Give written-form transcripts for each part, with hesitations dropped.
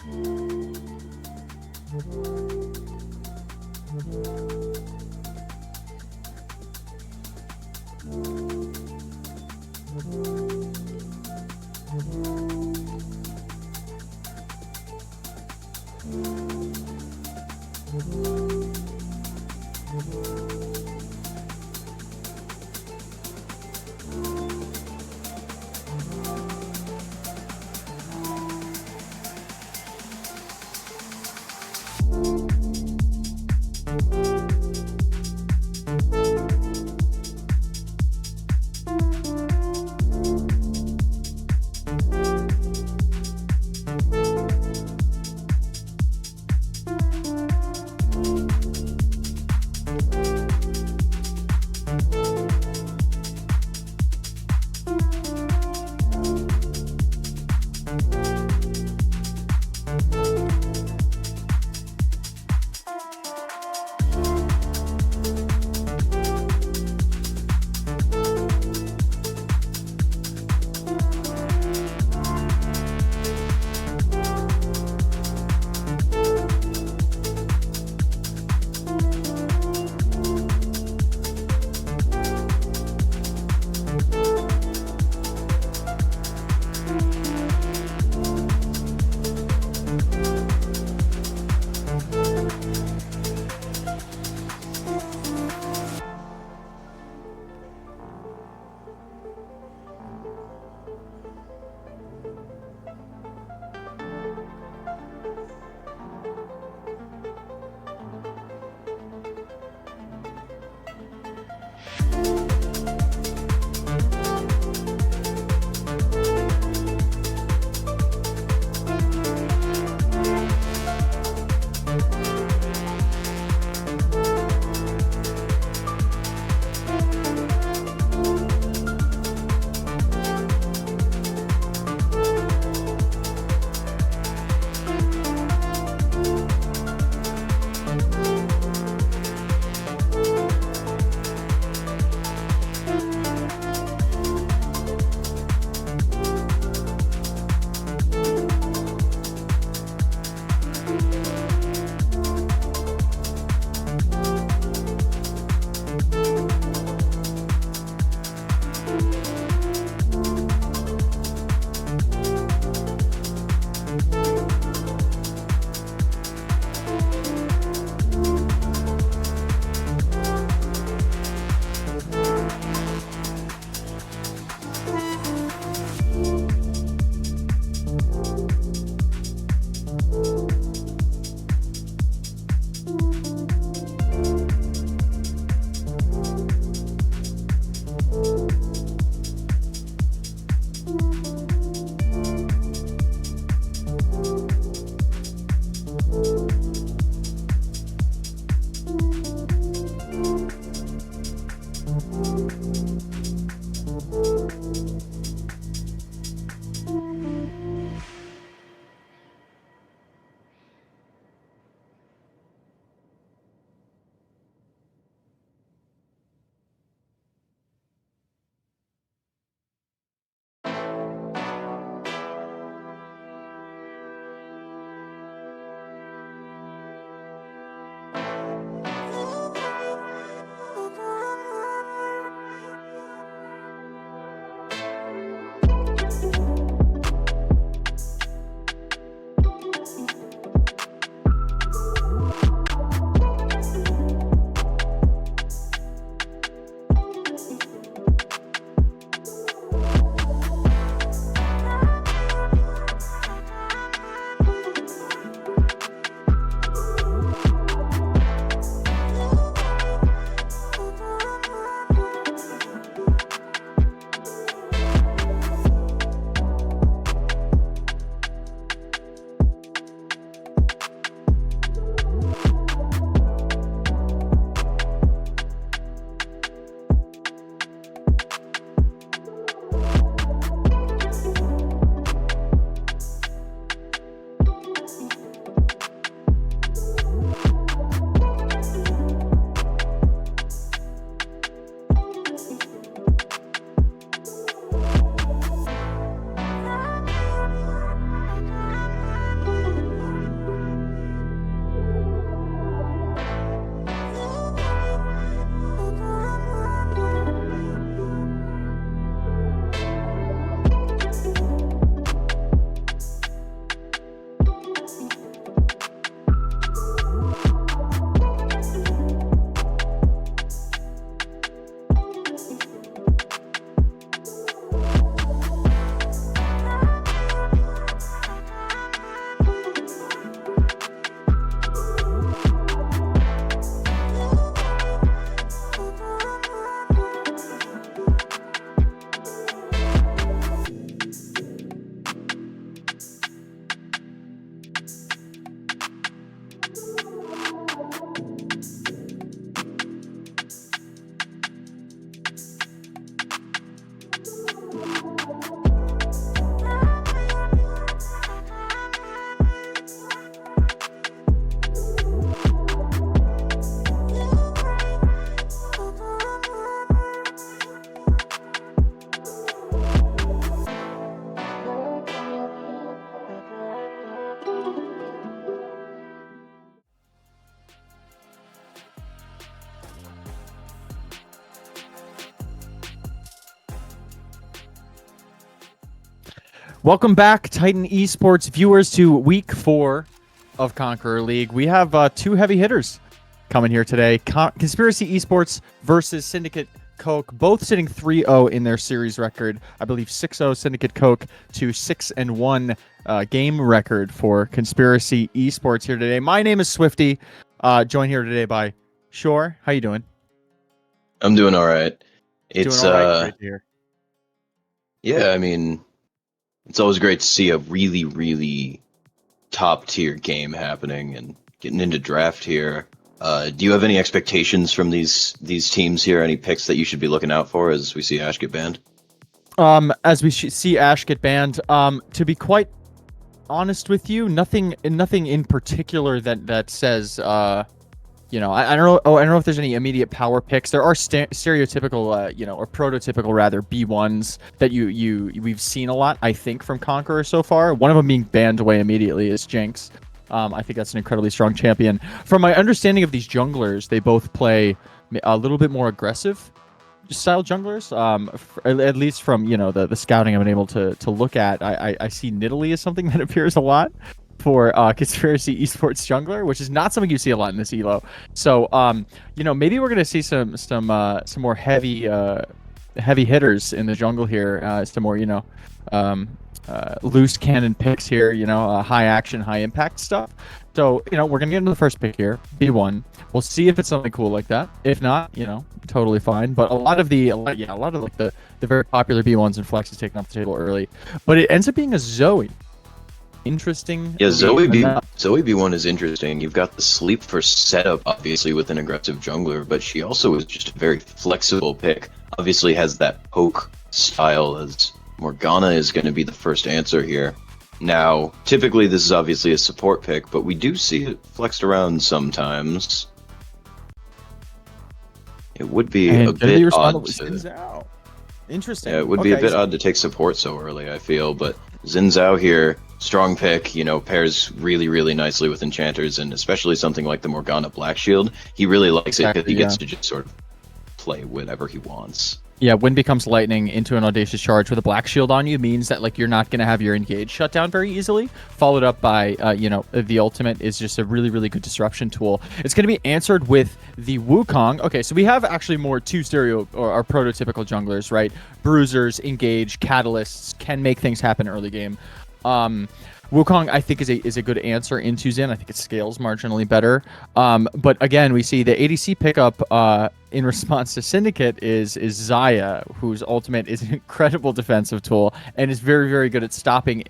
you. Welcome back, Titan Esports viewers, to week 4 of Conqueror League. We have two heavy hitters coming here today. Conspiracy Esports versus Syndicate Coke, both sitting 3-0 in their series record. I believe 6-0 Syndicate Coke to 6-1 game record for Conspiracy Esports here today. My name is Swifty, joined here today by Shore. How you doing? I'm doing all right. Doing all right. Great to hear. Yeah, I mean, it's always great to see a really, really top-tier game happening and getting into draft here. Do you have any expectations from these teams here? Any picks that you should be looking out for as we see Ash get banned? As we see Ash get banned, to be quite honest with you, nothing in particular that says, you know, I don't know. Oh, I don't know if there's any immediate power picks. There are stereotypical, or prototypical rather, B1s that we've seen a lot. I think from Conqueror so far. One of them being banned away immediately is Jinx. I think that's an incredibly strong champion. From my understanding of these junglers, they both play a little bit more aggressive style junglers. At least from the scouting I've been able to look at, I see Nidalee as something that appears a lot for Conspiracy Esports jungler, which is not something you see a lot in this elo. So maybe we're gonna see some more heavy hitters in the jungle here, some more loose cannon picks here, high action, high impact stuff. So we're gonna get into the first pick here, B1. We'll see if it's something cool like that. If not, totally fine. But a lot of the very popular B1s and Flex is taken off the table early, but it ends up being a Zoe. Interesting. Yeah, Zoe B1 is interesting. You've got the sleep for setup, obviously, with an aggressive jungler, but she also is just a very flexible pick. Obviously has that poke style, as Morgana is going to be the first answer here. Now, typically this is obviously a support pick, but we do see it flexed around sometimes. It would be a bit odd to... Interesting. Yeah, it would be a bit odd to take support so early, I feel, but Xin Zhao here, strong pick, pairs really, really nicely with enchanters, and especially something like the Morgana Black Shield. He really likes it because he gets to just sort of play whatever he wants. Yeah, Wind becomes lightning into an audacious charge with a black shield on you means that you're not going to have your engage shut down very easily. Followed up by the ultimate is just a really, really good disruption tool. It's going to be answered with the Wukong. Okay, so we have actually more two or prototypical junglers, right? Bruisers, engage, catalysts can make things happen early game. Wukong, I think, is a good answer into Xin. I think it scales marginally better. But again, we see the ADC pickup in response to Syndicate is Xayah, whose ultimate is an incredible defensive tool and is very, very good at stopping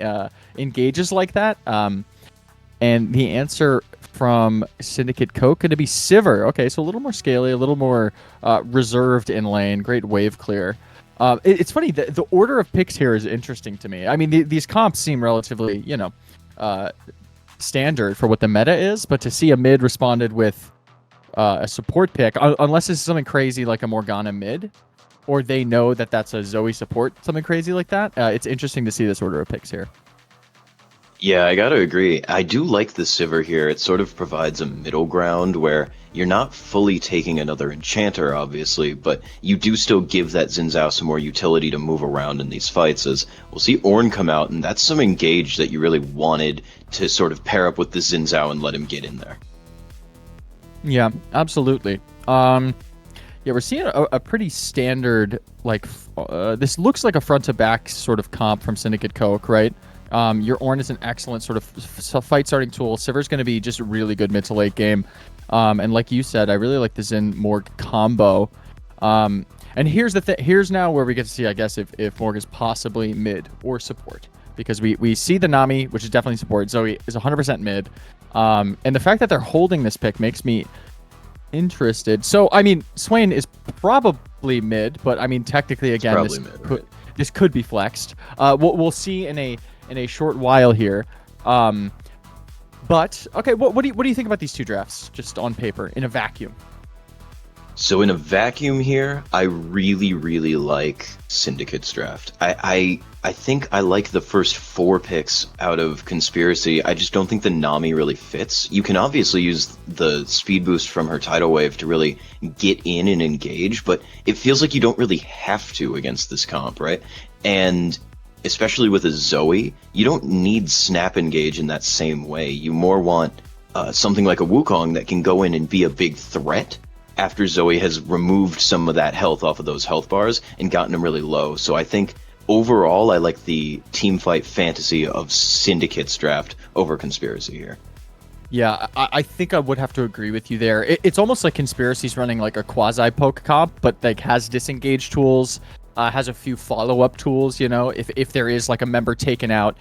engages like that. And the answer from Syndicate Coke going to be Sivir. Okay, so a little more scaly, a little more reserved in lane. Great wave clear. It's funny, the order of picks here is interesting to me. I mean, these comps seem relatively, standard for what the meta is, but to see a mid responded with a support pick, unless this is something crazy like a Morgana mid, or they know that that's a Zoe support, something crazy like that, it's interesting to see this order of picks here. Yeah, I gotta agree. I do like the Sivir here. It sort of provides a middle ground where you're not fully taking another enchanter, obviously, but you do still give that Xin Zhao some more utility to move around in these fights, as we'll see Ornn come out, and that's some engage that you really wanted to sort of pair up with the Xin Zhao and let him get in there. Yeah, absolutely. Yeah, we're seeing a pretty standard, this looks like a front-to-back sort of comp from Syndicate Coke, right? Your Ornn is an excellent sort of fight starting tool. Sivir's going to be just a really good mid to late game. And like you said, I really like the Xin Morg combo. And here's here's now where we get to see, I guess, if Morg is possibly mid or support. Because we see the Nami, which is definitely support. Zoe is 100% mid. And the fact that they're holding this pick makes me interested. So, I mean, Swain is probably mid, but I mean, technically, again, this could be flexed. We'll see in a short while here. But okay, what do you think about these two drafts, just on paper, in a vacuum? So in a vacuum here, I really, really like Syndicate's draft. I think I like the first 4 picks out of Conspiracy. I just don't think the Nami really fits. You can obviously use the speed boost from her tidal wave to really get in and engage, but it feels like you don't really have to against this comp, right? And especially with a Zoe, you don't need snap engage in that same way. You more want something like a Wukong that can go in and be a big threat after Zoe has removed some of that health off of those health bars and gotten them really low. So I think overall, I like the team fight fantasy of Syndicate's draft over Conspiracy here. Yeah, I think I would have to agree with you there. It's almost like Conspiracy's running like a quasi poke comp, but like has disengage tools, has a few follow-up tools. You know, if there is like a member taken out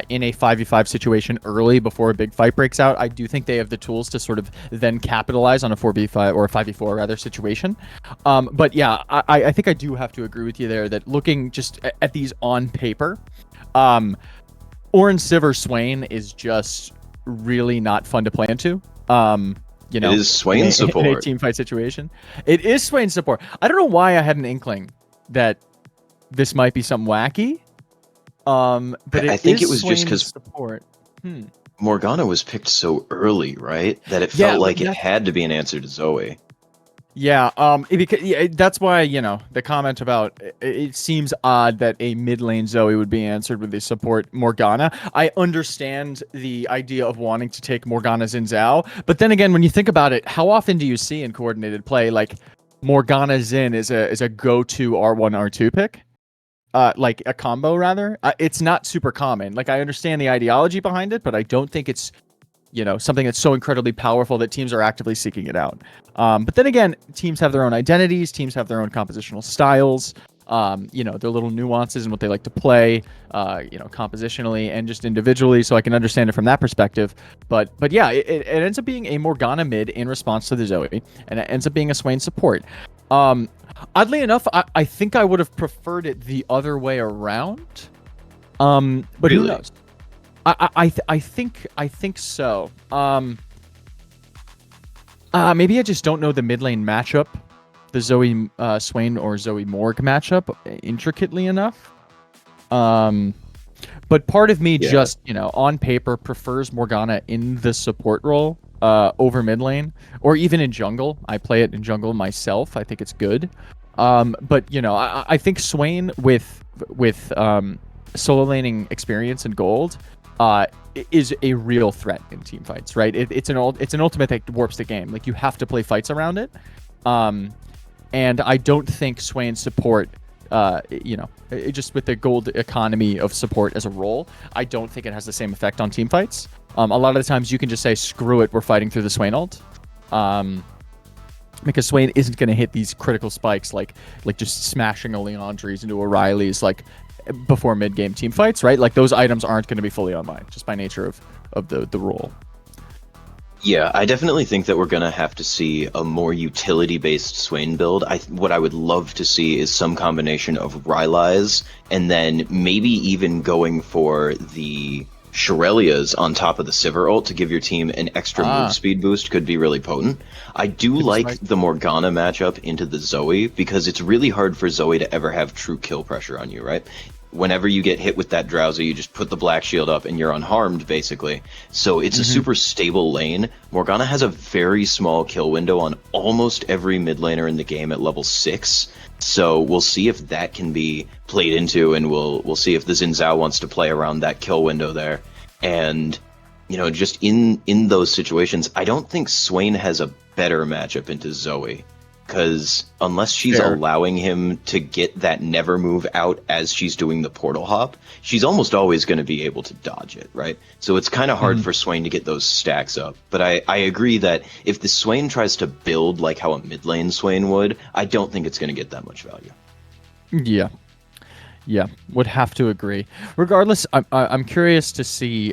in a 5v5 situation early before a big fight breaks out, I do think they have the tools to sort of then capitalize on a 4v5 or a 5v4 rather situation. But yeah, I think I do have to agree with you there that looking just at these on paper, Orange Sivir Swain is just really not fun to play into. You know, it is Swain support in a team fight situation. It is Swain support. I don't know why I had an inkling that this might be something wacky. But I think it was Swain just because support. Morgana was picked so early, right? That it felt like it had to be an answer to Zoe. Yeah, that's why, you know, the comment about it seems odd that a mid lane Zoe would be answered with the support Morgana. I understand the idea of wanting to take Morgana Xin Zhao, but then again, when you think about it, how often do you see in coordinated play like Morgana Xin is a go-to R1 R2 pick? Like a combo rather? It's not super common. Like I understand the ideology behind it, but I don't think it's, you know, something that's so incredibly powerful that teams are actively seeking it out. But then again, teams have their own identities, teams have their own compositional styles, you know, their little nuances and what they like to play, you know, compositionally and just individually. So I can understand it from that perspective. But yeah, it ends up being a Morgana mid in response to the Zoe, and it ends up being a Swain support. Oddly enough, I think I would have preferred it the other way around. But really? Who knows? I think so. Maybe I just don't know the mid lane matchup, the Zoe Swain or Zoe Morg matchup intricately enough. But part of me just, you know, on paper prefers Morgana in the support role over mid lane or even in jungle. I play it in jungle myself. I think it's good. But you know, I think Swain with solo laning experience and gold is a real threat in team fights, right? It's an ultimate that warps the game. Like you have to play fights around it. And I don't think Swain's support, you know, just with the gold economy of support as a role, I don't think it has the same effect on team fights. A lot of the times you can just say, screw it, we're fighting through the Swain ult. Because Swain isn't going to hit these critical spikes like just smashing a Leandri's into a Riley's like before mid-game team fights, right? Like those items aren't going to be fully online just by nature of the role. Yeah, I definitely think that we're going to have to see a more utility-based Swain build. What I would love to see is some combination of Rylai's and then maybe even going for the Shirelias on top of the Sivir ult to give your team an extra move speed boost could be really potent. I do like the Morgana matchup into the Zoe because it's really hard for Zoe to ever have true kill pressure on you, right? Whenever you get hit with that Drowsy, you just put the black shield up and you're unharmed, basically. So it's a super stable lane. Morgana has a very small kill window on almost every mid laner in the game at level 6. So we'll see if that can be played into, and we'll see if the Xin Zhao wants to play around that kill window there. And, you know, just in those situations, I don't think Swain has a better matchup into Zoe. Because unless she's allowing him to get that never move out as she's doing the portal hop, she's almost always going to be able to dodge it, right? So it's kind of hard for Swain to get those stacks up. But I agree that if the Swain tries to build like how a mid lane Swain would, I don't think it's going to get that much value. Yeah, would have to agree. Regardless, I'm curious to see,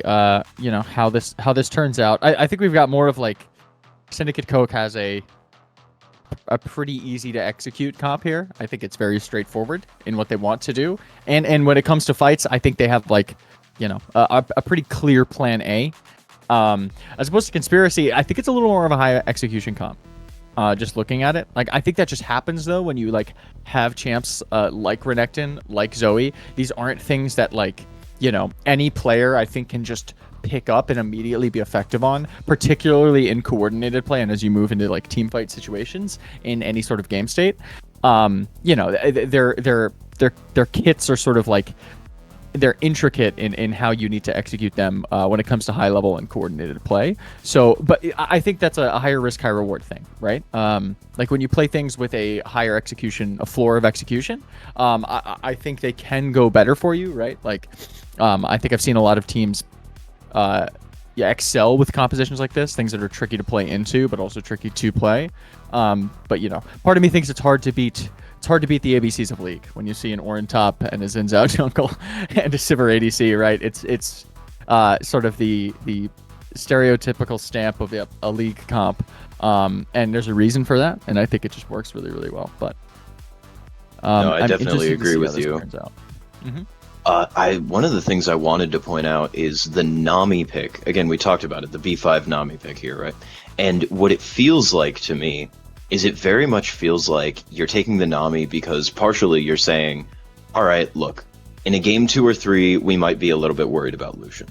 you know, how this turns out. I think we've got more of like Syndicate Coke has a pretty easy to execute comp here. I think it's very straightforward in what they want to do. And when it comes to fights, I think they have like, you know, a pretty clear plan A. As opposed to Conspiracy, I think it's a little more of a high execution comp. Just looking at it. Like, I think that just happens though when you like have champs like Renekton, like Zoe. These aren't things that like, you know, any player I think can just pick up and immediately be effective on, particularly in coordinated play and as you move into like team fight situations in any sort of game state. You know, their kits are sort of like they're intricate in how you need to execute them when it comes to high level and coordinated play. So, but I think that's a higher risk, high reward thing, right? Like when you play things with a higher execution, a floor of execution, I think they can go better for you, right? Like, I think I've seen a lot of teams, yeah, excel with compositions like this, things that are tricky to play into, but also tricky to play. But part of me thinks it's hard to beat. It's hard to beat the ABCs of League when you see an Orin top and a Xin Zhao jungle and a Sivir ADC, right? It's sort of the stereotypical stamp of a League comp, and there's a reason for that, and I think it just works really, really well. But No, I I'm definitely interested to agree see how with this you. turns out. Hmm. I one of the things I wanted to point out is the Nami pick. Again, we talked about it, the B5 Nami pick here, right? And what it feels like to me is it very much feels like you're taking the Nami because partially you're saying, all right, look, in a game 2 or 3, we might be a little bit worried about Lucian.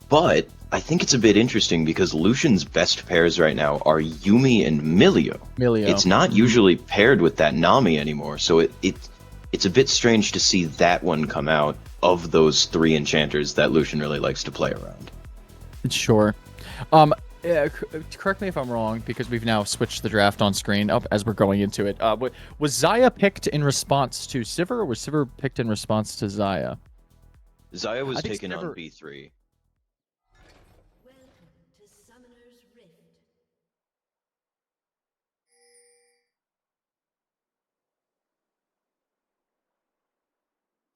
But I think it's a bit interesting because Lucian's best pairs right now are Yumi and Milio. Milio. It's not Hmm. usually paired with that Nami anymore, so it's a bit strange to see that one come out of those 3 enchanters that Lucian really likes to play around. Sure. Yeah, correct me if I'm wrong, because we've now switched the draft on screen up as we're going into it. Was Zaya picked in response to Sivir, or was Sivir picked in response to Zaya? Zaya I was think taken on Sivir. B3. Welcome to Summoner's Rift.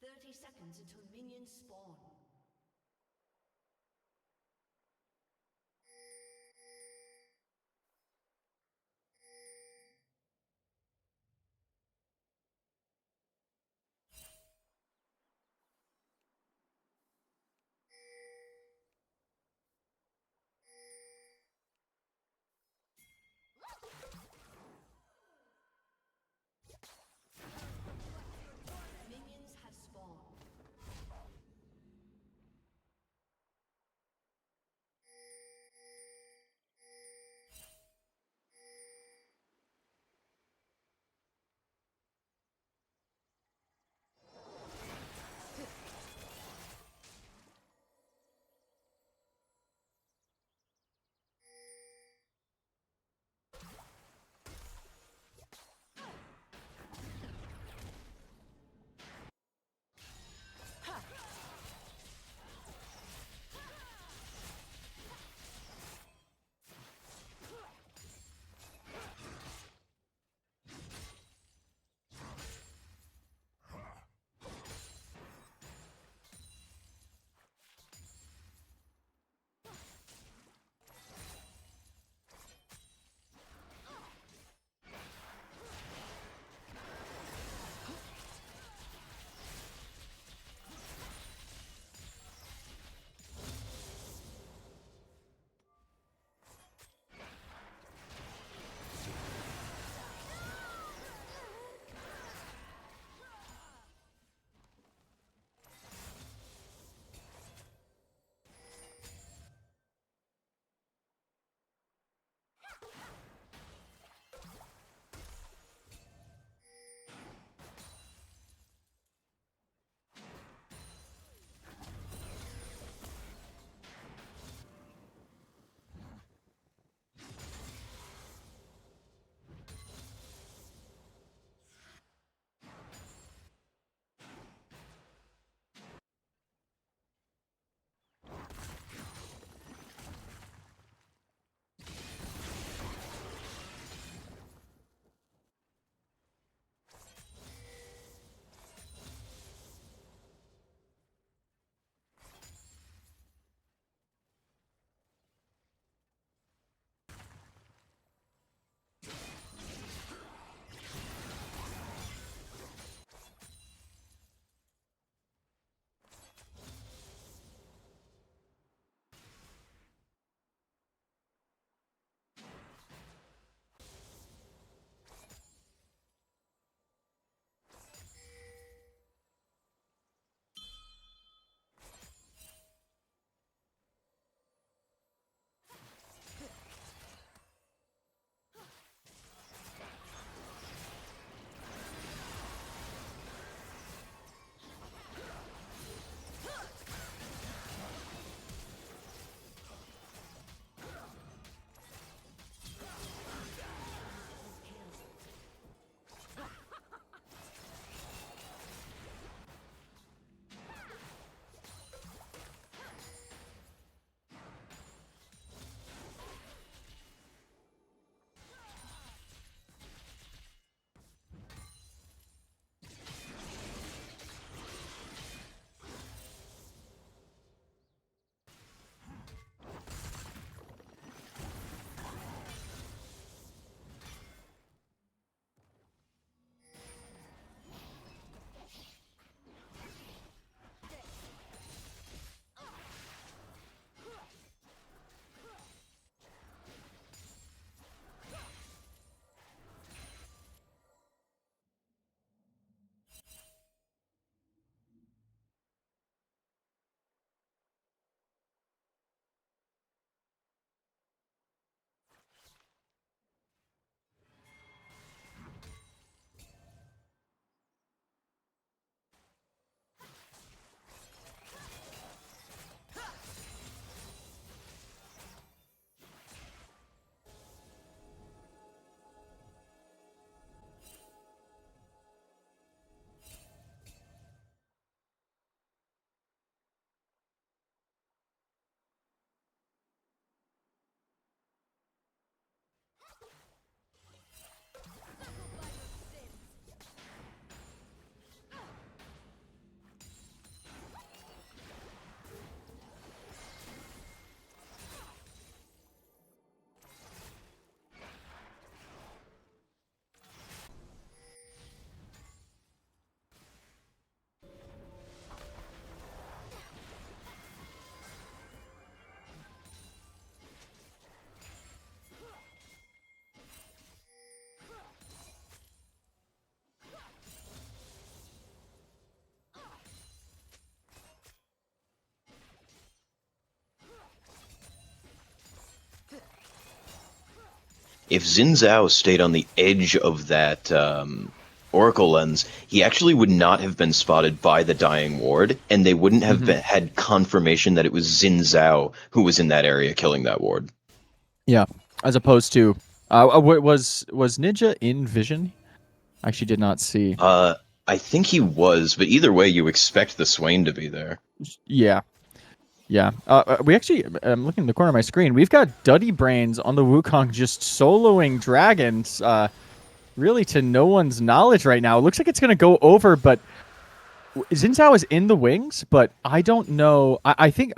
30 seconds until minions spawn. if Xin Zhao stayed on the edge of that Oracle lens, he actually would not have been spotted by the Dying Ward, and they wouldn't have had confirmation that it was Xin Zhao who was in that area killing that ward. Yeah, as opposed to, was Ninja in vision? I actually did not see. I think he was, but either way, you expect the Swain to be there. Yeah. Yeah. We actually, I'm looking in the corner of my screen. We've got Duddy Brains on the Wukong just soloing dragons, really to no one's knowledge right now. It looks like it's going to go over, but Xin Zhao is in the wings, but I don't know. I think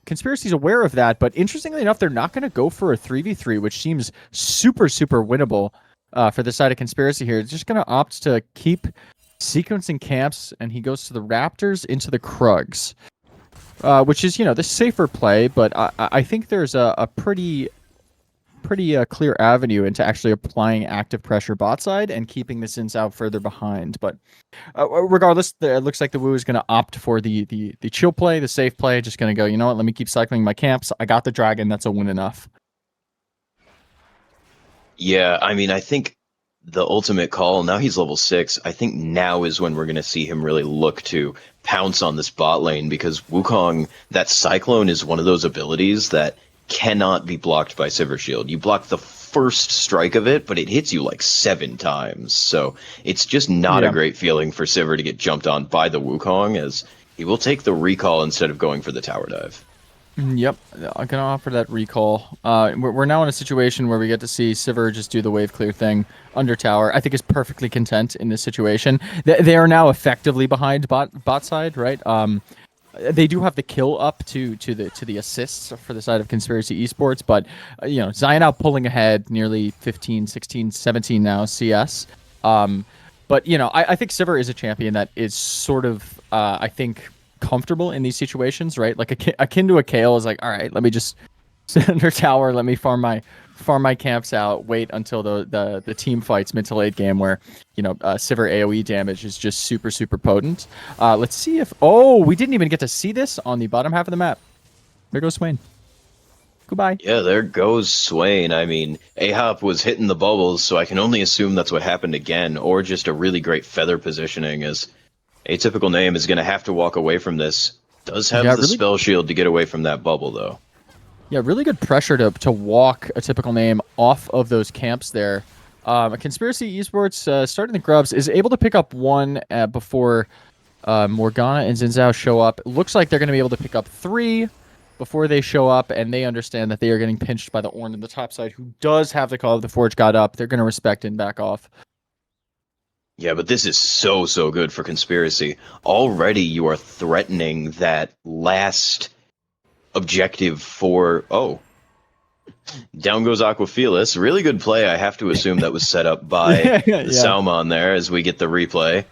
Conspiracy's aware of that, but interestingly enough, they're not going to go for a 3v3, which seems super, super winnable for the side of Conspiracy here. It's just going to opt to keep sequencing camps, and he goes to the Raptors into the Krugs, which is, the safer play, but I think there's a pretty clear avenue into actually applying active pressure bot side and keeping the Sins out further behind. But regardless, it looks like the Wu is going to opt for the chill play, the safe play, just going to go, you know what, let me keep cycling my camps. I got the dragon. That's a win enough. Yeah, I mean, I think the ultimate call, now he's level 6, I think now is when we're going to see him really look to pounce on this bot lane, because Wukong, that Cyclone is one of those abilities that cannot be blocked by Sivir Shield. You block the first strike of it, but it hits you like 7 times. So it's just not a great feeling for Sivir to get jumped on by the Wukong, as he will take the recall instead of going for the tower dive. Yep, I'm going to offer that recall. We're now in a situation where we get to see Sivir just do the wave clear thing under tower. I think is perfectly content in this situation. They are now effectively behind bot side, right? They do have the kill up to the assists for the side of Conspiracy Esports, but Zion out pulling ahead nearly 15, 16, 17 now CS. But I think Sivir is a champion that is sort of I think comfortable in these situations, right? Like akin to a Kale is like, all right, let me just sit under tower, let me farm my camps out, wait until the team fights mid to late game where Sivir AoE damage is just super, super potent. Let's see if we didn't even get to see this on the bottom half of the map. There goes Swain. Goodbye. Yeah, there goes Swain. I mean, Ahop was hitting the bubbles, so I can only assume that's what happened again, or just a really great feather positioning, as Atypical Name is going to have to walk away from this. Does have the spell shield to get away from that bubble, though. Yeah, really good pressure to walk Atypical Name off of those camps there. Conspiracy Esports, starting the grubs, is able to pick up one before Morgana and Xin Zhao show up. It looks like they're going to be able to pick up 3 before they show up, and they understand that they are getting pinched by the Ornn in the top side, who does have the Call of the Forge God up. They're going to respect and back off. Yeah, but this is so good for Conspiracy. Already you are threatening that last objective for... Oh. Down goes Aquafelis. Really good play. I have to assume that was set up by the Salmon there as we get the replay.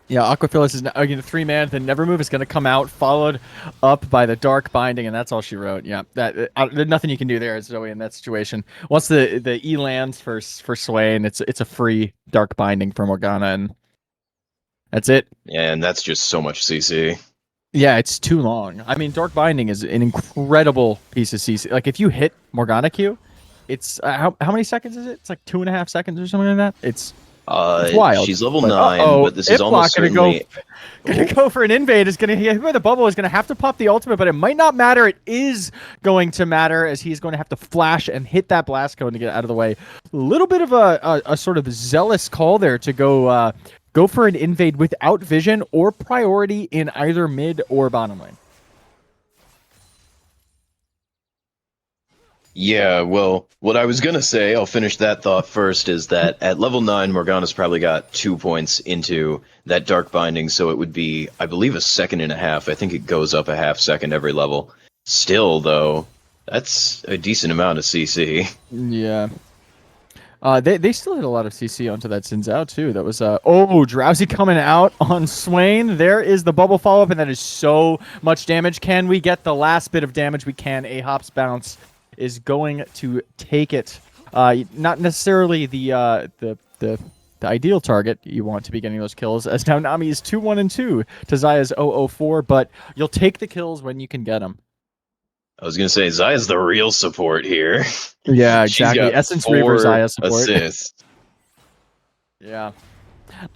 Yeah, Aquafelis is again 3-man, then Nevermove is going to come out, followed up by the Dark Binding, and that's all she wrote. Yeah, there's nothing you can do there, Zoe, in that situation. Once the E lands for Swain, it's a free Dark Binding for Morgana, and that's it. Yeah, and that's just so much CC. Yeah, it's too long. I mean, Dark Binding is an incredible piece of CC. Like, if you hit Morgana Q, it's how many seconds is it? It's like 2.5 seconds or something like that. It's wild. She's level 9, but this is almost certainly... Gonna go for an invade. Is gonna hit the bubble. Is gonna have to pop the ultimate, but it might not matter. It is going to matter, as he's going to have to flash and hit that blast cone to get out of the way. A little bit of a sort of zealous call there to go for an invade without vision or priority in either mid or bottom lane. Yeah, well, what I was going to say, I'll finish that thought first, is that at level 9, Morgana's probably got 2 points into that Dark Binding, so it would be, I believe, 1.5 seconds. I think it goes up 0.5 second every level. Still, though, that's a decent amount of CC. Yeah. They still hit a lot of CC onto that Xin Zhao, too. That was, Drowsy coming out on Swain. There is the bubble follow-up, and that is so much damage. Can we get the last bit of damage we can? Ahop's bounce is going to take it. Not necessarily the ideal target you want to be getting those kills, as now Nami is 2-1-2 to Zaya's 0-0-4, but you'll take the kills when you can get them. I was gonna say Zaya's the real support here. Yeah, She's exactly. got Essence Reaver 4 Zaya support. assists. Yeah.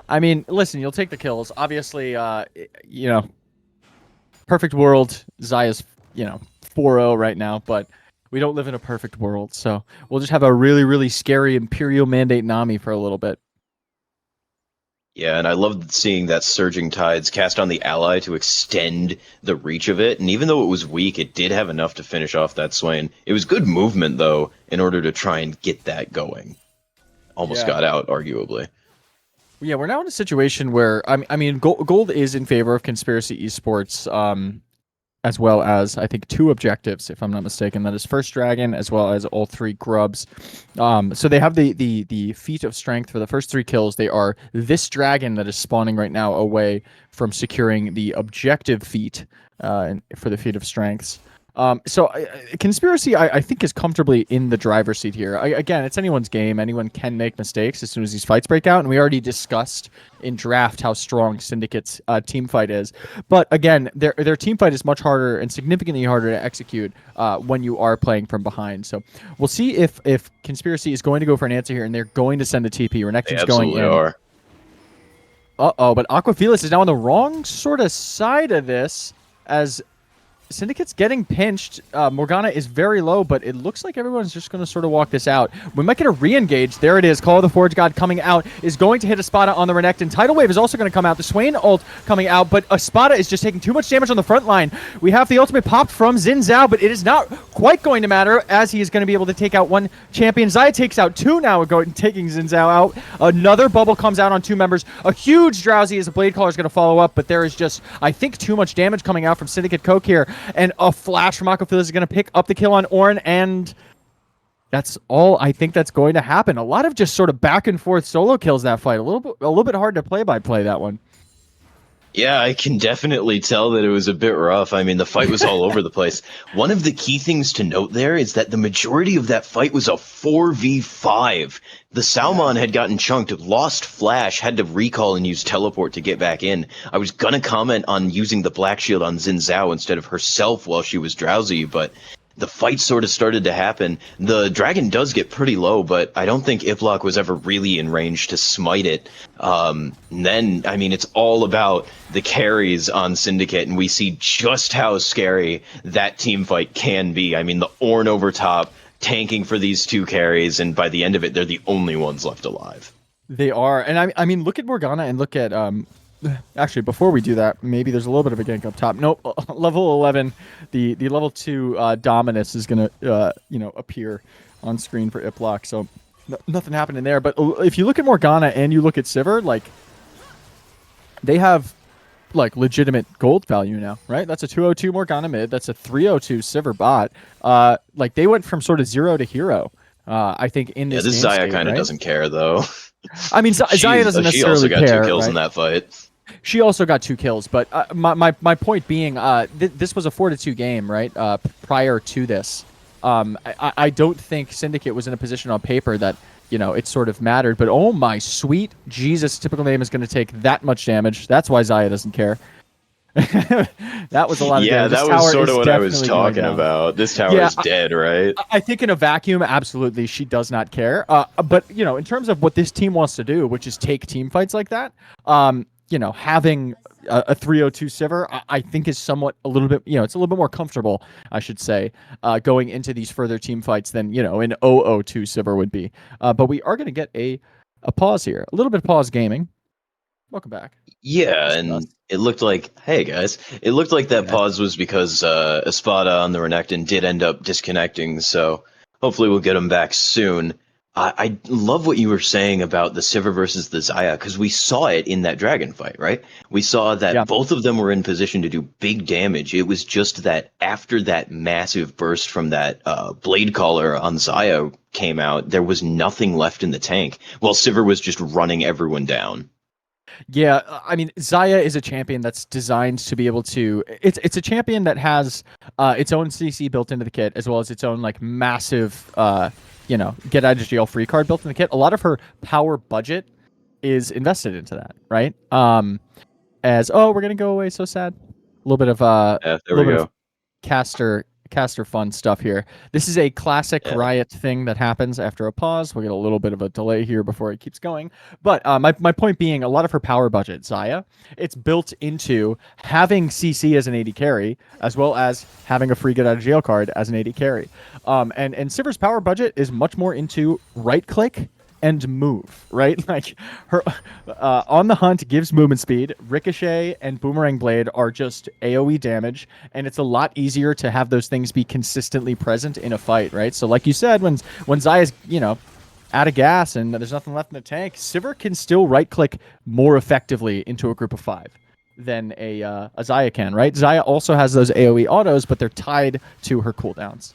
I mean, listen, you'll take the kills. Obviously, perfect world, Zaya's, 4-0 right now, but we don't live in a perfect world, so we'll just have a really, really scary Imperial Mandate Nami for a little bit. Yeah, and I love seeing that Surging Tides cast on the ally to extend the reach of it. And even though it was weak, it did have enough to finish off that Swain. It was good movement, though, in order to try and get that going. Almost Yeah. got out, arguably. Yeah, we're now in a situation where I mean, gold is in favor of Conspiracy Esports, as well as I think 2 objectives, if I'm not mistaken. That is first dragon as well as all 3 grubs. So they have the feat of strength for the first 3 kills. They are this dragon that is spawning right now away from securing the objective feat for the feat of strengths. Conspiracy, I think, is comfortably in the driver's seat here. Again, it's anyone's game. Anyone can make mistakes as soon as these fights break out, and we already discussed in draft how strong Syndicate's team fight is. But again, their team fight is much harder and significantly harder to execute when you are playing from behind. So we'll see if Conspiracy is going to go for an answer here, and they're going to send a TP. They Renekton's going absolutely in. are. Uh-oh, but Aquafelis is now on the wrong sort of side of this, as Syndicate's getting pinched. Morgana is very low, but it looks like everyone's just going to sort of walk this out. We might get a re-engage. There it is. Call of the Forge God coming out is going to hit Espada on the Renekton. Tidal Wave is also going to come out. The Swain ult coming out, but Espada is just taking too much damage on the front line. We have the ultimate popped from Xin Zhao, but it is not quite going to matter, as he is going to be able to take out 1 champion. Zaya takes out 2 now, taking Xin Zhao out. Another bubble comes out on 2 members. A huge Drowsy as a Blade Caller is going to follow up, but there is just, I think, too much damage coming out from Syndicate Coke here. And a flash from Aquafelis is going to pick up the kill on Ornn, and that's all I think that's going to happen. A lot of just sort of back and forth solo kills that fight. A little bit hard to play by play that one. Yeah, I can definitely tell that it was a bit rough. I mean, the fight was all over the place. One of the key things to note there is that the majority of that fight was a 4v5. The Salmon had gotten chunked, lost flash, had to recall and use teleport to get back in. I was gonna comment on using the Black Shield on Xin Zhao instead of herself while she was drowsy, but the fight sort of started to happen. The dragon does get pretty low, but I don't think Iplock was ever really in range to smite it. Then, I mean, it's all about the carries on Syndicate, and we see just how scary that team fight can be. I mean, the Ornn over top, tanking for these 2 carries, and by the end of it, they're the only ones left alive. They are, and I mean, look at Morgana and look at Actually, before we do that, maybe there's a little bit of a gank up top. Nope, level 11, the level 2 Dominus is gonna appear on screen for Iplock. So nothing happening there. But if you look at Morgana and you look at Sivir, like, they have like legitimate gold value now, right? That's a 202 Morgana mid. That's a 302 Sivir bot. Like, they went from sort of 0 to hero. I think in this. Yeah, this game Zaya state, kind of right? doesn't care though. I mean, Zaya doesn't necessarily care. She also got 2 kills right? in that fight. She also got 2 kills, but my point being, this was a 4-2 game, right? Prior to this, I don't think Syndicate was in a position on paper that it sort of mattered. But oh my sweet Jesus, typical name is going to take that much damage. That's why Zaya doesn't care. That was a lot of damage. Yeah, that was sort of what I was talking about. This tower is dead, right? I think in a vacuum, absolutely, she does not care. But in terms of what this team wants to do, which is take team fights like that, having a 302 Sivir, I think is somewhat a little bit, it's a little bit more comfortable, I should say, going into these further team fights than, an 002 Sivir would be. But we are going to get a pause here. A little bit of pause gaming. Welcome back. Yeah, and it looked like, hey guys, it looked like that pause was because Espada on the Renekton did end up disconnecting, so hopefully we'll get him back soon. I love what you were saying about the Sivir versus the Zaya, because we saw it in that dragon fight, right? We saw that both of them were in position to do big damage. It was just that after that massive burst from that Blade Caller on Zaya came out, there was nothing left in the tank, while Sivir was just running everyone down. Yeah, I mean, Zaya is a champion that's designed to be able to. It's a champion that has its own CC built into the kit, as well as its own like massive, get out of jail free card built in the kit. A lot of her power budget is invested into that, right? We're gonna go away. So sad. A little bit of yeah, there we go. Caster caster fun stuff here. This is a classic Yeah. Riot thing that happens after a pause. We'll get a little bit of a delay here before it keeps going. But my point being, a lot of her power budget, Xayah, it's built into having CC as an AD carry, as well as having a free get out of jail card as an AD carry. And Sivir's power budget is much more into right click and move, right? Like her on the hunt gives movement speed. Ricochet and Boomerang Blade are just AoE damage, and it's a lot easier to have those things be consistently present in a fight, right? So like you said, when Xayah's, out of gas and there's nothing left in the tank, Sivir can still right click more effectively into a group of 5 than a Xayah can, right? Xayah also has those AoE autos, but they're tied to her cooldowns.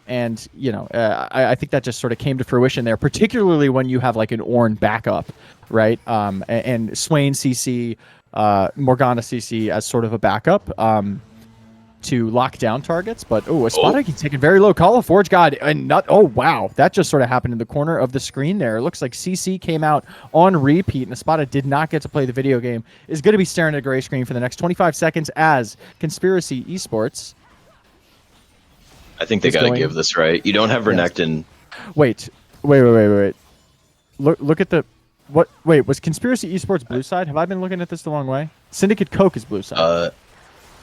And, I think that just sort of came to fruition there, particularly when you have like an Ornn backup, right? And Swain CC, Morgana CC as sort of a backup to lock down targets. But, Espada can take it very low. Call of Forge God. And not, wow. That just sort of happened in the corner of the screen there. It looks like CC came out on repeat, and Espada did not get to play the video game. Is going to be staring at a gray screen for the next 25 seconds as Conspiracy Esports. I think they got to give this right. You don't have Renekton. Wait. Look at the what? Wait, was Conspiracy Esports blue side? Have I been looking at this the wrong way? Syndicate Coke is blue side.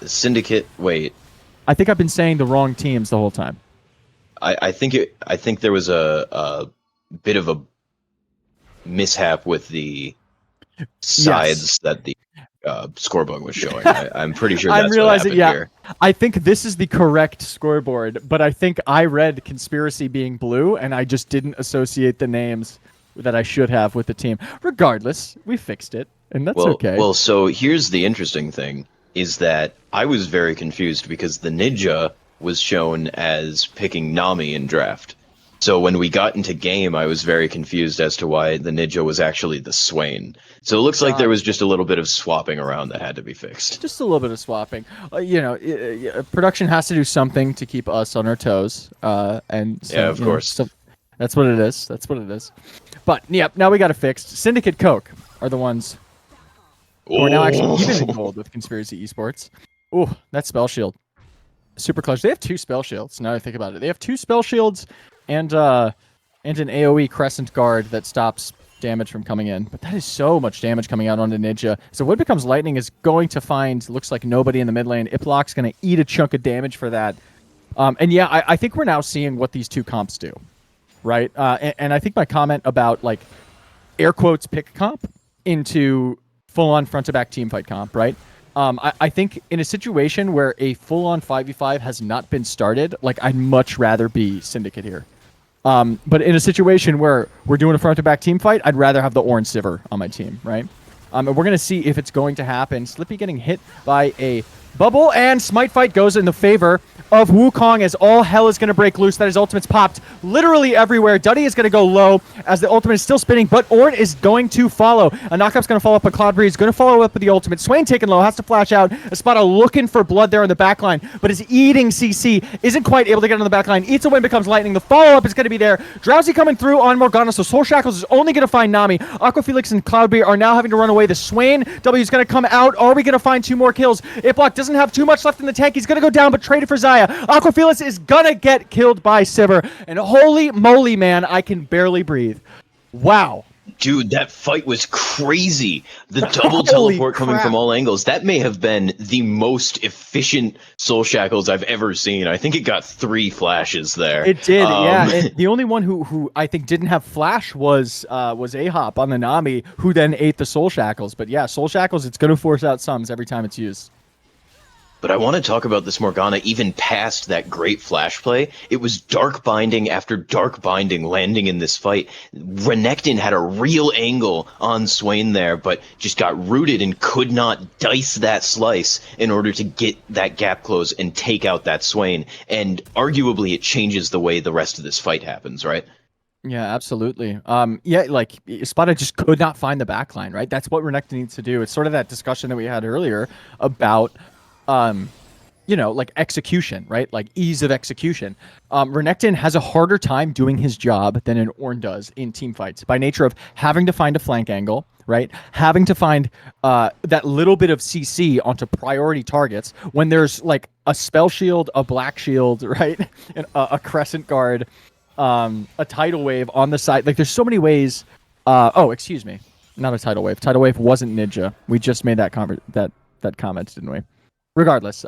Syndicate. Wait. I think I've been saying the wrong teams the whole time. I think there was a bit of a mishap with the sides that the scoreboard was showing. I'm pretty sure that's what happened here. I think this is the correct scoreboard, but I think I read Conspiracy being blue, and I just didn't associate the names that I should have with the team. Regardless, we fixed it, and that's okay. Well, so here's the interesting thing, is that I was very confused because the Ninja was shown as picking Nami in draft. So when we got into game, I was very confused as to why the Ninja was actually the Swain. So it looks like there was just a little bit of swapping around that had to be fixed. Just a little bit of swapping. Production has to do something to keep us on our toes. And so, yeah, of course. So that's what it is. But, now we got it fixed. Syndicate Coke are the ones who are now actually even in gold with Conspiracy Esports. Ooh, that spell shield. Super clutch. They have 2 spell shields, now that I think about it. They have 2 spell shields and an AoE Crescent Guard that stops damage from coming in. But that is so much damage coming out on the Ninja. So what becomes Lightning is going to find, looks like nobody in the mid lane. Iplok's going to eat a chunk of damage for that. I think we're now seeing what these 2 comps do, right? And I think my comment about, like, air quotes pick comp into full-on front-to-back teamfight comp, right? I think in a situation where a full-on 5v5 has not been started, like, I'd much rather be Syndicate here. But in a situation where we're doing a front-to-back team fight, I'd rather have the Ornn Sivir on my team, right? And we're going to see if it's going to happen. Slippy getting hit by a bubble, and Smite Fight goes in the favor of Wukong as all hell is going to break loose. That his ultimate's popped literally everywhere. Duddy is going to go low as the ultimate is still spinning, but Ornn is going to follow. A knockup's going to follow up on Cloud Breeze, going to follow up with the ultimate. Swain taken low, has to flash out. Espada looking for blood there on the backline, but is eating CC. Isn't quite able to get on the backline. Eats away, becomes Lightning. The follow-up is going to be there. Drowsy coming through on Morgana, so Soul Shackles is only going to find Nami. Aqua Felix and Cloud Breeze are now having to run away. The Swain W is going to come out. Are we going to find 2 more kills? Iplok doesn't have too much left in the tank. He's going to go down, but traded for Xayah. Aqua Felix is going to get killed by Sivir. And holy moly, man, I can barely breathe. Wow. Dude, that fight was crazy. The double teleport coming from all angles. That may have been the most efficient Soul Shackles I've ever seen. I think it got 3 flashes there. It did, yeah. And the only one who I think didn't have flash was Ahop on the Nami, who then ate the Soul Shackles. But yeah, Soul Shackles, it's going to force out sums every time it's used. But I want to talk about this Morgana even past that great flash play. It was dark binding after dark binding landing in this fight. Renekton had a real angle on Swain there, but just got rooted and could not dice that slice in order to get that gap close and take out that Swain. And arguably it changes the way the rest of this fight happens, right? Yeah, absolutely. Like Espada just could not find the backline, right? That's what Renekton needs to do. It's sort of that discussion that we had earlier about like execution, right? Like ease of execution. Renekton has a harder time doing his job than an Ornn does in team fights by nature of having to find a flank angle, right? Having to find that little bit of CC onto priority targets when there's like a spell shield, a black shield, right? And a crescent guard, a tidal wave on the side. Like there's so many ways. Oh, excuse me, not a tidal wave. Tidal wave wasn't ninja. We just made that comment, didn't we? Regardless,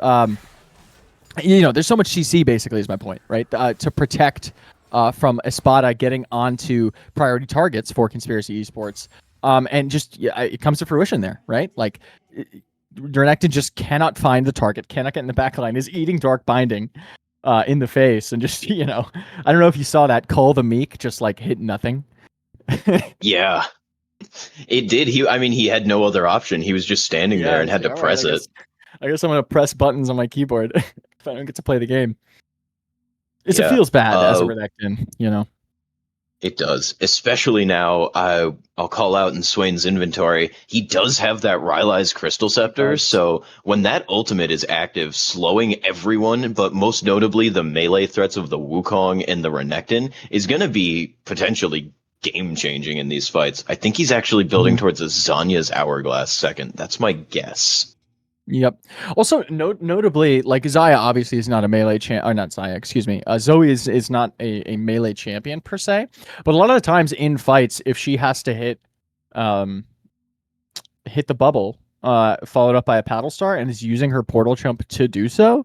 there's so much CC basically is my point, right? To protect from Espada getting onto priority targets for Conspiracy Esports. And just it comes to fruition there, right? Like Renekton just cannot find the target, cannot get in the back line, is eating Dark Binding in the face, and just I don't know if you saw that Cull the Meek just like hit nothing. Yeah, it did. He had no other option. He was just standing there and had to All right, press it. I guess I'm gonna press buttons on my keyboard if I don't get to play the game. It Yeah. feels bad as a Renekton, It does, especially now. I'll call out in Swain's inventory. He does have that Rylai's Crystal Scepter, so when that ultimate is active, slowing everyone, but most notably the melee threats of the Wukong and the Renekton, is going to be potentially game-changing in these fights. I think he's actually building towards a Zanya's Hourglass second. That's my guess. Yep. Also, notably, like Zaya obviously is not a melee or not Zaya, excuse me. Zoe is not a melee champion per se, but a lot of the times in fights, if she has to hit the bubble, followed up by a paddle star, and is using her portal jump to do so,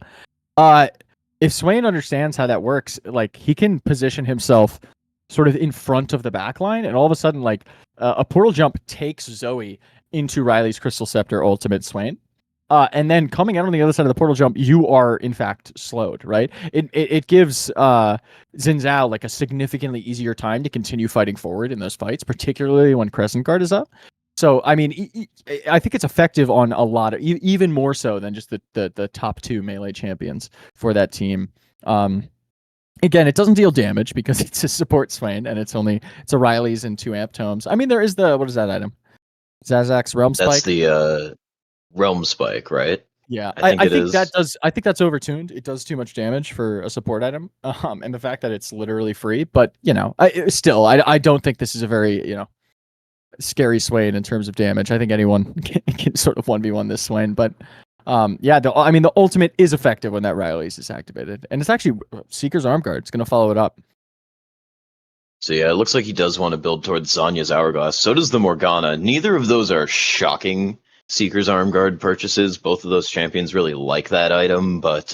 if Swain understands how that works, like he can position himself sort of in front of the backline, and all of a sudden, like a portal jump takes Zoe into Riley's Crystal Scepter ultimate Swain. And then coming out on the other side of the portal jump, you are in fact slowed, right? It gives Xin Zhao like a significantly easier time to continue fighting forward in those fights, particularly when Crescent Guard is up. So I mean, I think it's effective on a lot of, even more so than just the top two melee champions for that team. Again, it doesn't deal damage because it's a support Swain, and it's a Riley's and 2 amp tomes. I mean, there is what is that item? Zazak's Realm Spike. That's the Realm Spike, right? Yeah, I think that does. I think that's overtuned. It does too much damage for a support item, and the fact that it's literally free. But I don't think this is a very scary Swain in terms of damage. I think anyone can sort of 1v1 this Swain. But the ultimate is effective when that Riley's is activated, and it's actually Seeker's Arm Guard. It's going to follow it up. So yeah, it looks like he does want to build towards Zanya's Hourglass. So does the Morgana. Neither of those are shocking Seeker's Arm Guard purchases. Both of those champions really like that item, but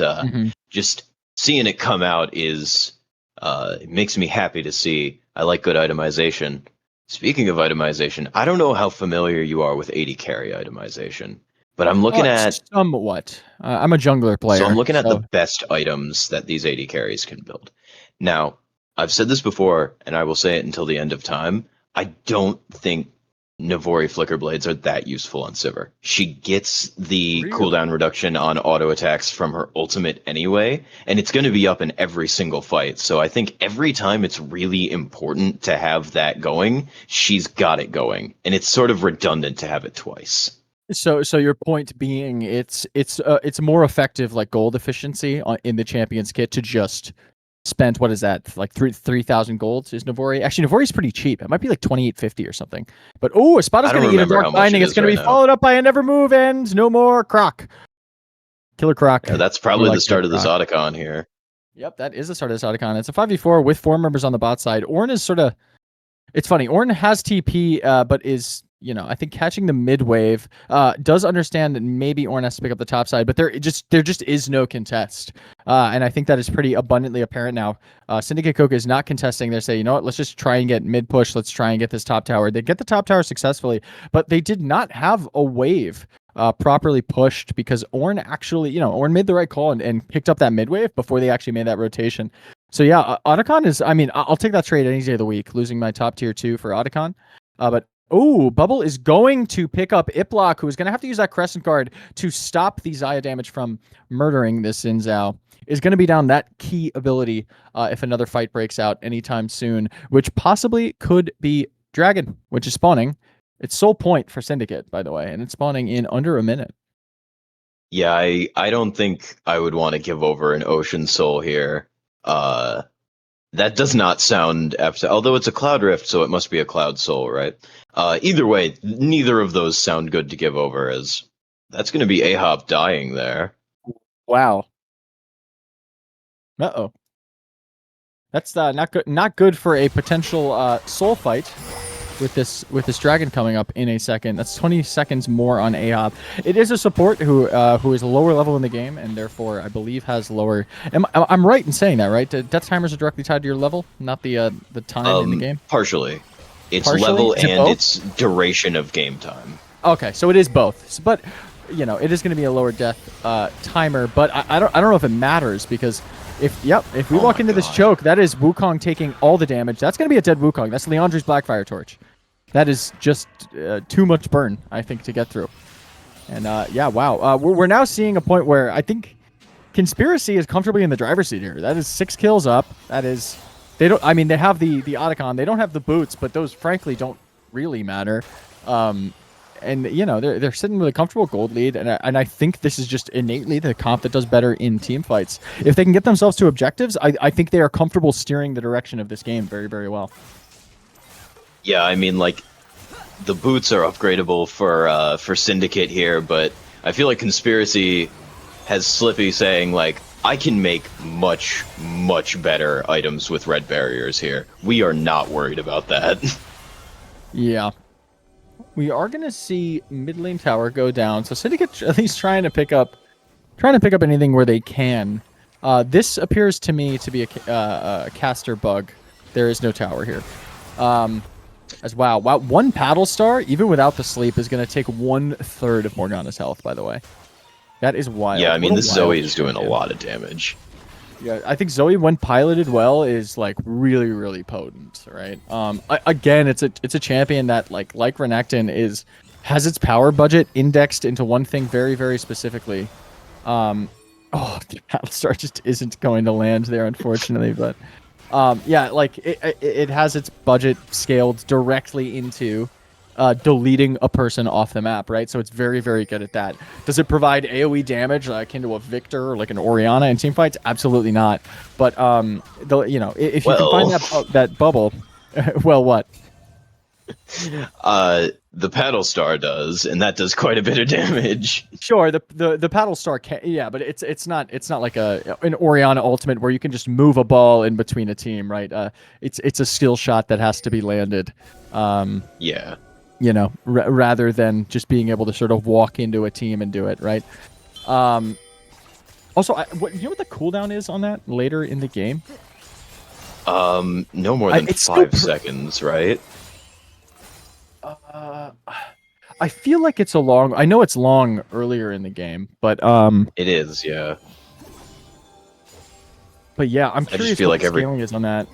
just seeing it come out it makes me happy to see. I like good itemization. Speaking of itemization, I don't know how familiar you are with 80 carry itemization, but I'm looking at somewhat. I'm a jungler player, so I'm looking at the best items that these 80 carries can build. Now, I've said this before, and I will say it until the end of time. I don't think Navori Flicker Blades are that useful on Sivir. She gets the cooldown reduction on auto attacks from her ultimate anyway, and it's going to be up in every single fight. So I think every time it's really important to have that going, she's got it going, and it's sort of redundant to have it twice. So your point being, it's more effective like gold efficiency in the champions kit to just spend, what is that, like 3,000 gold is Navori? Actually, Navori's pretty cheap. It might be like 2,850 or something. But Espada's going to eat a Dark Binding. It's going to be followed up by a Never Move and no more Croc. Killer Croc. Yeah, that's probably the start of this Otacon here. Yep, that is the start of this Otacon. It's a 5v4 with 4 members on the bot side. Ornn is sort of... It's funny. Ornn has TP, but is... I think catching the mid wave, does understand that maybe Ornn has to pick up the top side, but there just is no contest. And I think that is pretty abundantly apparent now. Syndicate Coke is not contesting. They say, you know what, let's just try and get mid push. Let's try and get this top tower. They get the top tower successfully, but they did not have a wave properly pushed because Ornn actually, Ornn made the right call and picked up that mid wave before they actually made that rotation. So yeah, Otacon is, I'll take that trade any day of the week, losing my top tier 2 for Otacon. But Bubble is going to pick up Iplock, who is going to have to use that Crescent Guard to stop the Zaya damage from murdering this Xin Zhao. Is going to be down that key ability if another fight breaks out anytime soon, which possibly could be Dragon, which is spawning. It's sole point for Syndicate, by the way, and it's spawning in under a minute. Yeah, I don't think I would want to give over an Ocean Soul here. That does not sound although it's a Cloud Rift, so it must be a Cloud Soul, right? Either way, neither of those sound good to give over, as that's going to be Ahab dying there. Wow. Uh-oh. That's not good. Not good for a potential soul fight with this dragon coming up in a second. That's 20 seconds more on Ahab. It is a support who is lower level in the game and therefore I believe has lower. I'm right in saying that, right? Death timers are directly tied to your level, not the time in the game. Partially, it's Partially? level Is it and both? its duration of game time. Okay, so it is both. But it is going to be a lower death timer. But I don't know if it matters because if we Oh walk my into this God. choke, that is Wukong taking all the damage. That's going to be a dead Wukong. That's Leandre's Blackfire Torch. That is just too much burn, I think, to get through. And yeah, wow. We're now seeing a point where I think Conspiracy is comfortably in the driver's seat here. That is 6 kills up. That is, they don't. I mean, they have the Otacon. They don't have the boots, but those frankly don't really matter. And they're sitting with a comfortable gold lead, and I think this is just innately the comp that does better in team fights. If they can get themselves to objectives, I think they are comfortable steering the direction of this game very, very well. Yeah, I mean, like, the boots are upgradable for Syndicate here, but I feel like Conspiracy has Slippy saying, like, I can make much, much better items with red barriers here. We are not worried about that. Yeah. We are going to see mid lane tower go down. So Syndicate at least trying to pick up anything where they can. This appears to me to be a caster bug. There is no tower here. Wow, one paddle star, even without the sleep, is going to take 1/3 of Morgana's health, by the way. That is wild. Yeah, I mean, What a this wild Zoe is doing a champion. lot of damage. Yeah, I think Zoe, when piloted well, is like really, really potent, right? Again, it's a champion that like Renekton has its power budget indexed into one thing very, very specifically. The Battlestar just isn't going to land there, unfortunately, but yeah, like it has its budget scaled directly into deleting a person off the map, right? So it's very, very good at that. Does it provide AoE damage akin to a Victor or like an Orianna in team fights? Absolutely not. But if you can find that bubble, well, what? The Paddle Star does, and that does quite a bit of damage. Sure, the paddle star can, yeah, but it's not like an Orianna ultimate where you can just move a ball in between a team, right? It's a skill shot that has to be landed. Yeah. Rather than just being able to sort of walk into a team and do it, right? Also, what the cooldown is on that later in the game? No more than it's 5 still seconds, right? I feel like it's I know it's long earlier in the game, but It is, yeah. But yeah, I'm just curious feel what like the scaling is on that.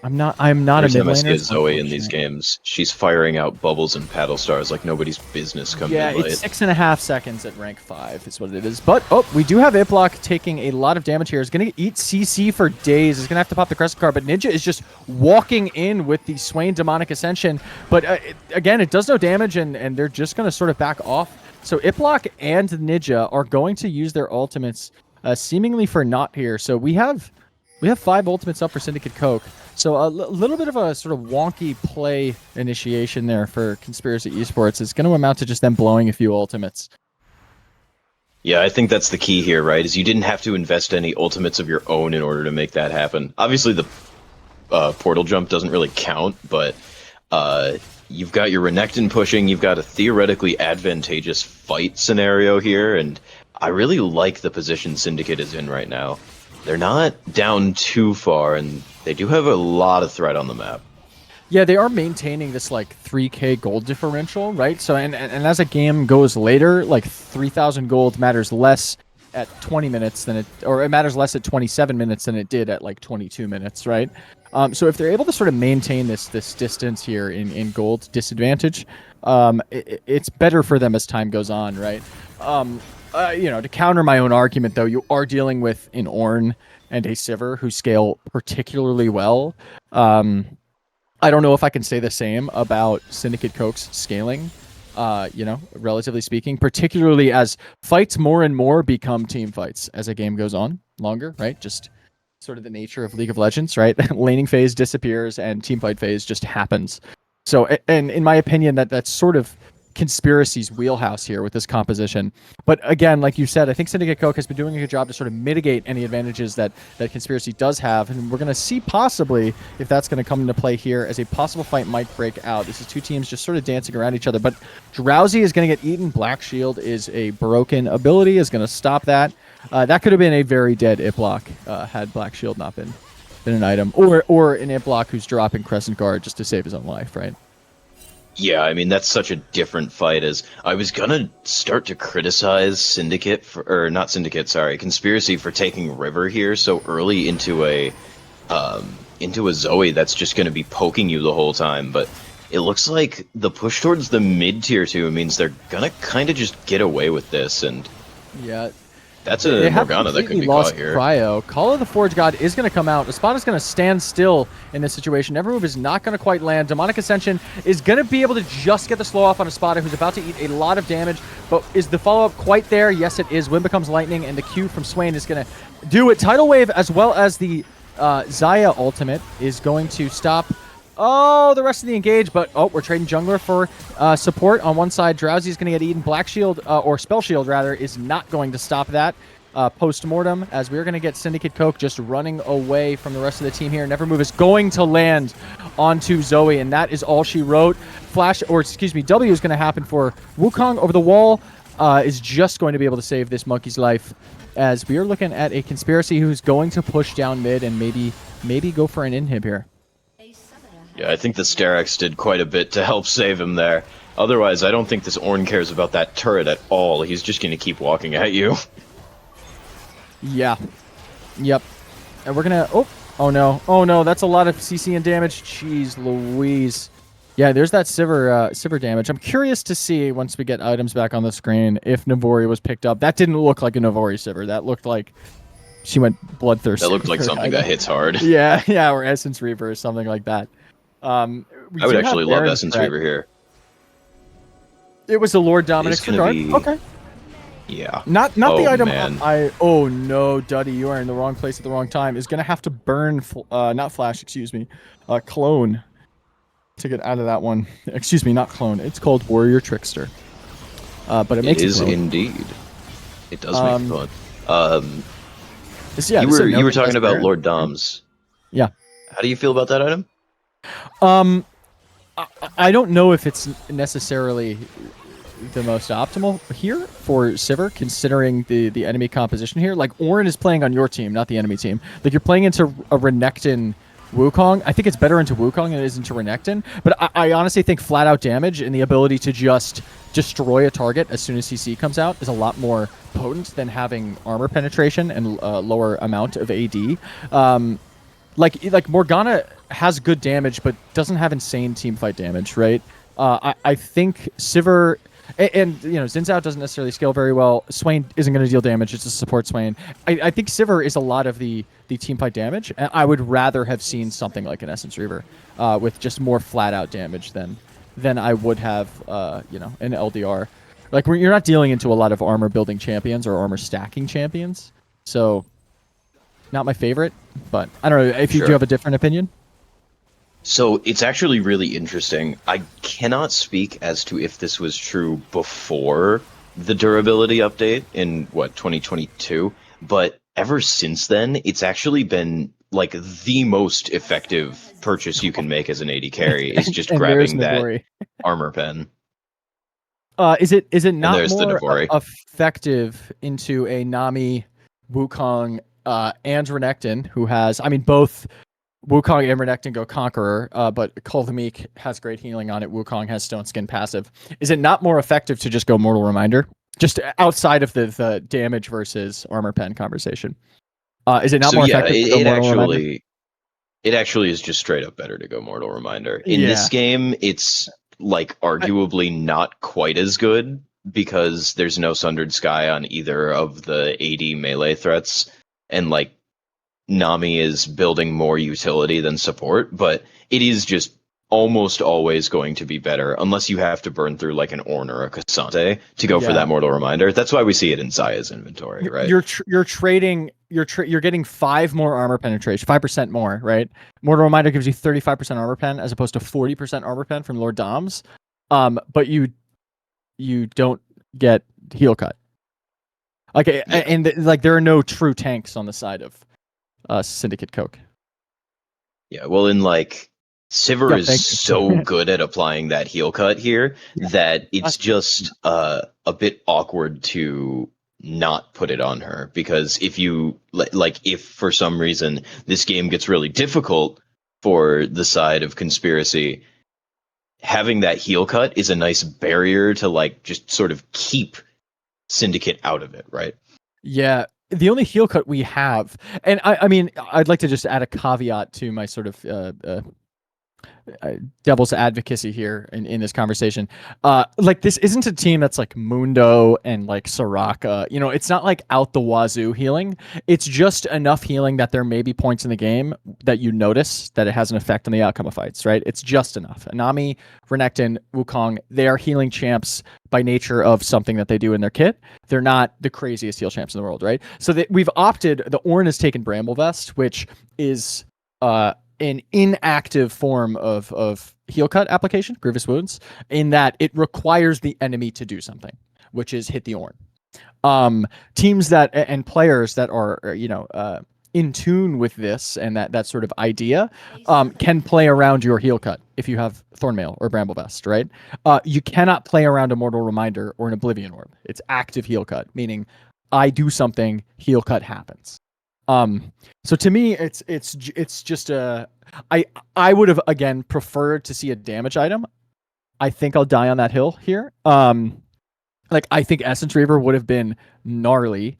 I'm not a Every mid time I see laner. a Zoe in these games, she's firing out bubbles and paddle stars like nobody's business come Yeah, midnight. it's 6.5 seconds at rank 5 is what it is. But, we do have Iplock taking a lot of damage here. He's going to eat CC for days. He's going to have to pop the Crescent card, but Ninja is just walking in with the Swain Demonic Ascension. But, again, it does no damage, and they're just going to sort of back off. So Iplock and Ninja are going to use their ultimates seemingly for naught here. So we have 5 ultimates up for Syndicate Coke. So a little bit of a sort of wonky play initiation there for Conspiracy Esports. It's going to amount to just them blowing a few ultimates. Yeah, I think that's the key here, right? Is you didn't have to invest any ultimates of your own in order to make that happen. Obviously, the portal jump doesn't really count, but you've got your Renekton pushing, you've got a theoretically advantageous fight scenario here, and I really like the position Syndicate is in right now. They're not down too far, and they do have a lot of threat on the map. Yeah, they are maintaining this like 3k gold differential, right? So and as a game goes later, like 3,000 gold matters less at 20 minutes than it matters less at 27 minutes than it did at like 22 minutes, right? So if they're able to sort of maintain this distance here in gold disadvantage, it's better for them as time goes on, right? To counter my own argument, though, you are dealing with an Ornn and a Sivir who scale particularly well. I don't know if I can say the same about Syndicate Coke's scaling, relatively speaking, particularly as fights more and more become team fights as a game goes on longer, right? Just sort of the nature of League of Legends, right? Laning phase disappears and teamfight phase just happens. So, and in my opinion, that's sort of Conspiracy's wheelhouse here with this composition. But again, like you said, I think Syndicate Coke has been doing a good job to sort of mitigate any advantages that Conspiracy does have, and we're going to see possibly if that's going to come into play here as a possible fight might break out. This is two teams just sort of dancing around each other, but Drowsy is going to get eaten. Black Shield is a broken ability, is going to stop that. That could have been a very dead Ip block had Black Shield not been an item, or an Ip block who's dropping Crescent Guard just to save his own life, right? Yeah, I mean, that's such a different fight. As I was gonna start to criticize Syndicate or not Syndicate, sorry, Conspiracy for taking River here so early into a Zoe that's just gonna be poking you the whole time. But it looks like the push towards the mid tier 2 means they're gonna kind of just get away with this, and yeah. That's a Morgana that could be caught here. Cryo. Call of the Forge God is going to come out. Espada is going to stand still in this situation. Evermove is not going to quite land. Demonic Ascension is going to be able to just get the slow off on Espada, who's about to eat a lot of damage. But is the follow-up quite there? Yes, it is. Wind becomes lightning, and the Q from Swain is going to do it. Tidal Wave, as well as the Xayah ultimate, is going to stop the rest of the engage, but we're trading jungler for support. On one side, Drowsy is going to get eaten. Black Shield, or Spell Shield rather, is not going to stop that post-mortem, as we're going to get Syndicate Coke just running away from the rest of the team here. Nevermove is going to land onto Zoe, and that is all she wrote. W is going to happen for Wukong over the wall, is just going to be able to save this monkey's life, as we are looking at a Conspiracy who's going to push down mid and maybe go for an inhib here. Yeah, I think the Sterak's did quite a bit to help save him there. Otherwise, I don't think this Ornn cares about that turret at all. He's just going to keep walking at you. Yeah. Yep. And we're going to... Oh, no. Oh, no. That's a lot of CC and damage. Jeez Louise. Yeah, there's that Sivir damage. I'm curious to see, once we get items back on the screen, if Navori was picked up. That didn't look like a Navori Sivir. That looked like... She went bloodthirsty. That looked like something that hits hard. Yeah, or Essence Reaver or something like that. I would actually love Essence Reaver here. It was a Lord Dominic Guard. Okay. Yeah. Not oh, the item. Man. Oh no, Duddy, you are in the wrong place at the wrong time. Is gonna have to burn, not Flash, excuse me, Clone, to get out of that one. Excuse me, not Clone. It's called Warrior Trickster. But it makes it is indeed. It does make fun. You were talking about Lord Doms. Yeah. How do you feel about that item? I don't know if it's necessarily the most optimal here for Sivir, considering the enemy composition here. Like, Ornn is playing on your team, not the enemy team. Like, you're playing into a Renekton Wukong. I think it's better into Wukong than it is into Renekton. But I honestly think flat-out damage and the ability to just destroy a target as soon as CC comes out is a lot more potent than having armor penetration and lower amount of AD. Like Morgana has good damage, but doesn't have insane teamfight damage, right? I think Sivir... And Xin Zhao doesn't necessarily scale very well. Swain isn't going to deal damage. It's a support Swain. I think Sivir is a lot of the teamfight damage. And I would rather have seen something like an Essence Reaver with just more flat-out damage than I would have, an LDR. Like, you're not dealing into a lot of armor-building champions or armor-stacking champions. So, not my favorite. But I don't know if you do have a different opinion. So it's actually really interesting. I cannot speak as to if this was true before the durability update in 2022, but ever since then, it's actually been like the most effective purchase you can make as an AD carry is just grabbing that armor pen. Is it not more effective into a Nami, Wukong, and Renekton, who has, both Wukong and Renekton go Conqueror, but Call the Meek has great healing on it. Wukong has Stone Skin passive. Is it not more effective to just go Mortal Reminder? Just outside of the damage versus armor pen conversation. Is it not more effective to go Mortal Reminder? It actually is just straight up better to go Mortal Reminder. In this game, it's like arguably not quite as good because there's no Sundered Sky on either of the AD melee threats, and like Nami is building more utility than support, but it is just almost always going to be better unless you have to burn through like an Ornn or a Cassante to go for that Mortal Reminder. That's why we see it in Zaya's inventory, right? You're trading. You're getting 5 more armor penetration, 5% more, right? Mortal Reminder gives you 35% armor pen as opposed to 40% armor pen from Lord Doms. But you don't get heal cut. Like and like there are no true tanks on the side of Syndicate Coke. Yeah, well, in like Sivir is so good at applying that heal cut here that it's just a bit awkward to not put it on her, because if you like if for some reason this game gets really difficult for the side of Conspiracy, having that heal cut is a nice barrier to like just sort of keep Syndicate out of it, right? Yeah, the only heal cut we have, and I mean, I'd like to just add a caveat to my sort of devil's advocacy here in this conversation. Like this isn't a team that's like Mundo and like Soraka. You know, it's not like out the wazoo healing. It's just enough healing that there may be points in the game that you notice that it has an effect on the outcome of fights, right? It's just enough. Anami, Renekton, Wukong, they are healing champs by nature of something that they do in their kit. They're not the craziest heal champs in the world, right? So we've opted, the Ornn has taken Bramble Vest, which is an inactive form of heal cut application, Grievous Wounds, in that it requires the enemy to do something, which is hit the Ornn. Teams that and players that are in tune with this and that sort of idea can play around your heal cut if you have Thornmail or Bramble Vest, right? You cannot play around a Mortal Reminder or an Oblivion Orb. It's active heal cut, meaning I do something, heal cut happens. So to me, it's just I would have again preferred to see a damage item. I think I'll die on that hill here. Like I think Essence Reaver would have been gnarly.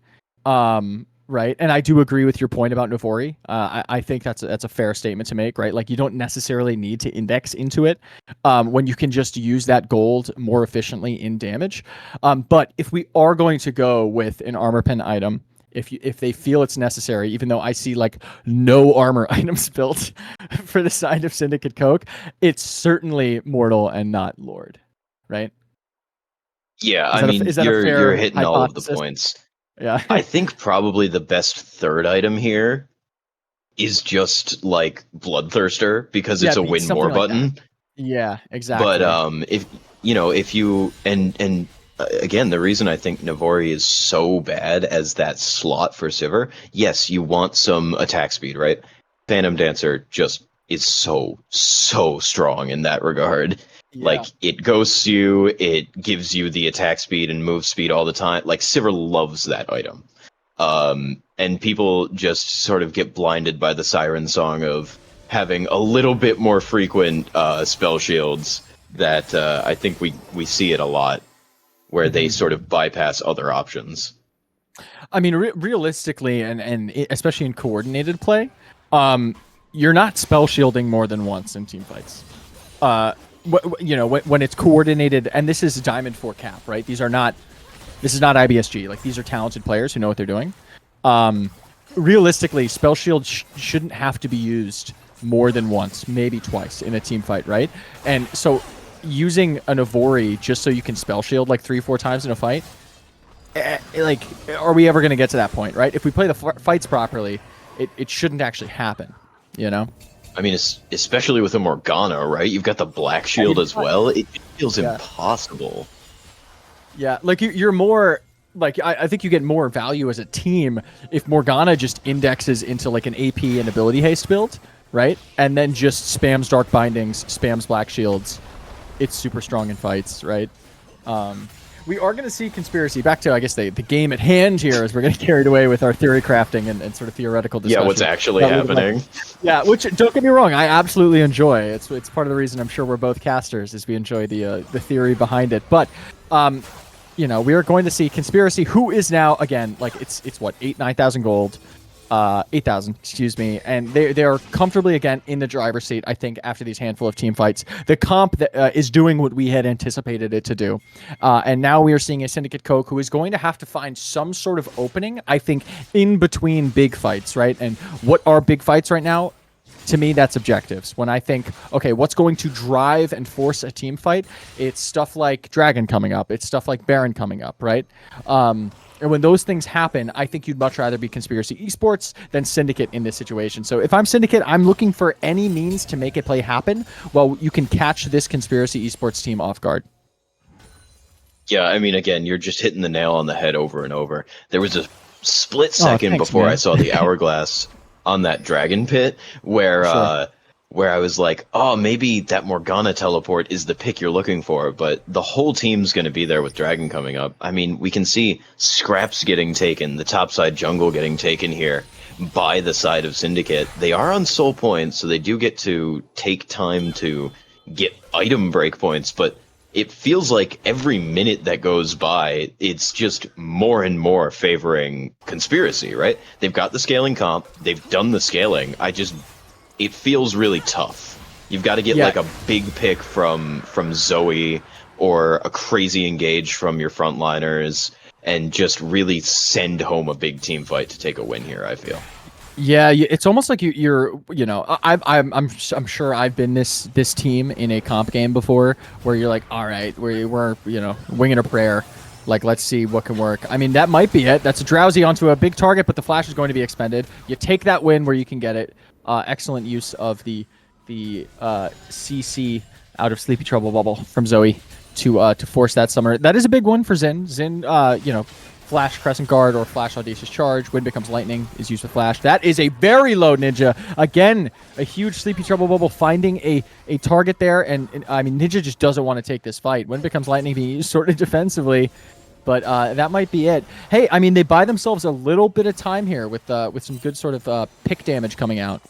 Right, and I do agree with your point about Navori. I think that's a fair statement to make, right? Like you don't necessarily need to index into it when you can just use that gold more efficiently in damage. But if we are going to go with an armor pen item, if they feel it's necessary, even though I see like no armor items built for the side of Syndicate Coke, it's certainly Mortal and not Lord, right? Yeah, I mean, you're hitting all of the points. Yeah. I think probably the best third item here is just like Bloodthirster, because it's a win more button. Yeah, exactly. But if you and again, the reason I think Navori is so bad as that slot for Sivir, yes, you want some attack speed, right? Phantom Dancer just is so strong in that regard. Yeah. Like it ghosts you, it gives you the attack speed and move speed all the time. Like Sivir loves that item. And people just sort of get blinded by the siren song of having a little bit more frequent spell shields that I think we see it a lot, where they sort of bypass other options. I mean, realistically, and especially in coordinated play, you're not spell shielding more than once in team fights. When it's coordinated, and this is Diamond 4 cap, right? This is not IBSG. Like these are talented players who know what they're doing. Realistically, spell shield shouldn't have to be used more than once, maybe twice in a team fight, right? And so using an Navori just so you can spell shield like 3-4 times in a fight, like, are we ever going to get to that point, right? If we play the fights properly, it shouldn't actually happen, you know? I mean, especially with a Morgana, right? You've got the Black Shield as well. It feels impossible. Yeah, like you're more... Like, I think you get more value as a team if Morgana just indexes into like an AP and ability haste build, right? And then just spams Dark Bindings, spams Black Shields. It's super strong in fights, right? We are going to see Conspiracy. Back to, I guess, the game at hand here, as we're getting carried away with our theory crafting and sort of theoretical discussion. Yeah, what's actually happening. Yeah, which, don't get me wrong, I absolutely enjoy. It's part of the reason I'm sure we're both casters, is we enjoy the theory behind it. But... we are going to see Conspiracy, who is now, again, like, it's what, 9,000 gold, 8,000, excuse me, and they are comfortably, again, in the driver's seat, I think, after these handful of team fights. The comp that, is doing what we had anticipated it to do, and now we are seeing a Syndicate Coke who is going to have to find some sort of opening, I think, in between big fights, right? And what are big fights right now? To me, that's objectives. When I think, okay, what's going to drive and force a team fight? It's stuff like Dragon coming up. It's stuff like Baron coming up, right? And when those things happen, I think you'd much rather be Conspiracy Esports than Syndicate in this situation. So if I'm Syndicate, I'm looking for any means to make a play happen while you can catch this Conspiracy Esports team off guard. Yeah, I mean, again, you're just hitting the nail on the head over and over. There was a split second thanks, before man. I saw the hourglass on that dragon pit where Sure. where I was like, oh, maybe that Morgana teleport is the pick you're looking for, but the whole team's going to be there with Dragon coming up. I mean, we can see Scraps getting taken, the topside jungle getting taken here by the side of Syndicate. They are on soul points, so they do get to take time to get item breakpoints, but it feels like every minute that goes by, it's just more and more favoring Conspiracy, right? They've got the scaling comp, they've done the scaling. It feels really tough. You've got to get like a big pick from Zoe or a crazy engage from your frontliners and just really send home a big team fight to take a win here, I feel. Yeah, it's almost like you're I'm sure I've been this team in a comp game before where you're like, all right, we're winging a prayer, like let's see what can work. I mean, that might be it. That's a drowsy onto a big target, but the flash is going to be expended. You take that win where you can get it. Excellent use of the CC out of Sleepy Trouble Bubble from Zoe to force that summer. That is a big one for Xin. Xin, Flash Crescent Guard or Flash Audacious Charge. Wind becomes Lightning is used with Flash. That is a very low Ninja. Again, a huge Sleepy Trouble Bubble finding a target there. And I mean, Ninja just doesn't want to take this fight. Wind becomes Lightning being used sort of defensively. But that might be it. Hey, I mean, they buy themselves a little bit of time here with some good sort of pick damage coming out.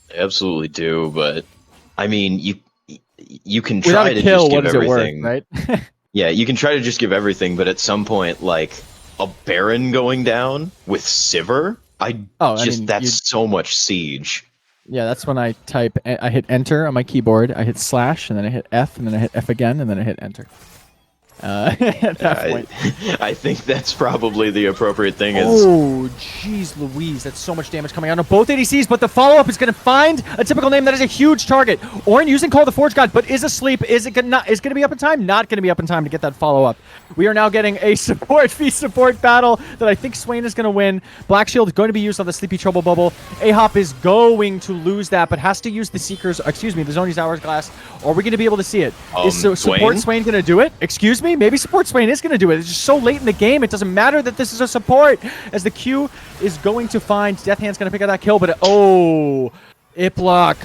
They absolutely do, but I mean, you can Without try a to kill, just give what does everything, it work, right? Yeah, you can try to just give everything, but at some point, like a Baron going down with Sivir, that's so much siege. Yeah, that's when I hit enter on my keyboard, I hit slash, and then I hit F, and then I hit F again, and then I hit enter. At that point. I think that's probably the appropriate thing. Oh, jeez Louise. That's so much damage coming out of both ADCs, but the follow-up is going to find a typical name that is a huge target. Orin using Call the Forge God, but is asleep. Is going to be up in time? Not going to be up in time to get that follow-up. We are now getting a support v support battle that I think Swain is going to win. Black Shield is going to be used on the Sleepy Trouble Bubble. Ahop is going to lose that, but has to use the Zoni's Hourglass. Are we going to be able to see it? Is support Swain going to do it? Excuse me? Maybe support Swain is going to do it. It's just so late in the game. It doesn't matter that this is a support, as the Q is going to find Death Hand's going to pick up that kill, but Iplock,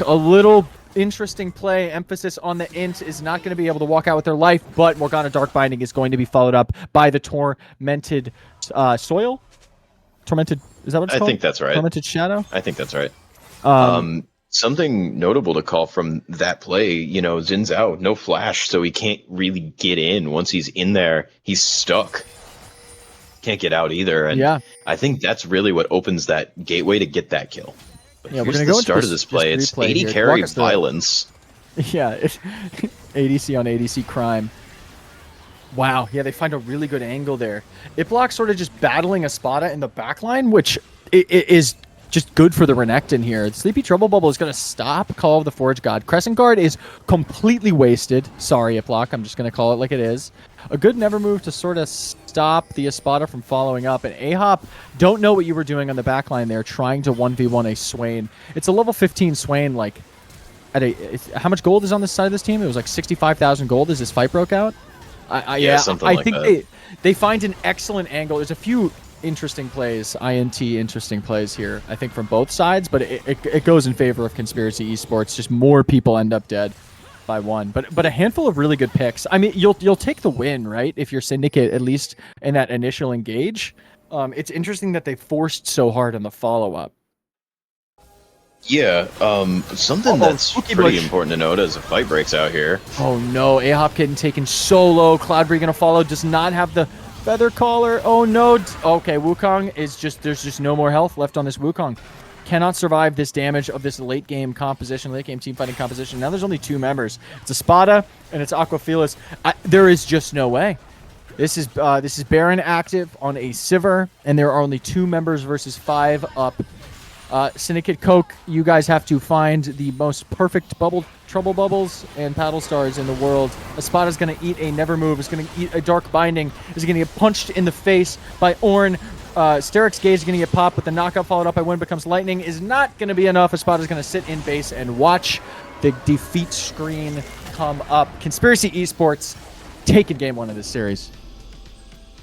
a little interesting play. Emphasis on the int is not going to be able to walk out with their life, but Morgana Dark Binding is going to be followed up by the Tormented Soil? Tormented, is that what it's called? I think that's right. Tormented Shadow? I think that's right. Something notable to call from that play, Xin's out, no flash, so he can't really get in. Once he's in there, he's stuck. Can't get out either, and I think that's really what opens that gateway to get that kill. But yeah, here's the start of this play. It's 80 carry violence. Yeah, ADC on ADC crime. Wow, yeah, they find a really good angle there. Iplock sort of just battling a Spada in the backline, which is just good for the Renekton here. Sleepy Trouble Bubble is going to stop Call of the Forge God. Crescent Guard is completely wasted. Sorry, Iplock. I'm just going to call it like it is. A good never move to sort of stop the Espada from following up. And Ahop, don't know what you were doing on the backline there, trying to 1v1 a Swain. It's a level 15 Swain, like, how much gold is on this side of this team? It was like 65,000 gold as this fight broke out. Something like that. I think they find an excellent angle. There's a few interesting plays, interesting plays here, I think, from both sides, but it goes in favor of Conspiracy Esports. Just more people end up dead by one, but a handful of really good picks. I mean, you'll take the win, right, if you're Syndicate, at least in that initial engage. It's interesting that they forced so hard on the follow-up. Yeah, something that's pretty important to note as a fight breaks out here. Oh no, Ahop getting taken so low. Cloudberry gonna follow, does not have the Feather Collar. Oh no. Okay, Wukong is there's just no more health left on this Wukong. Cannot survive this damage of this late game composition, late game team fighting composition. Now there's only two members. It's Espada and it's Aquafelis. There is just no way. This is Baron active on a Sivir, and there are only two members versus 5 up Syndicate Coke, you guys have to find the most perfect trouble bubbles and paddle stars in the world. Espada's going to eat a never move, is going to eat a dark binding, is going to get punched in the face by Ornn. Steric's Gaze is going to get popped, but the knockout followed up by Wind Becomes Lightning is not going to be enough. Espada's going to sit in base and watch the defeat screen come up. Conspiracy Esports taking game one of this series.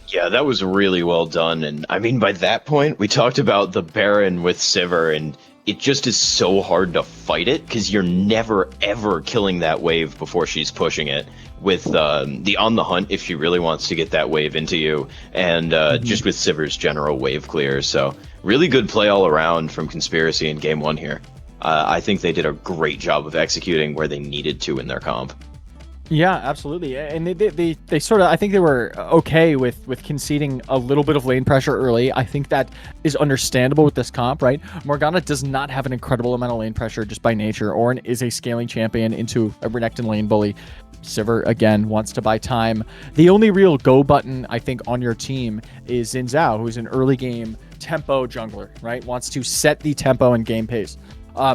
Yeah, that was really well done. And I mean, by that point, we talked about the Baron with Sivir, and it just is so hard to fight it because you're never, ever killing that wave before she's pushing it with the On the Hunt if she really wants to get that wave into you, and just with Sivir's general wave clear. So really good play all around from Conspiracy in game one here. I think they did a great job of executing where they needed to in their comp. Yeah, absolutely. And they sort of, I think they were okay with conceding a little bit of lane pressure early. I think that is understandable with this comp, right? Morgana does not have an incredible amount of lane pressure just by nature. Ornn is a scaling champion into a Renekton lane bully. Sivir, again, wants to buy time. The only real go button, I think, on your team is Xin Zhao, who's an early game tempo jungler, right? Wants to set the tempo and game pace.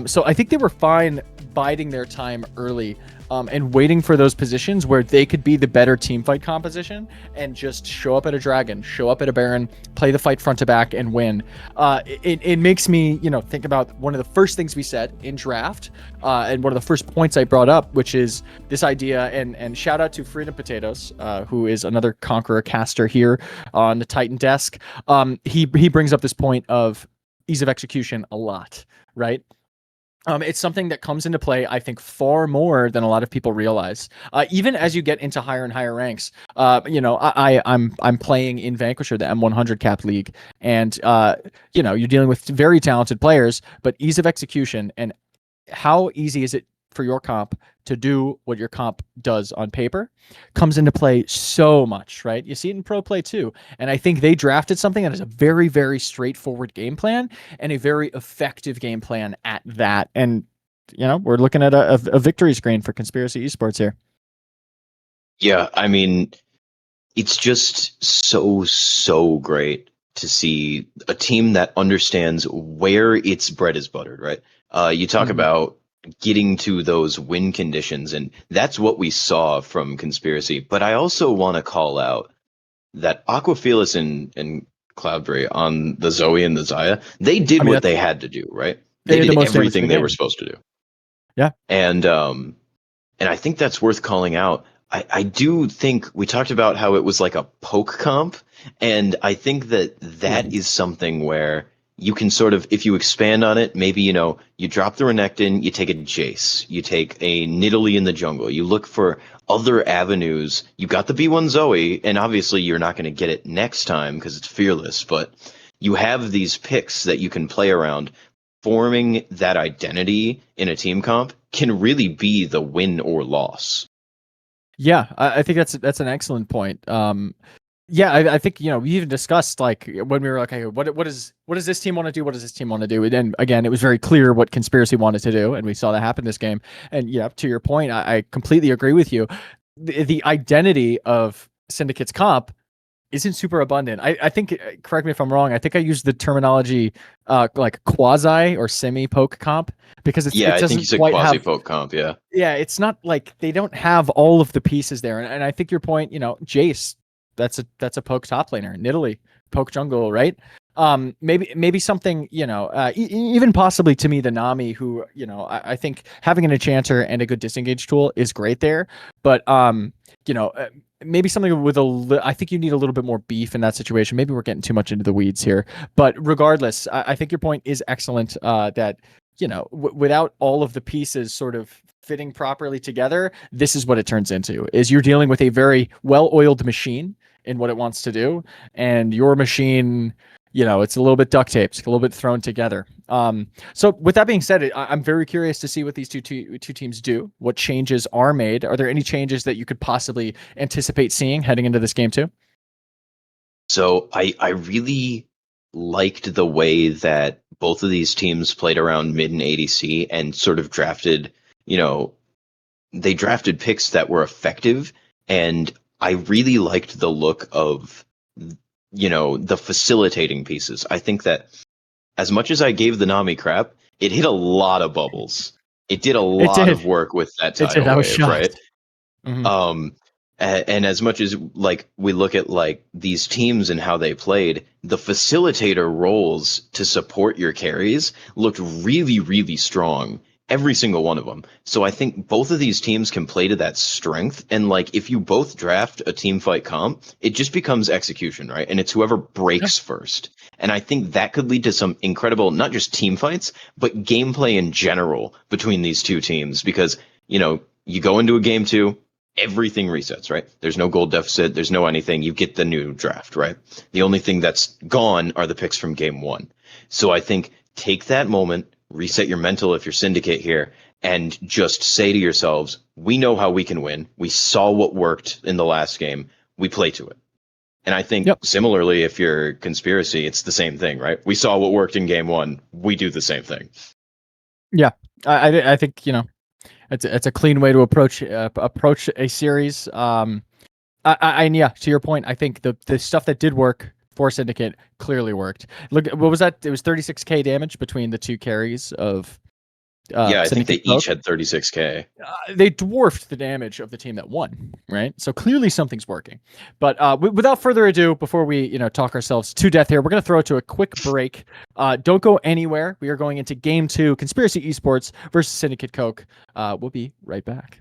So I think they were fine biding their time early and waiting for those positions where they could be the better team fight composition and just show up at a dragon, show up at a baron, play the fight front to back and win. It makes me, think about one of the first things we said in draft and one of the first points I brought up, which is this idea, and shout out to Freedom Potatoes, who is another Conqueror caster here on the Titan desk. He brings up this point of ease of execution a lot, right? It's something that comes into play, I think, far more than a lot of people realize. Even as you get into higher and higher ranks, I'm playing in Vanquisher, the M100 cap league, and you're dealing with very talented players, but ease of execution and how easy is it for your comp to do what your comp does on paper comes into play so much, right? You see it in pro play too. And I think they drafted something that is a very, very straightforward game plan and a very effective game plan at that. And, we're looking at a victory screen for Conspiracy Esports here. Yeah, I mean, it's just so great to see a team that understands where its bread is buttered, right? You talk about getting to those win conditions, and that's what we saw from Conspiracy. But I also want to call out that Aquafelis and Cloudberry on the Zoe and the Zaya, they did what they had to do, right? They did everything they were supposed to do. Yeah. And I think that's worth calling out. I do think we talked about how it was like a poke comp, and I think that is something where you can sort of, if you expand on it, maybe, you drop the Renekton, you take a Jace, you take a Nidalee in the jungle, you look for other avenues. You got the B1 Zoe, and obviously you're not going to get it next time because it's fearless, but you have these picks that you can play around. Forming that identity in a team comp can really be the win or loss. Yeah, I think that's an excellent point. Yeah, I think we even discussed like when we were like, hey, what does this team want to do? What does this team want to do? And then again, it was very clear what Conspiracy wanted to do, and we saw that happen this game. And to your point, I completely agree with you. The identity of Syndicate's comp isn't super abundant. I think, correct me if I'm wrong, I think I used the terminology like quasi or semi poke comp because it I doesn't think you said quite quasi have, poke comp. Yeah, it's not like they don't have all of the pieces there. And I think your point, Jace, that's a poke top laner. Nidalee, poke jungle, right? Maybe something, even possibly to me, the Nami, who, I think having an enchanter and a good disengage tool is great there. But, maybe something with I think you need a little bit more beef in that situation. Maybe we're getting too much into the weeds here. But regardless, I think your point is excellent that, without all of the pieces sort of fitting properly together, this is what it turns into, is you're dealing with a very well-oiled machine in what it wants to do, and your machine, it's a little bit duct taped, a little bit thrown together. So with that being said, I'm very curious to see what these two teams do, what changes are made. Are there any changes that you could possibly anticipate seeing heading into this game too? So I really liked the way that both of these teams played around mid and ADC and sort of drafted, they drafted picks that were effective, and I really liked the look of, the facilitating pieces. I think that as much as I gave the Nami crap, it hit a lot of bubbles. It did a It lot did. of work with that It did. tidal I was wave, right? shocked. Mhm. And as much as like we look at like these teams and how they played, the facilitator roles to support your carries looked really, really strong. Every single one of them. So I think both of these teams can play to that strength. And like if you both draft a team fight comp, it just becomes execution, right? And it's whoever Yeah. breaks first. And I think that could lead to some incredible, not just team fights, but gameplay in general between these two teams. Because, you know, you go into a game two, everything resets, right? There's no gold deficit. There's no anything. You get the new draft, right? The only thing that's gone are the picks from game one. So I think take that moment, reset your mental if you're Syndicate here, and just say to yourselves, we know how we can win. We saw what worked in the last game. We play to it. And I think Yep. similarly, if you're Conspiracy, it's the same thing, right? We saw what worked in game one. We do the same thing. Yeah. I think, you know, it's a clean way to approach a series. And yeah, to your point, I think the stuff that did work for Syndicate clearly worked. Look, what was that? It was 36k damage between the two carries of Yeah, I think they Syndicate Coke. each had 36k. They dwarfed the damage of the team that won, right? So clearly something's working. But without further ado, before we talk ourselves to death here, we're going to throw it to a quick break. Don't go anywhere. We are going into Game 2, Conspiracy Esports versus Syndicate Coke. We'll be right back.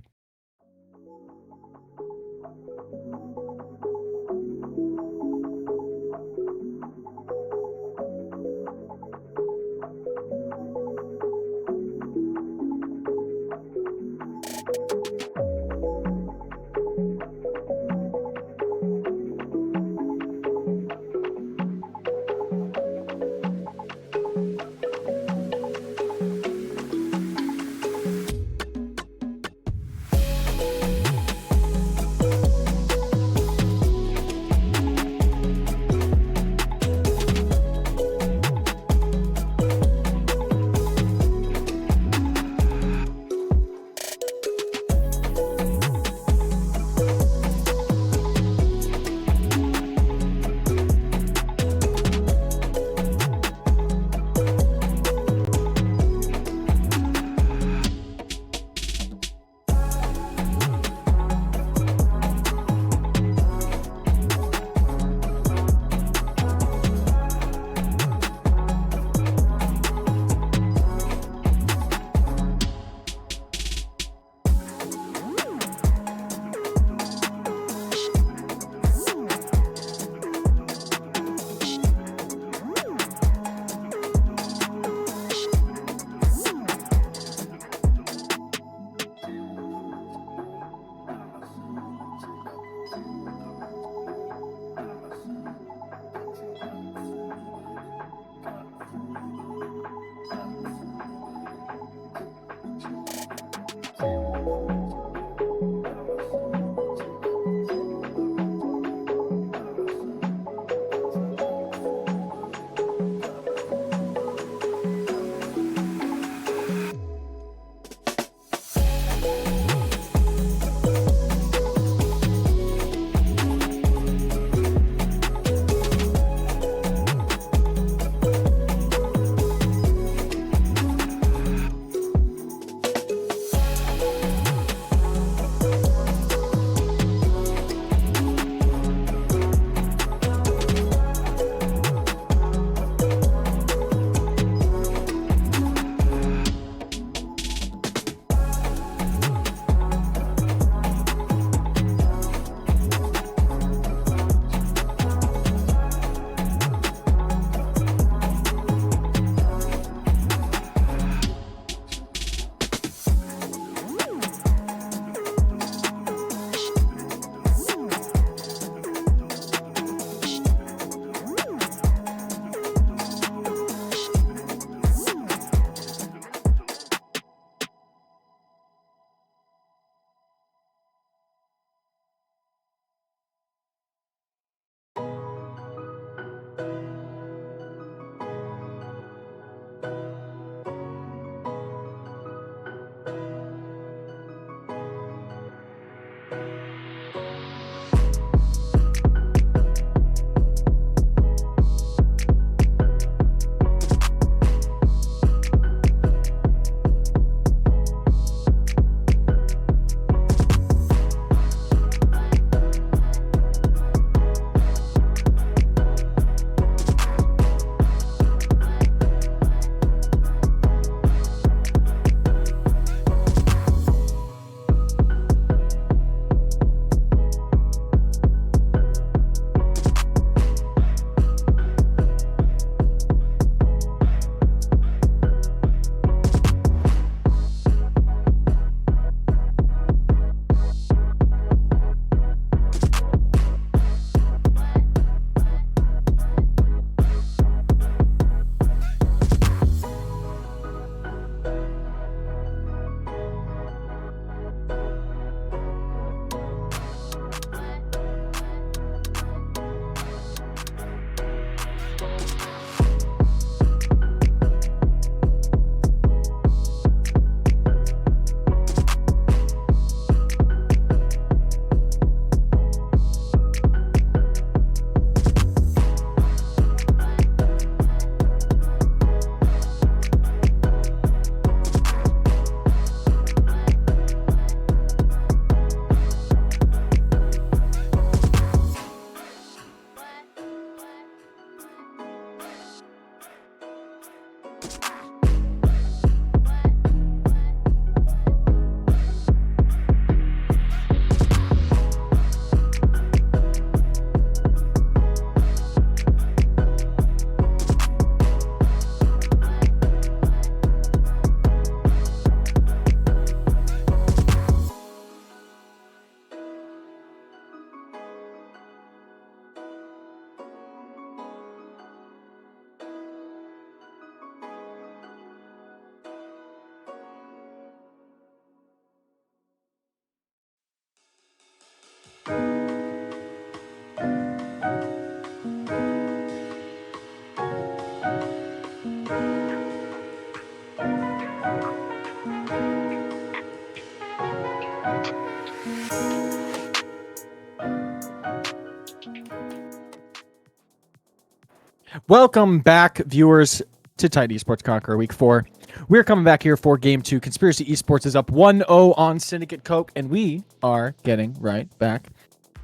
Welcome back, viewers, to Titan Esports Conqueror Week 4. We're coming back here for Game 2. Conspiracy Esports is up 1-0 on Syndicate Coke, and we are getting right back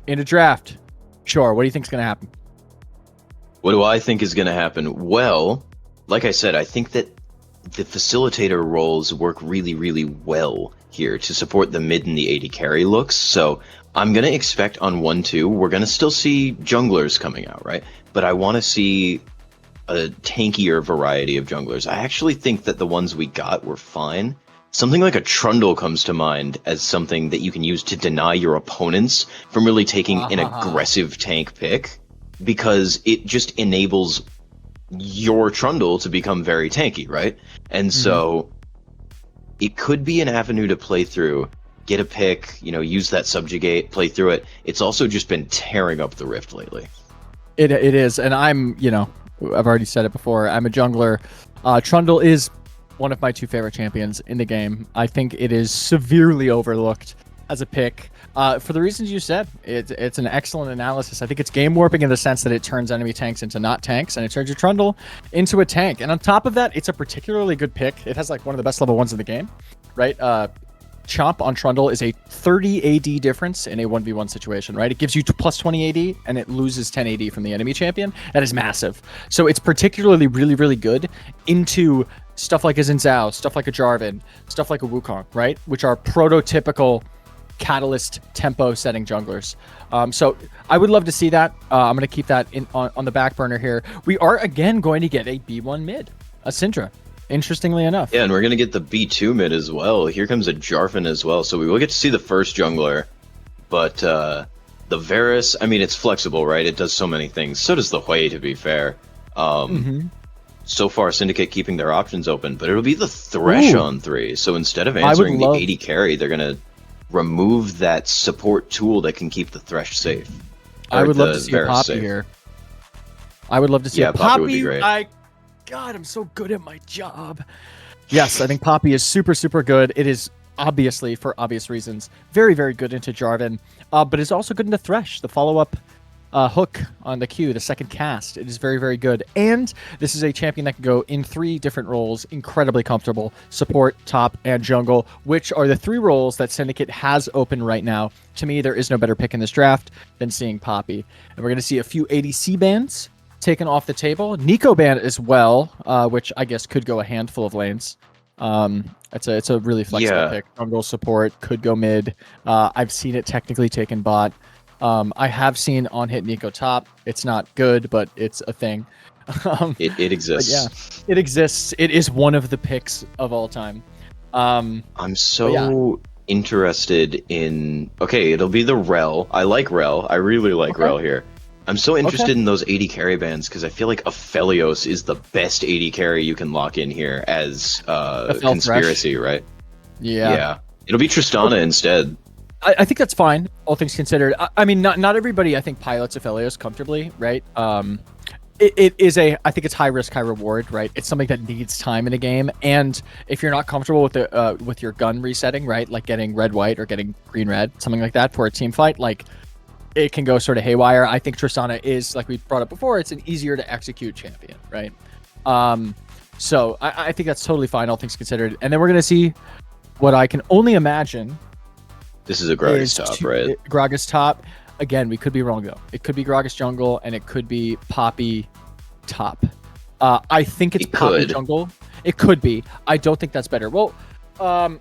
into draft. Sure, what do you think is going to happen? What do I think is going to happen? Well, like I said, I think that the facilitator roles work really, really well here to support the mid and the AD carry looks. So I'm going to expect on 1-2, we're going to still see junglers coming out, right? But I want to see a tankier variety of junglers. I actually think that the ones we got were fine. Something like a Trundle comes to mind as something that you can use to deny your opponents from really taking an aggressive tank pick, because it just enables your Trundle to become very tanky, right? And so it could be an avenue to play through, get a pick, you know, use that subjugate, play through it. It's also just been tearing up the Rift lately. It is, and I'm, you know, I've already said it before, I'm a jungler. Trundle is one of my two favorite champions in the game. I think it is severely overlooked as a pick for the reasons you said. It's an excellent analysis. I think it's game warping in the sense that it turns enemy tanks into not tanks, and it turns your Trundle into a tank. And on top of that, it's a particularly good pick. It has like one of the best level 1s in the game, right? Chomp on Trundle is a 30 AD difference in a 1v1 situation, right? It gives you plus 20 AD and it loses 10 AD from the enemy champion. That is massive. So it's particularly really, really good into stuff like a Xin Zhao, stuff like a Jarvan, stuff like a Wukong, right? Which are prototypical catalyst tempo setting junglers. So I would love to see that. I'm going to keep that on the back burner here. We are again going to get a B1 mid, a Syndra. Interestingly enough. Yeah, and we're going to get the B2 mid as well. Here comes a Jarvan as well. So we will get to see the first jungler. But the Varus, I mean, it's flexible, right? It does so many things. So does the Hui, to be fair. So far, Syndicate keeping their options open. But it'll be the Thresh on 3. So instead of answering the AD carry, they're going to remove that support tool that can keep the Thresh safe. I would love to see a Poppy here. I would love to see a Poppy. Would be great. God, I'm so good at my job. Yes, I think Poppy is super, super good. It is obviously, for obvious reasons, very, very good into Jarvan, but it's also good into Thresh, the follow-up hook on the Q, the second cast. It is very, very good. And this is a champion that can go in 3 different roles, incredibly comfortable: support, top, and jungle, which are the 3 roles that Syndicate has open right now. To me, there is no better pick in this draft than seeing Poppy. And we're going to see a few ADC bans taken off the table. Nico ban as well, which I guess could go a handful of lanes. It's a really flexible pick. Jungle support could go mid. I've seen it technically taken bot. I have seen on hit Nico top. It's not good, but it's a thing. It exists. Yeah, it exists. It is one of the picks of all time. I'm so interested in. Okay, it'll be the Rel. I like Rel. I really like Rel here. I'm so interested in those AD carry bans because I feel like Aphelios is the best AD carry you can lock in here as conspiracy, right? Yeah. It'll be Tristana instead. I think that's fine, all things considered. I mean, not everybody, I think, pilots Aphelios comfortably, right? It is I think it's high risk, high reward, right? It's something that needs time in a game, and if you're not comfortable with the with your gun resetting, right, like getting red white or getting green red, something like that for a team fight, like, it can go sort of haywire. I think Tristana is, like we brought up before, it's an easier to execute champion, right? So I think that's totally fine, all things considered. And then we're going to see what I can only imagine. This is a Gragas top, right? Gragas top. Again, we could be wrong, though. It could be Gragas jungle, and it could be Poppy top. I think it's Poppy jungle. It could be. I don't think that's better. Well, do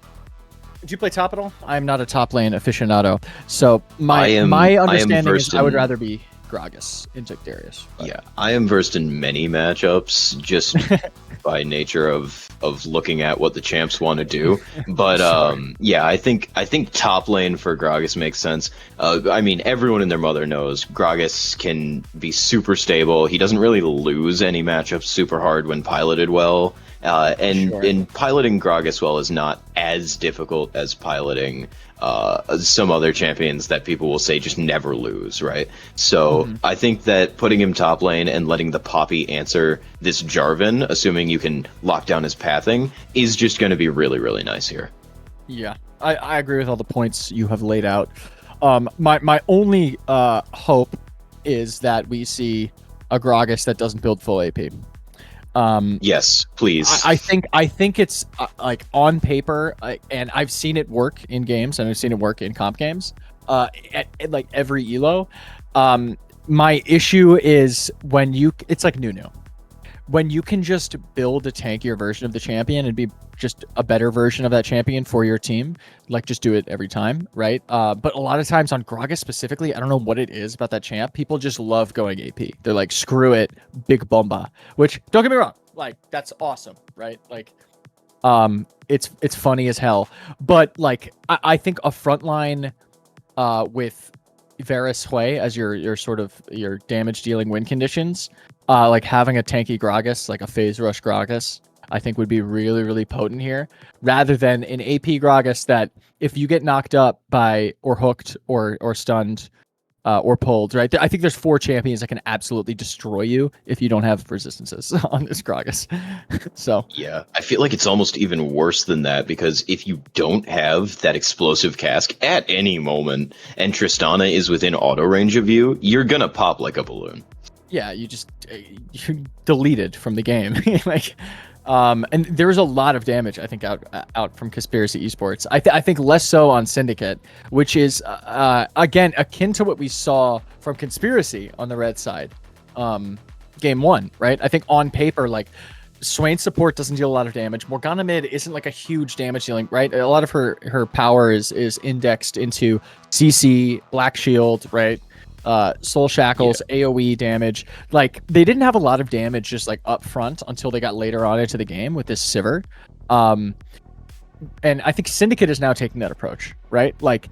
you play top at all? I'm not a top lane aficionado, so my understanding is I would rather be Gragas into Darius. But. Yeah, I am versed in many matchups just by nature of looking at what the champs want to do. But yeah, I think top lane for Gragas makes sense. I mean, everyone and their mother knows Gragas can be super stable. He doesn't really lose any matchups super hard when piloted well. And piloting Gragas well is not as difficult as piloting some other champions that people will say just never lose, right? So I think that putting him top lane and letting the Poppy answer this Jarvan, assuming you can lock down his pathing, is just going to be really, really nice here. Yeah, I agree with all the points you have laid out. My only hope is that we see a Gragas that doesn't build full AP. Yes, please. I think it's like on paper, and I've seen it work in games, and I've seen it work in comp games. At like every elo. My issue is it's like Nunu. When you can just build a tankier version of the champion and be just a better version of that champion for your team, like just do it every time, right? But a lot of times on Gragas specifically, I don't know what it is about that champ. People just love going AP. They're like, screw it, big bomba. Which, don't get me wrong, like that's awesome, right? Like, it's funny as hell. But like, I think a frontline with Varus Hui as your sort of your damage dealing win conditions, like having a tanky Gragas, like a phase rush Gragas, I think would be really, really potent here, rather than an AP Gragas that if you get knocked up by or hooked or stunned or pulled, right? I think there's 4 champions that can absolutely destroy you if you don't have resistances on this Gragas. So yeah, I feel like it's almost even worse than that, because if you don't have that explosive cask at any moment and Tristana is within auto range of you, you're gonna pop like a balloon. yeah, you're deleted from the game. Like, and there's a lot of damage I think out from Conspiracy Esports. I think less so on Syndicate, which is again akin to what we saw from Conspiracy on the red side, game 1, right? I think on paper, like, Swain's support doesn't deal a lot of damage. Morgana mid isn't like a huge damage dealing, right? A lot of her power is indexed into CC, Black Shield, right? Soul Shackles, AoE damage. Like, they didn't have a lot of damage just like up front until they got later on into the game with this Sivir. And I think Syndicate is now taking that approach, right? Like,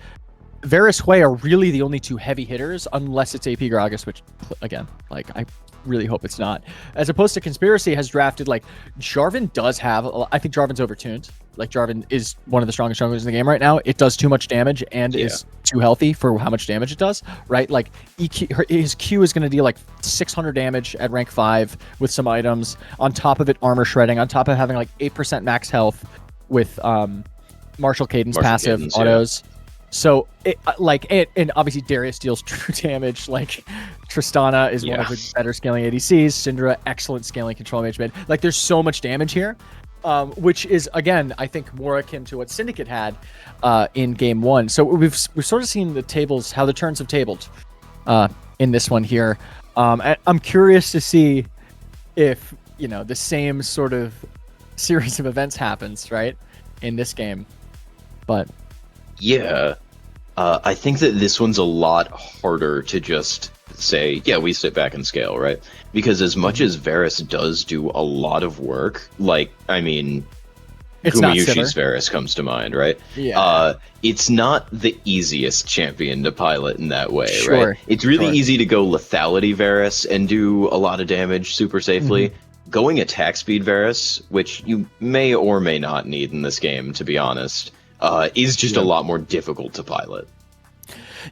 Varus Hui are really the only 2 heavy hitters, unless it's AP Gragas, which, again, like, I really hope it's not. As opposed to Conspiracy has drafted, like, Jarvan does have, I think Jarvan's overtuned. Like, Jarvan is one of the strongest junglers in the game right now. It does too much damage and is too healthy for how much damage it does, right? Like, his Q is going to deal like 600 damage at rank 5 with some items. On top of it, armor shredding. On top of having like 8% max health with Martial Cadence passive autos. So, and obviously Darius deals true damage. Like, Tristana is one of the better scaling ADCs. Syndra, excellent scaling control mage mid. Like, there's so much damage here, which is, again, I think more akin to what Syndicate had in game 1. So we've sort of seen the tables, how the turns have tabled in this one here. I'm curious to see if, the same sort of series of events happens, right, in this game. But yeah, I think that this one's a lot harder to just say, yeah, we sit back and scale, right? Because as much as Varus does do a lot of work, like, I mean, it's not Gumayushi's Varus comes to mind, right? Yeah. It's not the easiest champion to pilot in that way, Sure. right? It's really easy to go lethality Varus and do a lot of damage super safely. Going attack speed Varus, which you may or may not need in this game, to be honest, is just a lot more difficult to pilot.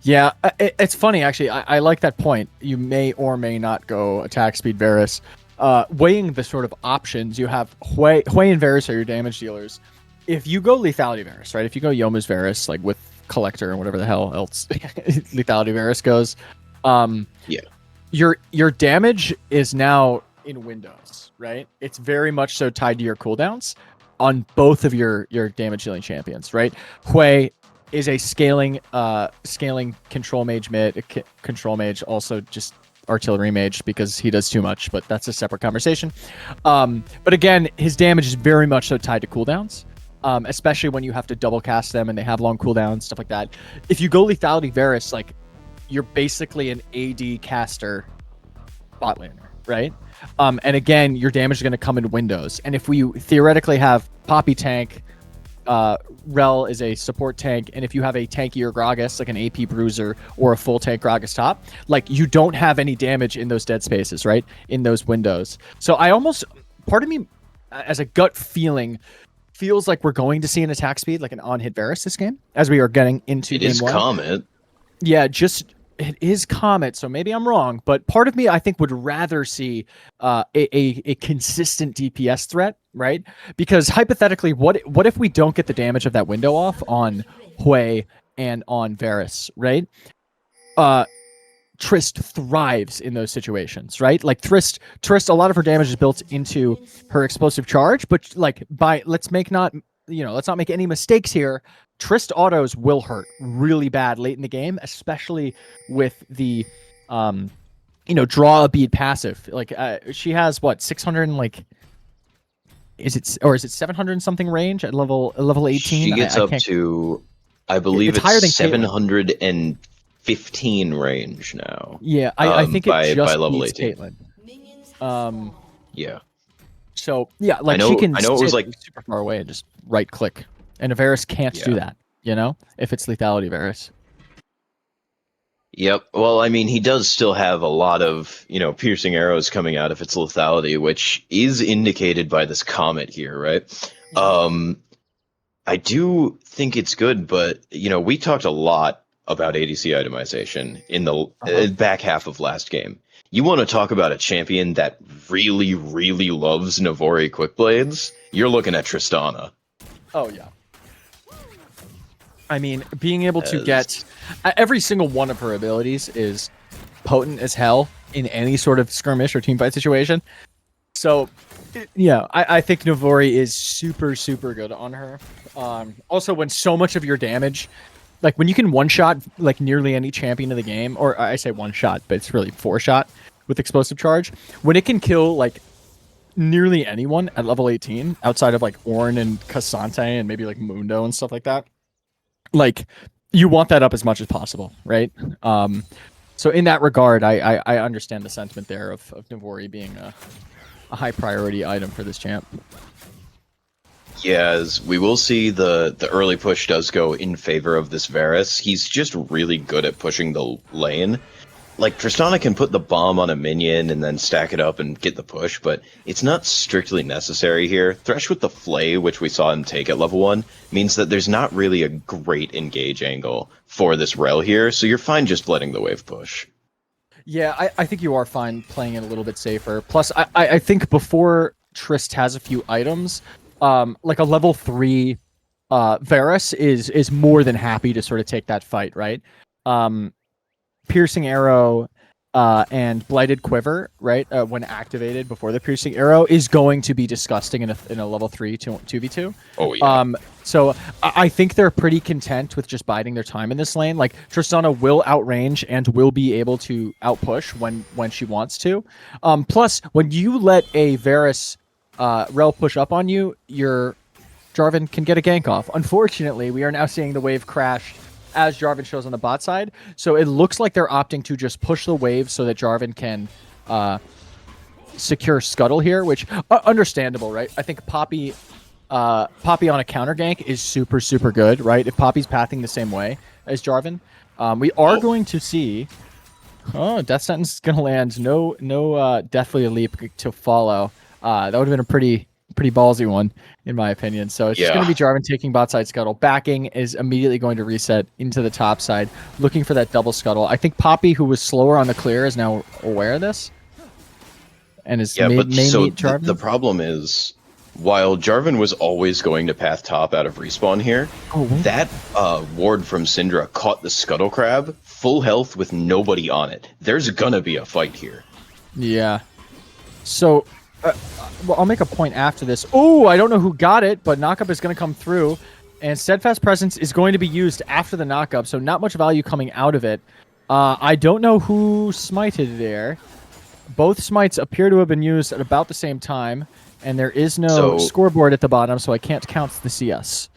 Yeah, it's funny, actually. I like that point. You may or may not go attack speed Varus. Weighing the sort of options, you have Hui and Varus are your damage dealers. If you go lethality Varus, right? If you go Yomu's Varus, like with Collector and whatever the hell else lethality Varus goes, your damage is now in windows, right? It's very much so tied to your cooldowns on both of your damage dealing champions, right? Hui is a scaling control mage mid, control mage, also just artillery mage because he does too much, but that's a separate conversation. But again, his damage is very much so tied to cooldowns, especially when you have to double cast them and they have long cooldowns, stuff like that. If you go lethality Varus, like, you're basically an AD caster bot laner, right? And again, your damage is going to come in windows. And if we theoretically have Poppy tank, Rel is a support tank, and if you have a tankier Gragas, like an AP Bruiser or a full tank Gragas top, like, you don't have any damage in those dead spaces, right? In those windows. So I almost, part of me, as a gut feeling, feels like we're going to see an attack speed, like an on-hit Varus this game, as we are getting into It game is one. Comet. Yeah, it is Comet, so maybe I'm wrong, but part of me I think would rather see a consistent DPS threat, right? Because hypothetically, what if we don't get the damage of that window off on Hui and on Varus, right? Trist thrives in those situations, right? Like Trist, a lot of her damage is built into her explosive charge, but like let's not make any mistakes here. Trist autos will hurt really bad late in the game, especially with the draw a bead passive. Like she has what 600 and like is it 700 and something range at level 18? She gets up to, I believe higher than it's Caitlyn. 715 range now. Yeah, I think it by just level beats 18. Caitlyn. Minions have spawned. Yeah. So yeah, like I know she can it was sit like super far away and just right click, and a Varus can't do that. If it's lethality Varus. Yep. Well, I mean, he does still have a lot of, piercing arrows coming out if it's lethality, which is indicated by this comet here, right? I do think it's good, but, we talked a lot about ADC itemization in the back half of last game. You want to talk about a champion that really, really loves Navori Quickblades? You're looking at Tristana. Oh yeah. I mean, being able to get every single one of her abilities is potent as hell in any sort of skirmish or teamfight situation. So, yeah, I think Navori is super, super good on her. Also, when so much of your damage, like when you can one-shot like nearly any champion of the game, or I say one-shot, but it's really four-shot with explosive charge, when it can kill like nearly anyone at level 18, outside of like Ornn and Cassante and maybe like Mundo and stuff like that, like you want that up as much as possible, right? So in that regard, I understand the sentiment there of Navori being a high priority item for this champ. Yeah, as we will see, the early push does go in favor of this Varus. He's just really good at pushing the lane. Like, Tristana can put the bomb on a minion and then stack it up and get the push, but it's not strictly necessary here. Thresh with the Flay, which we saw him take at level 1, means that there's not really a great engage angle for this Rel here, so you're fine just letting the wave push. Yeah, I think you are fine playing it a little bit safer. Plus, I think before Trist has a few items, like a level 3 Varus is more than happy to sort of take that fight, right? Piercing Arrow and Blighted Quiver, right, when activated before the Piercing Arrow, is going to be disgusting in a level 3 2v2. Oh, yeah. So I think they're pretty content with just biding their time in this lane. Like, Tristana will outrange and will be able to outpush when she wants to. Plus, when you let a Varus Rel push up on you, your Jarvan can get a gank off. Unfortunately, we are now seeing the wave crash as Jarvan shows on the bot side. So it looks like they're opting to just push the wave so that Jarvan can secure Scuttle here, which understandable, right? I think Poppy on a counter gank is super, super good, right? If Poppy's pathing the same way as Jarvan. We are going to see... Oh, Death Sentence is going to land. No Deathly Leap to follow. That would have been a pretty ballsy one, in my opinion. So it's just going to be Jarvan taking bot side Scuttle. Backing is immediately going to reset into the top side, looking for that double Scuttle. I think Poppy, who was slower on the clear, is now aware of this. And is Jarvan. The problem is, while Jarvan was always going to path top out of respawn here, that ward from Syndra caught the Scuttle Crab, full health with nobody on it. There's gonna be a fight here. Yeah. So... well, I'll make a point after this. Oh, I don't know who got it, but knockup is going to come through, and Steadfast Presence is going to be used after the knockup, so not much value coming out of it. I don't know who smited there. Both smites appear to have been used at about the same time, and there is no scoreboard at the bottom, so I can't count the CS.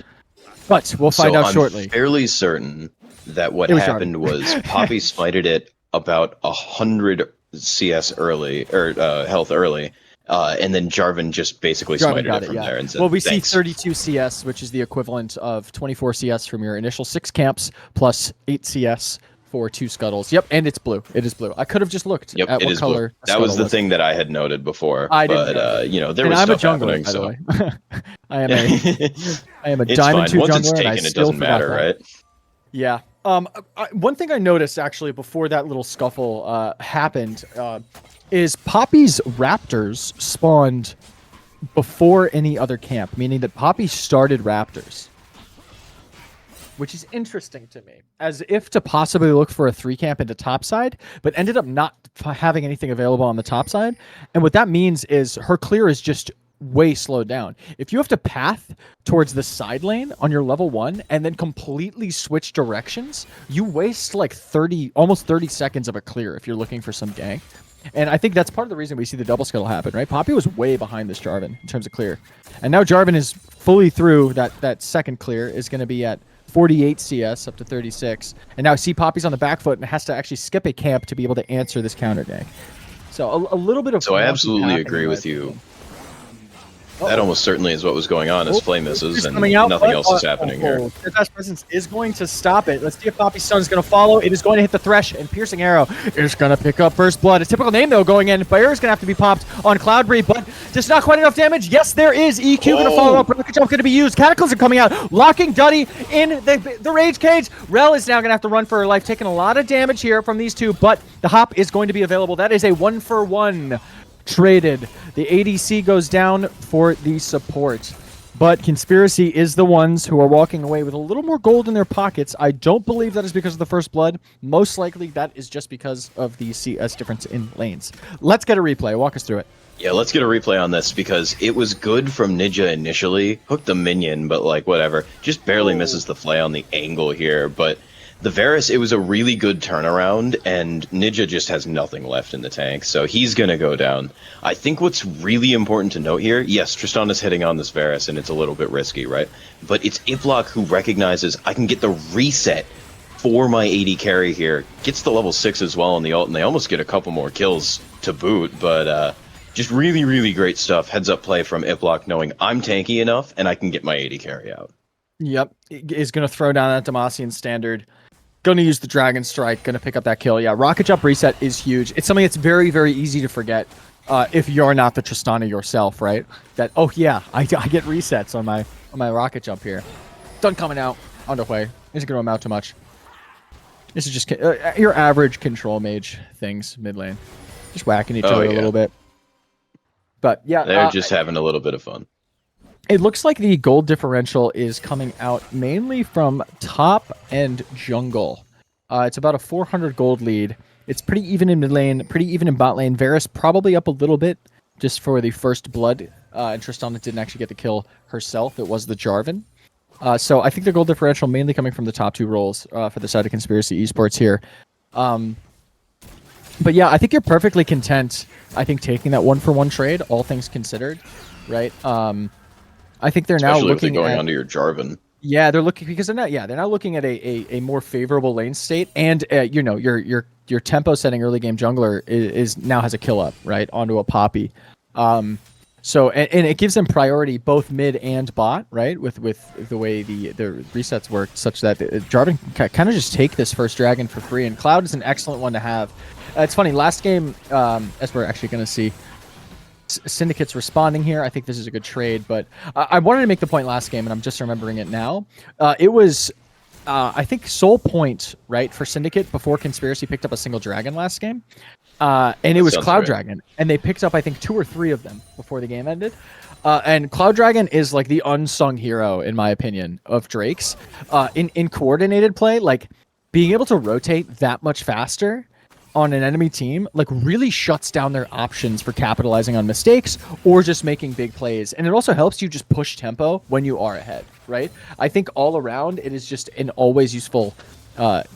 But we'll find out shortly. I'm fairly certain that what happened was Poppy smited it about 100 CS early, or health early, and then Jarvan just basically smited it from there and said, well, we thanks. see 32 CS, which is the equivalent of 24 CS from your initial 6 camps, plus 8 CS for 2 scuttles. Yep, and it's blue. It is blue. I could have just looked Yep, at it what is blue. color. That was the thing that I had noted before. I didn't but know. you know, there And was I'm a stuff jungler, happening. by So the way. I am a it's Diamond fine. 2 Once jungler, it's and I taken, it still doesn't forgot matter, that. right? Yeah. One thing I noticed actually before that little scuffle happened is Poppy's raptors spawned before any other camp, meaning that Poppy started raptors, which is interesting to me, as if to possibly look for a 3 camp into topside, but ended up not having anything available on the top side. And what that means is her clear is just way slowed down. If you have to path towards the side lane on your level 1 and then completely switch directions, you waste like almost 30 seconds of a clear if you're looking for some gank. And I think that's part of the reason we see the double scuttle happen, right? Poppy was way behind this Jarvan in terms of clear. And now Jarvan is fully through that second clear, is going to be at 48 CS up to 36. And now see Poppy's on the back foot and has to actually skip a camp to be able to answer this counter gank. So a little bit of... So I absolutely agree with you. That almost certainly is what was going on as Flame misses, and nothing else is happening here. Steadfast Presence is going to stop it. Let's see if Poppy's Stone is going to follow. It is going to hit the Thresh, and Piercing Arrow is going to pick up First Blood. A typical name, though, going in. Bayer is going to have to be popped on Cloudberry, but just not quite enough damage. Yes, there is. EQ going to follow up. Rocket Jump going to be used. Cataclysm coming out, locking Duddy in the Rage Cage. Rel is now going to have to run for her life, taking a lot of damage here from these two, but the Hop is going to be available. That is a 1-for-1. Traded. The ADC goes down for the support. But Conspiracy is the ones who are walking away with a little more gold in their pockets. I don't believe that is because of the First Blood. Most likely that is just because of the CS difference in lanes. Let's get a replay. Walk us through it. Yeah, let's get a replay on this, because it was good from Ninja initially. Hooked the minion, but like whatever. Just barely misses the flay on the angle here, but the Varus, it was a really good turnaround, and Ninja just has nothing left in the tank, so he's going to go down. I think what's really important to note here, yes, Tristan is hitting on this Varus, and it's a little bit risky, right? But it's Iplock who recognizes, I can get the reset for my AD carry here. Gets the level 6 as well on the ult, and they almost get a couple more kills to boot, but just really, really great stuff. Heads up play from Iplock, knowing I'm tanky enough, and I can get my AD carry out. Yep, is going to throw down that Demacian standard. Going to use the Dragon Strike, going to pick up that kill. Yeah, Rocket Jump reset is huge. It's something that's very, very easy to forget if you're not the Tristana yourself, right? That, oh yeah, I get resets on my Rocket Jump here. Done coming out, underway. Isn't going to amount to much. This is just your average control mage things mid lane. Just whacking each other a little bit. But yeah. They're just having a little bit of fun. It looks like the gold differential is coming out mainly from top and jungle. It's about a 400 gold lead. It's pretty even in mid lane, pretty even in bot lane. Varus probably up a little bit just for the First Blood. And Tristana didn't actually get the kill herself. It was the Jarvan. So I think the gold differential mainly coming from the top 2 roles for the side of Conspiracy Esports here. But yeah, I think you're perfectly content, I think, taking that 1-for-1 trade, all things considered, right? I think they're now looking going at onto your Jarvan. Yeah, they're looking because they're not looking at a more favorable lane state, and you know, your tempo setting early game jungler is now has a kill up, right, onto a Poppy. So and it gives them priority both mid and bot, right, with the way the resets work, such that Jarvan can kind of just take this first dragon for free, and Cloud is an excellent one to have. It's funny, last game, as we're actually going to see, Syndicate's responding here. I think this is a good trade, but I wanted to make the point last game, and I'm just remembering it now. It was, I think, Soul Point, right, for Syndicate before Conspiracy picked up a single dragon last game. And it was Cloud right. Dragon, and they picked up, I think, 2 or 3 of them before the game ended. And Cloud Dragon is like the unsung hero, in my opinion, of Drake's. In coordinated play, like being able to rotate that much faster on an enemy team, like, really shuts down their options for capitalizing on mistakes or just making big plays. And it also helps you just push tempo when you are ahead, right? I think all around it is just an always useful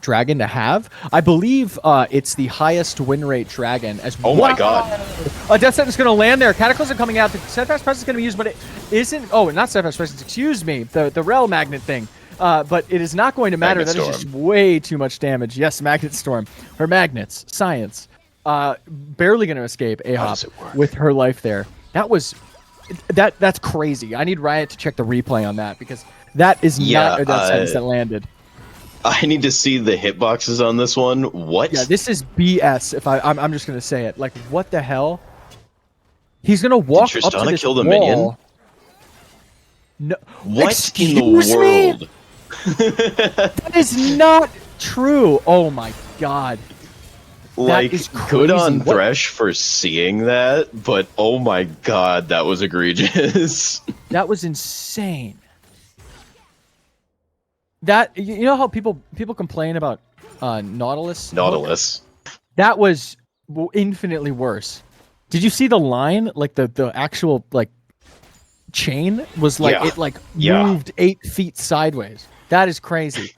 dragon to have. I believe it's the highest win rate dragon. My god. A Death Sentence is going to land there. Cataclysm coming out. The Steadfast Presence is going to be used, but it isn't. Oh, not Steadfast Presence. Excuse me. The Rel Magnet thing. But it is not going to matter. Magnet That Storm. is just way too much damage. Yes, Magnet Storm. Her magnets. Science. Barely going to escape Ahop with her life there. That was... That's crazy. I need Riot to check the replay on that, because that is not a Death Sentence that landed. I need to see the hitboxes on this one. What? Yeah, this is BS. If I'm just gonna say it. Like, what the hell? He's gonna walk up to Tristana this kill the wall. minion? No. What in the Excuse me? world? That is not true. Oh my god. Like, is good on crazy. What- Thresh for seeing that, but oh my god, that was egregious. That was insane. That you know how people complain about Nautilus? Nautilus. That was infinitely worse. Did you see the line? Like the actual like chain was like Yeah. it like Yeah. moved 8 feet sideways. That is crazy.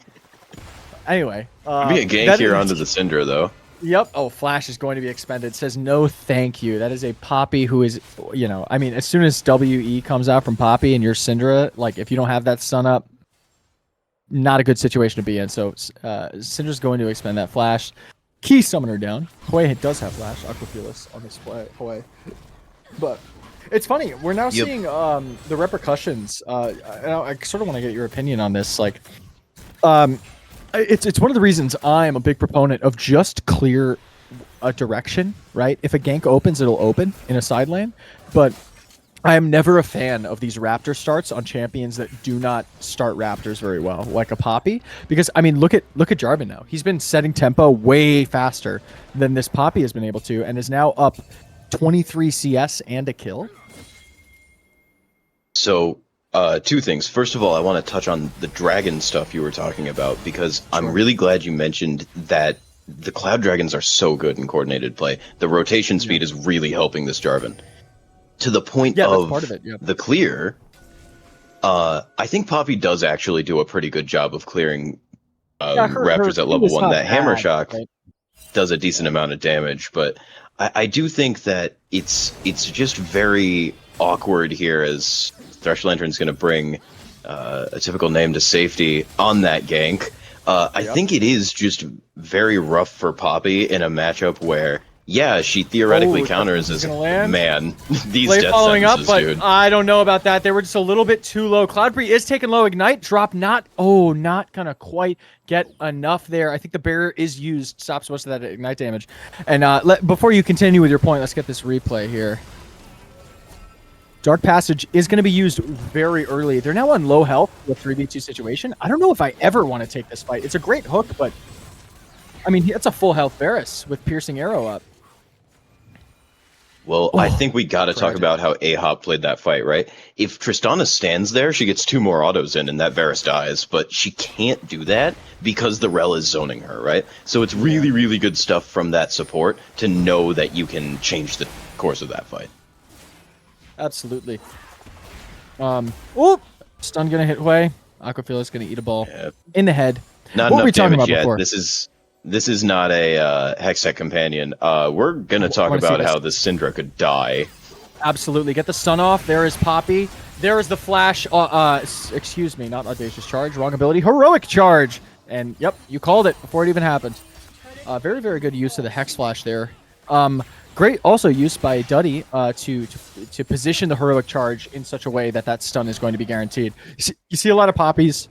Anyway, Be a gank that here is- onto the Syndra though. Yep. Oh, Flash is going to be expended. It says no, thank you. That is a Poppy who is, you know, I mean, as soon as WE comes out from Poppy and you're Syndra, like if you don't have that stun up, not a good situation to be in. So Syndra's going to expend that Flash. Key Summoner down. Hwei does have Flash. Aquaphilus on this Hwei. But it's funny. We're now Yep. seeing the repercussions. I sort of want to get your opinion on this. Like, it's one of the reasons I'm a big proponent of just clear a direction, right? If a gank opens, it'll open in a side lane. But I am never a fan of these Raptor starts on champions that do not start Raptors very well, like a Poppy. Because I mean, look at Jarvan now. He's been setting tempo way faster than this Poppy has been able to, and is now up 23 CS and a kill. So, two things. First of all, I want to touch on the dragon stuff you were talking about, because I'm really glad you mentioned that the Cloud Dragons are so good in coordinated play. The rotation speed is really helping this Jarvan. To the point Yeah, that's of part of it, yeah. the clear, I think Poppy does actually do a pretty good job of clearing Raptors at level was 1. not That Hammer bad, Shock right? does a decent amount of damage, but I do think that it's just very awkward here, as Thresh Lantern's going to bring a typical name to safety on that gank. I think it is just very rough for Poppy in a matchup where, yeah, she theoretically Oh, counters as, gonna land? man, these Play death following up, sentences, but dude. I don't know about that. They were just a little bit too low. Cloudberry is taking low ignite drop. Not gonna quite get enough there. I think the barrier is used, stops most of that ignite damage. And before you continue with your point, let's get this replay here. Dark Passage is going to be used very early. They're now on low health with 3v2 situation. I don't know if I ever want to take this fight. It's a great hook, but I mean, it's a full health Varus with piercing arrow up. Well, I think we got to talk tragic. about how Ahop played that fight, right? If Tristana stands there, she gets 2 more autos in and that Varus dies, but she can't do that because the Rel is zoning her, right? So it's really, really good stuff from that support to know that you can change the course of that fight. Absolutely. Oh, stun gonna hit Hwei. Aquafila's gonna eat a ball Yeah. in the head. Not What were we enough talking damage about yet. before? This is not a Hextech companion. We're gonna talk wanna see about this. how the Syndra could die. Absolutely. Get the stun off. There is Poppy. There is the flash. Excuse me, not audacious charge. Wrong ability. Heroic charge. And yep, you called it before it even happened. Very, very good use of the hex flash there. Great also use by Duddy to position the heroic charge in such a way that that stun is going to be guaranteed. You see a lot of Poppies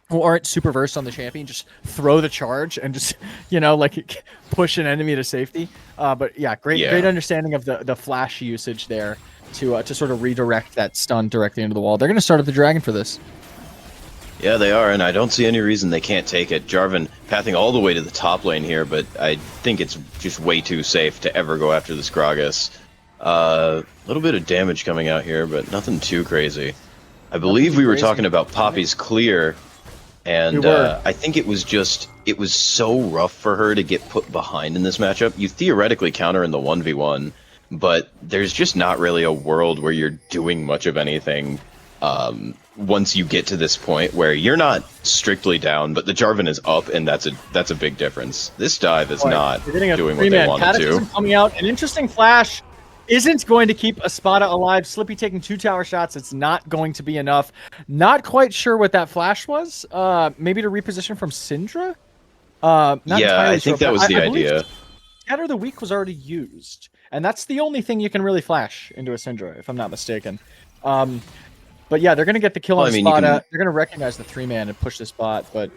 who aren't super versed on the champion just throw the charge and just, you know, like push an enemy to safety. But yeah, great understanding of the flash usage there to sort of redirect that stun directly into the wall. They're going to start up the dragon for this. Yeah, they are, and I don't see any reason they can't take it. Jarvan pathing all the way to the top lane here, but I think it's just way too safe to ever go after this Gragas. A little bit of damage coming out here, but nothing too crazy. I believe we were talking about Poppy's clear, and I think it was so rough for her to get put behind in this matchup. You theoretically counter in the 1v1, but there's just not really a world where you're doing much of anything once you get to this point where you're not strictly down, but the Jarvan is up, and that's a big difference. This dive is not doing what they wanted to. Coming out, an interesting flash isn't going to keep Espada alive. Slippy taking 2 tower shots. It's not going to be enough. Not quite sure what that flash was. Maybe to reposition from Syndra? Yeah, I think that was the idea. Scatter the Weak was already used, and that's the only thing you can really flash into a Syndra, if I'm not mistaken. But yeah, they're going to get the kill on Espada. They're going to recognize the 3-man and push this bot, but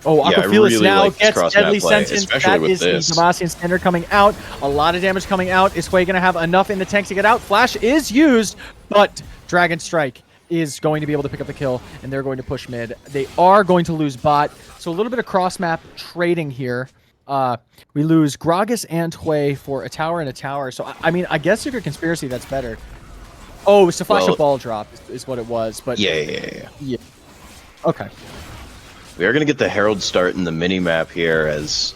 Oh, Yeah, I Aquafelis really now like this gets cross-map Deadly play, Sentence. especially That with is the this. Demacian standard coming out. A lot of damage coming out. Is Quay going to have enough in the tank to get out? Flash is used, but Dragon Strike is going to be able to pick up the kill, and they're going to push mid. They are going to lose bot, so a little bit of cross-map trading here. We lose Gragas and Hwei for a tower and a tower. So, I mean, I guess if you're Conspiracy, that's better. Oh, it's a flash of ball drop is what it was. But Yeah. Okay. We are going to get the Herald start in the mini-map here, as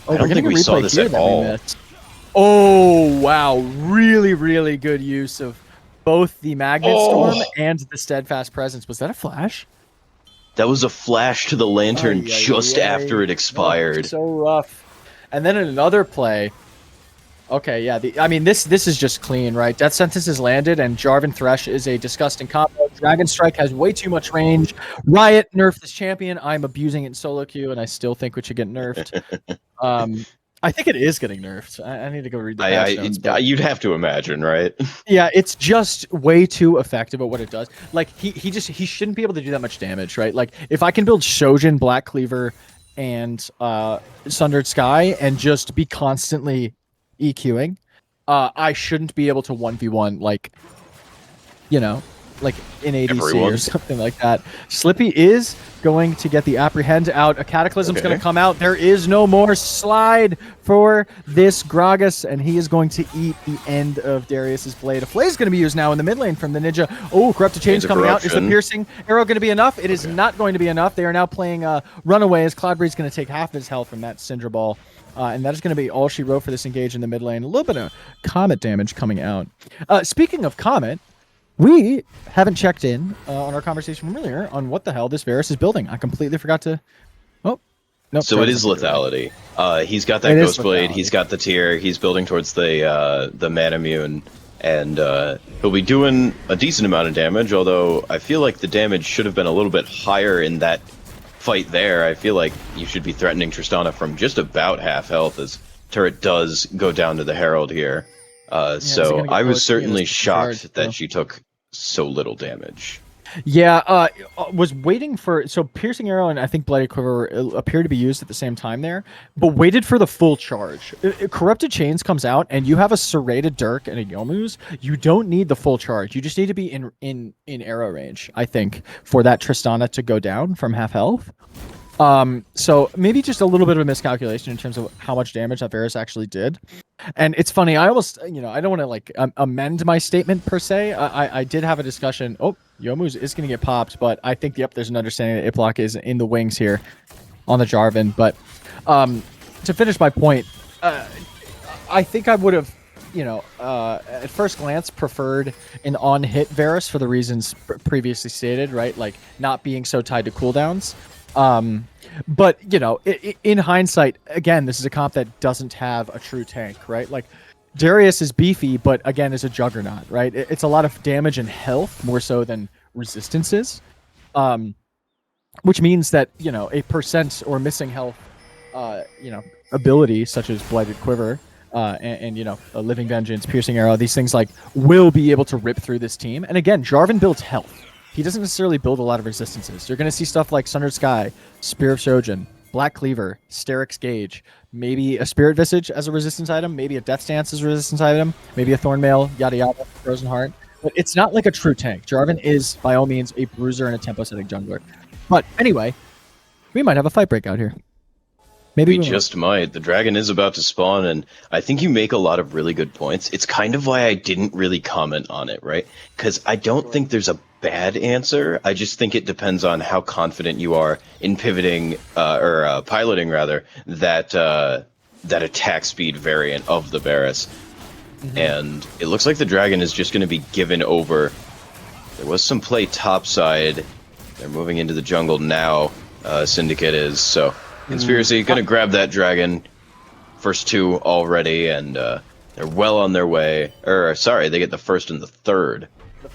Oh, I don't think we saw this at all. Oh, wow. Really, really good use of both the Magnet Storm and the Steadfast Presence. Was that a flash? That was a flash to the lantern Ay, ay, just ay. after it Oh, expired. so rough. And then in another play. Okay, yeah. I mean, this is just clean, right? Death Sentence is landed, and Jarvan Thresh is a disgusting combo. Dragon Strike has way too much range. Riot nerfed this champion. I'm abusing it in solo queue, and I still think it should get nerfed. I think it is getting nerfed. I need to go read the patch notes. But You'd have to imagine, right? yeah, it's just way too effective at what it does. Like he shouldn't be able to do that much damage, right? Like if I can build Shojin, Black Cleaver, and Sundered Sky and just be constantly EQing, I shouldn't be able to 1v1 like, you know, like in ADC Everyone. or something like that. Slippy is going to get the Apprehend out. A Cataclysm's going to come out. There is no more slide for this Gragas, and he is going to eat the end of Darius's blade. A Flay is going to be used now in the mid lane from the Ninja. Oh, Corrupted Chains coming out. Is the Piercing Arrow going to be enough? It is not going to be enough. They are now playing Runaway, as Cloudbreed's going to take half his health from that Syndra Ball. And that is going to be all she wrote for this engage in the mid lane. A little bit of Comet damage coming out. Speaking of Comet, we haven't checked in on our conversation from earlier on what the hell this Varus is building. I completely forgot to... Oh, nope. So it is lethality. He's got that Ghost Blade. He's got the tier. He's building towards the Manamune, and he'll be doing a decent amount of damage. Although I feel like the damage should have been a little bit higher in that fight there. I feel like you should be threatening Tristana from just about half health, as turret does go down to the Herald here. So I was certainly shocked that she took so little damage. Yeah, was waiting for... So Piercing Arrow and I think Bloody Quiver appear to be used at the same time there, but waited for the full charge. Corrupted Chains comes out, and you have a Serrated Dirk and a Yomu's. You don't need the full charge. You just need to be in arrow range, I think, for that Tristana to go down from half health. So maybe just a little bit of a miscalculation in terms of how much damage that Varus actually did. And it's funny, I almost, I don't want to like amend my statement per se. I did have a discussion. Oh, Yomu's is going to get popped, but I think, yep, there's an understanding that Iplock is in the wings here on the Jarvan. But to finish my point, I think I would have, at first glance preferred an on-hit Varus for the reasons previously stated, right? Like not being so tied to cooldowns. But in hindsight, again, this is a comp that doesn't have a true tank, right? Like Darius is beefy, but again, is a juggernaut, right? It's a lot of damage and health more so than resistances, which means that a percent or missing health, ability such as Blighted Quiver, and a Living Vengeance, Piercing Arrow, these things like will be able to rip through this team. And again, Jarvan builds health. He doesn't necessarily build a lot of resistances. You're going to see stuff like Sundered Sky, Spear of Shojin, Black Cleaver, Sterix Gauge, maybe a Spirit Visage as a resistance item, maybe a Death Stance as a resistance item, maybe a Thornmail, yada yada, Frozen Heart. But it's not like a true tank. Jarvan is, by all means, a bruiser and a tempo-setting jungler. But anyway, we might have a fight break out here. Maybe we just might. The dragon is about to spawn, and I think you make a lot of really good points. It's kind of why I didn't really comment on it, right? Because I don't think there's a bad answer. I just think it depends on how confident you are in pivoting or piloting rather that attack speed variant of the Varus. Mm-hmm. And it looks like the dragon is just going to be given over. There was some play topside. They're moving into the jungle now. Syndicate is so. Conspiracy going to grab that dragon. First two already, and they're well on their way. Or sorry, they get the first and the third.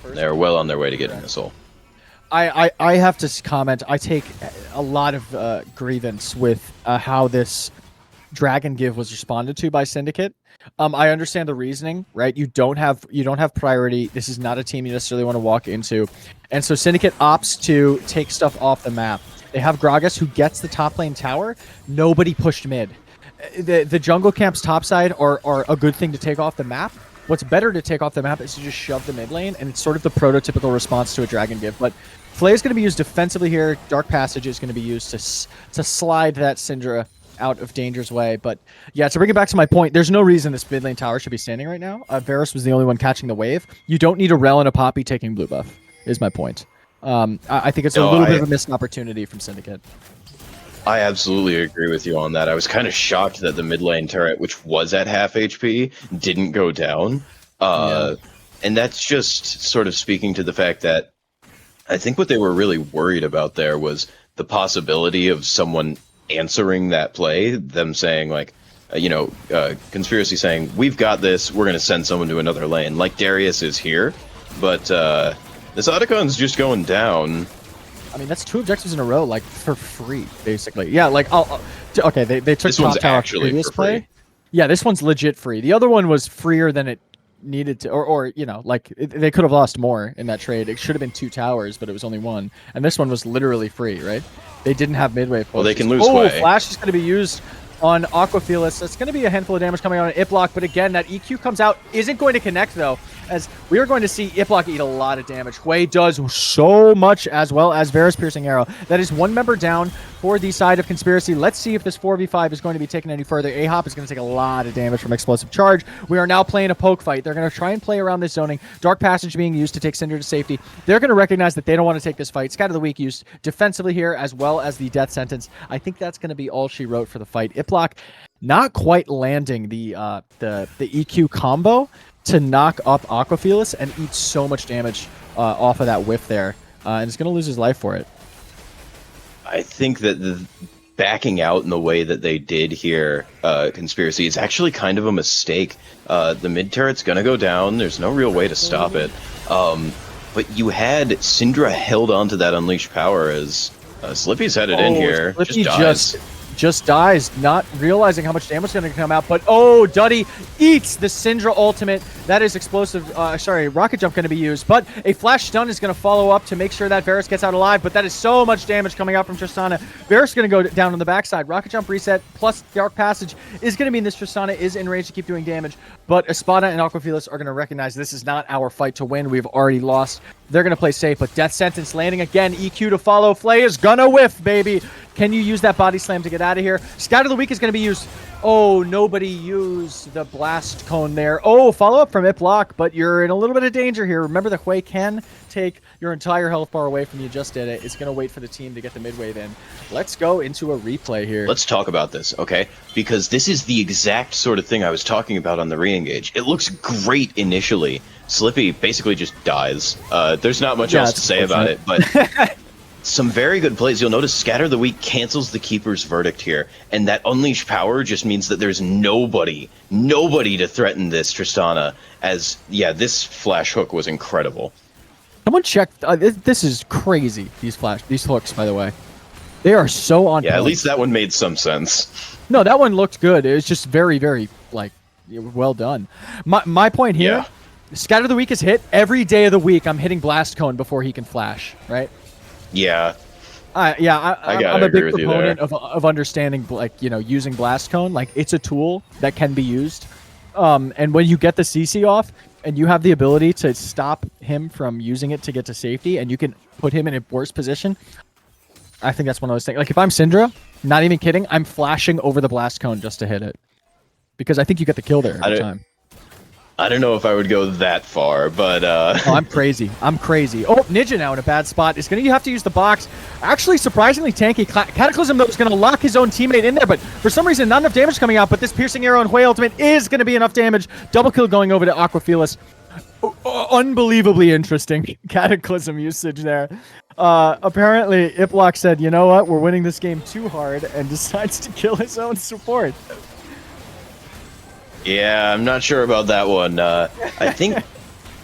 They're well on their way to getting a soul. I have to comment. I take a lot of grievance with how this dragon give was responded to by Syndicate. I understand the reasoning, right? You don't have priority. This is not a team you necessarily want to walk into, and so Syndicate opts to take stuff off the map. They have Gragas who gets the top lane tower. Nobody pushed mid. The jungle camps topside are a good thing to take off the map. What's better to take off the map is to just shove the mid lane, and it's sort of the prototypical response to a Dragon Give. But Flay is going to be used defensively here. Dark Passage is going to be used to slide that Syndra out of danger's way. But yeah, to bring it back to my point, there's no reason this mid lane tower should be standing right now. Varus was the only one catching the wave. You don't need a Rel and a Poppy taking blue buff, is my point. I think it's a little bit of a missed opportunity from Syndicate. I absolutely agree with you on that. I was kind of shocked that the mid lane turret, which was at half HP, didn't go down. And that's just sort of speaking to the fact that I think what they were really worried about there was the possibility of someone answering that play, them saying like, Conspiracy saying, we've got this, we're going to send someone to another lane, like Darius is here. But this Otacon's just going down. I mean, that's 2 objectives in a row, like, for free, basically. Yeah, like, okay, they took this top one's tower actually previous for free. play. Yeah, this one's legit free. The other one was freer than it needed to, or they could have lost more in that trade. It should have been 2 towers, but it was only 1. And this one was literally free, right? They didn't have midway pushes. Well, they can lose way. Flash is going to be used on Aquafelis. That's going to be a handful of damage coming on an Iplock, but again, that EQ comes out, isn't going to connect though, as we are going to see Iplock eat a lot of damage. Hui does so much, as well as Varus Piercing Arrow. That is 1 member down for the side of Conspiracy. Let's see if this 4v5 is going to be taken any further. A-Hop is going to take a lot of damage from Explosive Charge. We are now playing a poke fight. They're going to try and play around this zoning. Dark Passage being used to take Cinder to safety. They're going to recognize that they don't want to take this fight. Scatter the Weak used defensively here, as well as the Death Sentence. I think that's going to be all she wrote for the fight. Iplock not quite landing the EQ combo to knock up Aquafelis and eat so much damage off of that whiff there. And is going to lose his life for it. I think that the backing out in the way that they did here, Conspiracy, is actually kind of a mistake. The mid turret's going to go down. There's no real way to stop it. But you had Syndra held onto that unleashed power as Slippy's headed in here. Slippy just dies, not realizing how much damage is going to come out. But Duddy eats the Syndra ultimate. That is explosive. Rocket Jump going to be used. But a flash stun is going to follow up to make sure that Varus gets out alive. But that is so much damage coming out from Tristana. Varus going to go down on the backside. Rocket Jump reset plus Dark Passage is going to mean this Tristana is in range to keep doing damage. But Espada and Aquafelis are going to recognize this is not our fight to win. We've already lost. They're going to play safe. But Death Sentence landing again. EQ to follow. Flay is going to whiff, baby. Can you use that body slam to get out of here? Scout of the Week is going to be used. Oh, nobody used the blast cone there. Oh, follow up from Iplock, but you're in a little bit of danger here. Remember, the Hui can take your entire health bar away from you. Just did it. It's going to wait for the team to get the mid wave in. Let's go into a replay here. Let's talk about this, okay? Because this is the exact sort of thing I was talking about on the re-engage. It looks great initially. Slippy basically just dies. There's not much else to say about it, but some very good plays. You'll notice Scatter the Weak cancels the Keeper's Verdict here, and that Unleash Power just means that there's nobody to threaten this Tristana, as, yeah, this flash hook was incredible. Someone check. This is crazy, these hooks, by the way. They are so on point. At least that one made some sense. No, that one looked good. It was just very, very, well done. My point here, Scatter the Weak is hit. Every day of the week, I'm hitting Blast Cone before he can flash, right? Yeah. I'm a big proponent of understanding, using Blast Cone. Like, it's a tool that can be used. And when you get the CC off, and you have the ability to stop him from using it to get to safety, and you can put him in a worse position, I think that's one of those things. Like, if I'm Syndra, not even kidding, I'm flashing over the Blast Cone just to hit it. Because I think you get the kill there every time. I don't know if I would go that far, but Oh, I'm crazy. Oh, Ninja now in a bad spot. You have to use the box. Actually, surprisingly tanky. Cataclysm, though, is going to lock his own teammate in there, but for some reason, not enough damage coming out, but this Piercing Arrow and Hui ultimate is going to be enough damage. Double kill going over to Aquafelis. Unbelievably interesting Cataclysm usage there. Apparently, Iplock said, you know what, we're winning this game too hard, and decides to kill his own support. Yeah, I'm not sure about that one. I think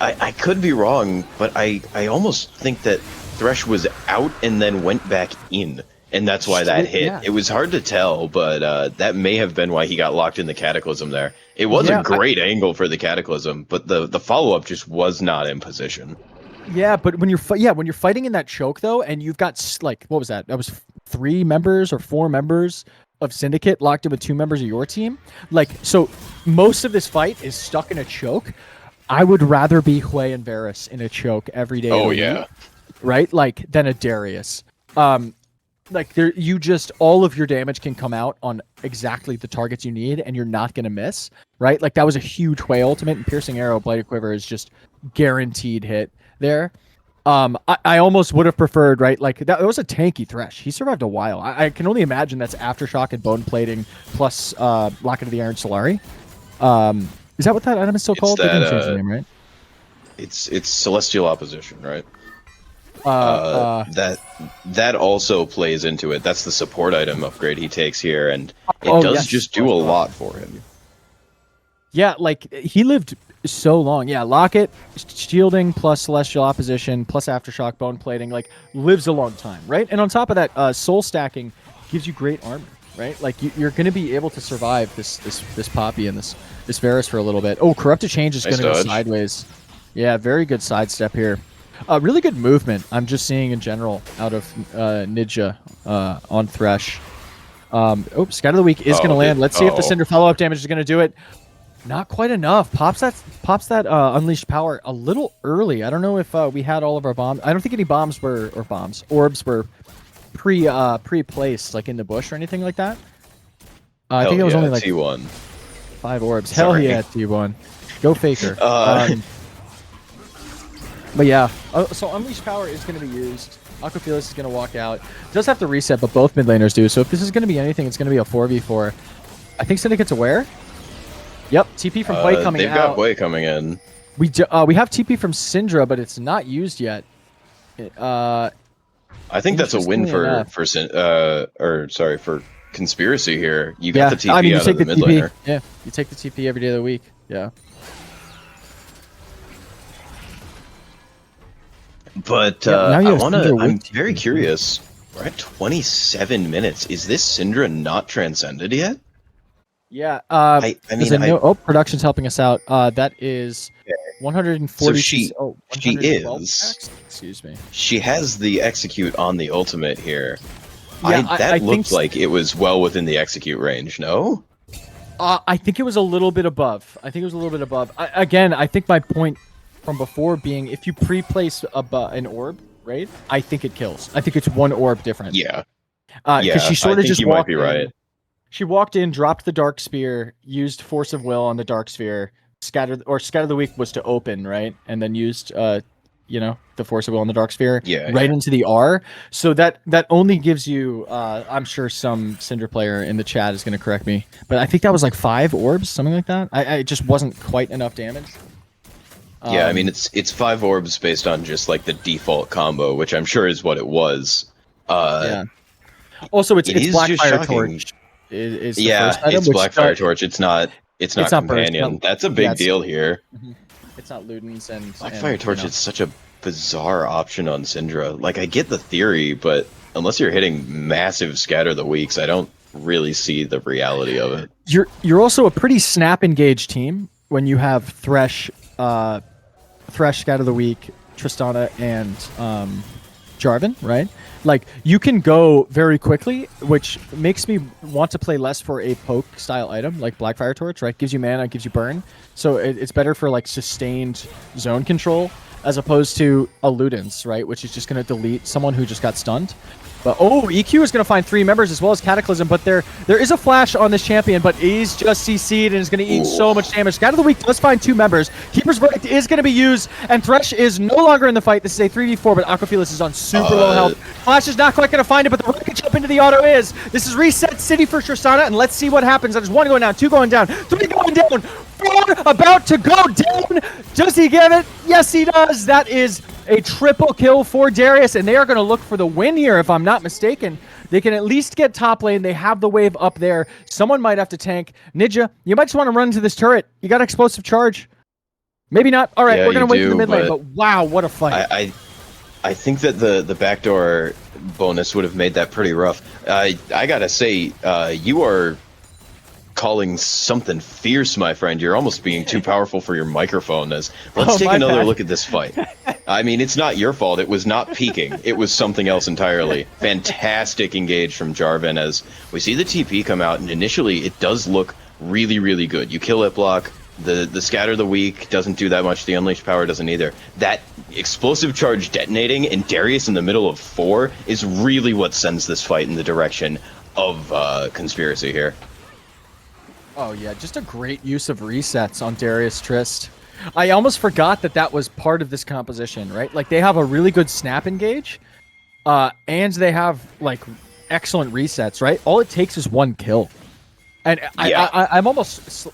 I could be wrong, but I almost think that Thresh was out and then went back in, and that's why that hit. Yeah. It was hard to tell, but that may have been why he got locked in the Cataclysm there. It was a great angle for the Cataclysm, but the follow-up just was not in position. Yeah, but when you're when you're fighting in that choke though, and you've got like what was that? That was 3 members or 4 members of Syndicate locked in with 2 members of your team. Like so, most of this fight is stuck in a choke. I would rather be Hui and Varus in a choke every day. Oh of the yeah. week, right? Like than a Darius. Like there, you just all of your damage can come out on exactly the targets you need, and you're not gonna miss, right? Like that was a huge Hui ultimate, and Piercing Arrow, Blighted Quiver is just guaranteed hit there. I almost would have preferred, right? Like that was a tanky Thresh. He survived a while. I can only imagine that's Aftershock and Bone Plating plus Locket of the Iron Solari. Is that what that item is still called? They didn't change the name, right? It's Celestial Opposition, right? That that also plays into it. That's the support item upgrade he takes here, and it does yes. just do a lot for him. Yeah, like he lived so long. Yeah, Locket, shielding plus Celestial Opposition plus Aftershock, Bone Plating, like lives a long time, right? And on top of that, soul stacking gives you great armor, right? Like you're going to be able to survive this Poppy and this Varus for a little bit. Oh, Corrupted Change is Nice going to go dodge. sideways. Yeah, very good sidestep here. Really good movement. I'm just seeing in general out of Ninja on Thresh. Scatter of the Week is going to land. Let's see if the Cinder follow-up damage is going to do it. Not quite enough. Pops that Unleashed Power a little early. I don't know if we had all of our bombs. I don't think any orbs were pre-placed like in the bush or anything like that. I think it was only like T1. 5 orbs. Sorry. Hell yeah, T1. Go Faker. But yeah, so Unleashed Power is going to be used. Aquaphilus is going to walk out. Does have to reset, but both mid laners do. So if this is going to be anything, it's going to be a 4v4. I think Syndicate's aware. Yep, TP from Hui coming out. They've got Hui coming in. We have TP from Syndra, but it's not used yet. I think that's a win for Conspiracy here. You got the TP out of the mid laner. Yeah, you take the TP every day of the week. Yeah. But I'm very curious. We're at 27 minutes. Is this Syndra not transcended yet? Yeah. Production's helping us out. That is 140. So she is. Excuse me. She has the execute on the ultimate here. Yeah, that looked like it was well within the execute range. No. I think it was a little bit above. I think my point from before being if you pre-place an orb, right? I think it kills. I think it's 1 orb difference. Yeah. Because she sort of just might be right. She walked in, dropped the Dark Spear, used Force of Will on the Dark Sphere. Scatter the Weak was to open, right? And then used the Force of Will on the Dark Sphere into the R. So that only gives you I'm sure some Syndra player in the chat is going to correct me, but I think that was like 5 orbs, something like that. It just wasn't quite enough damage. Yeah, I mean it's 5 orbs based on just like the default combo, which I'm sure is what it was. Yeah. Also, it's Blackfire Torch. Is the first item, it's Blackfire Torch. It's not Companion. That's a big deal here. It's not Ludens and Blackfire Torch is such a bizarre option on Syndra. Like I get the theory, but unless you're hitting massive Scatter the Weeks, I don't really see the reality of it. You're also a pretty snap engaged team when you have Thresh, Scatter the Week, Tristana, and Jarvan, right? Like you can go very quickly, which makes me want to play less for a poke style item like Blackfire Torch, right? Gives you mana, gives you burn, so it's better for like sustained zone control as opposed to a Ludens, right? Which is just going to delete someone who just got stunned. But EQ is going to find 3 members as well as Cataclysm, but there is a flash on this champion, but he's just CC'd and is going to eat so much damage. Scatter the Weak does find 2 members. Keeper's Verdict is going to be used, and Thresh is no longer in the fight. This is a 3v4, but Aquaphilus is on super low health. Flash is not quite going to find it, but the rocket jump into the auto is. This is Reset City for Tristana, and let's see what happens. There's 1 going down, 2 going down, 3 going down, 4 about to go down. Does he get it? Yes, he does. That is a triple kill for Darius, and they are going to look for the win here, if I'm not mistaken. They can at least get top lane. They have the wave up there. Someone might have to tank. Ninja, you might just want to run into this turret. You got explosive charge. Maybe not. All right, we're going to wait for the mid lane, but wow, what a fight. I think that the backdoor bonus would have made that pretty rough. I got to say, you are calling something fierce, my friend. You're almost being too powerful for your microphone. Let's take my another bad. look at this fight. I mean, it's not your fault. It was not peeking. It was something else entirely. Fantastic engage from Jarvan as we see the TP come out, and initially it does look really, really good. You kill it block. The scatter the weak doesn't do that much. The unleashed power doesn't either. That explosive charge detonating and Darius in the middle of 4 is really what sends this fight in the direction of Conspiracy here. Oh yeah, just a great use of resets on Darius Trist. I almost forgot that was part of this composition, right? Like they have a really good snap engage, and they have like excellent resets, right? All it takes is 1 kill. And I'm almost,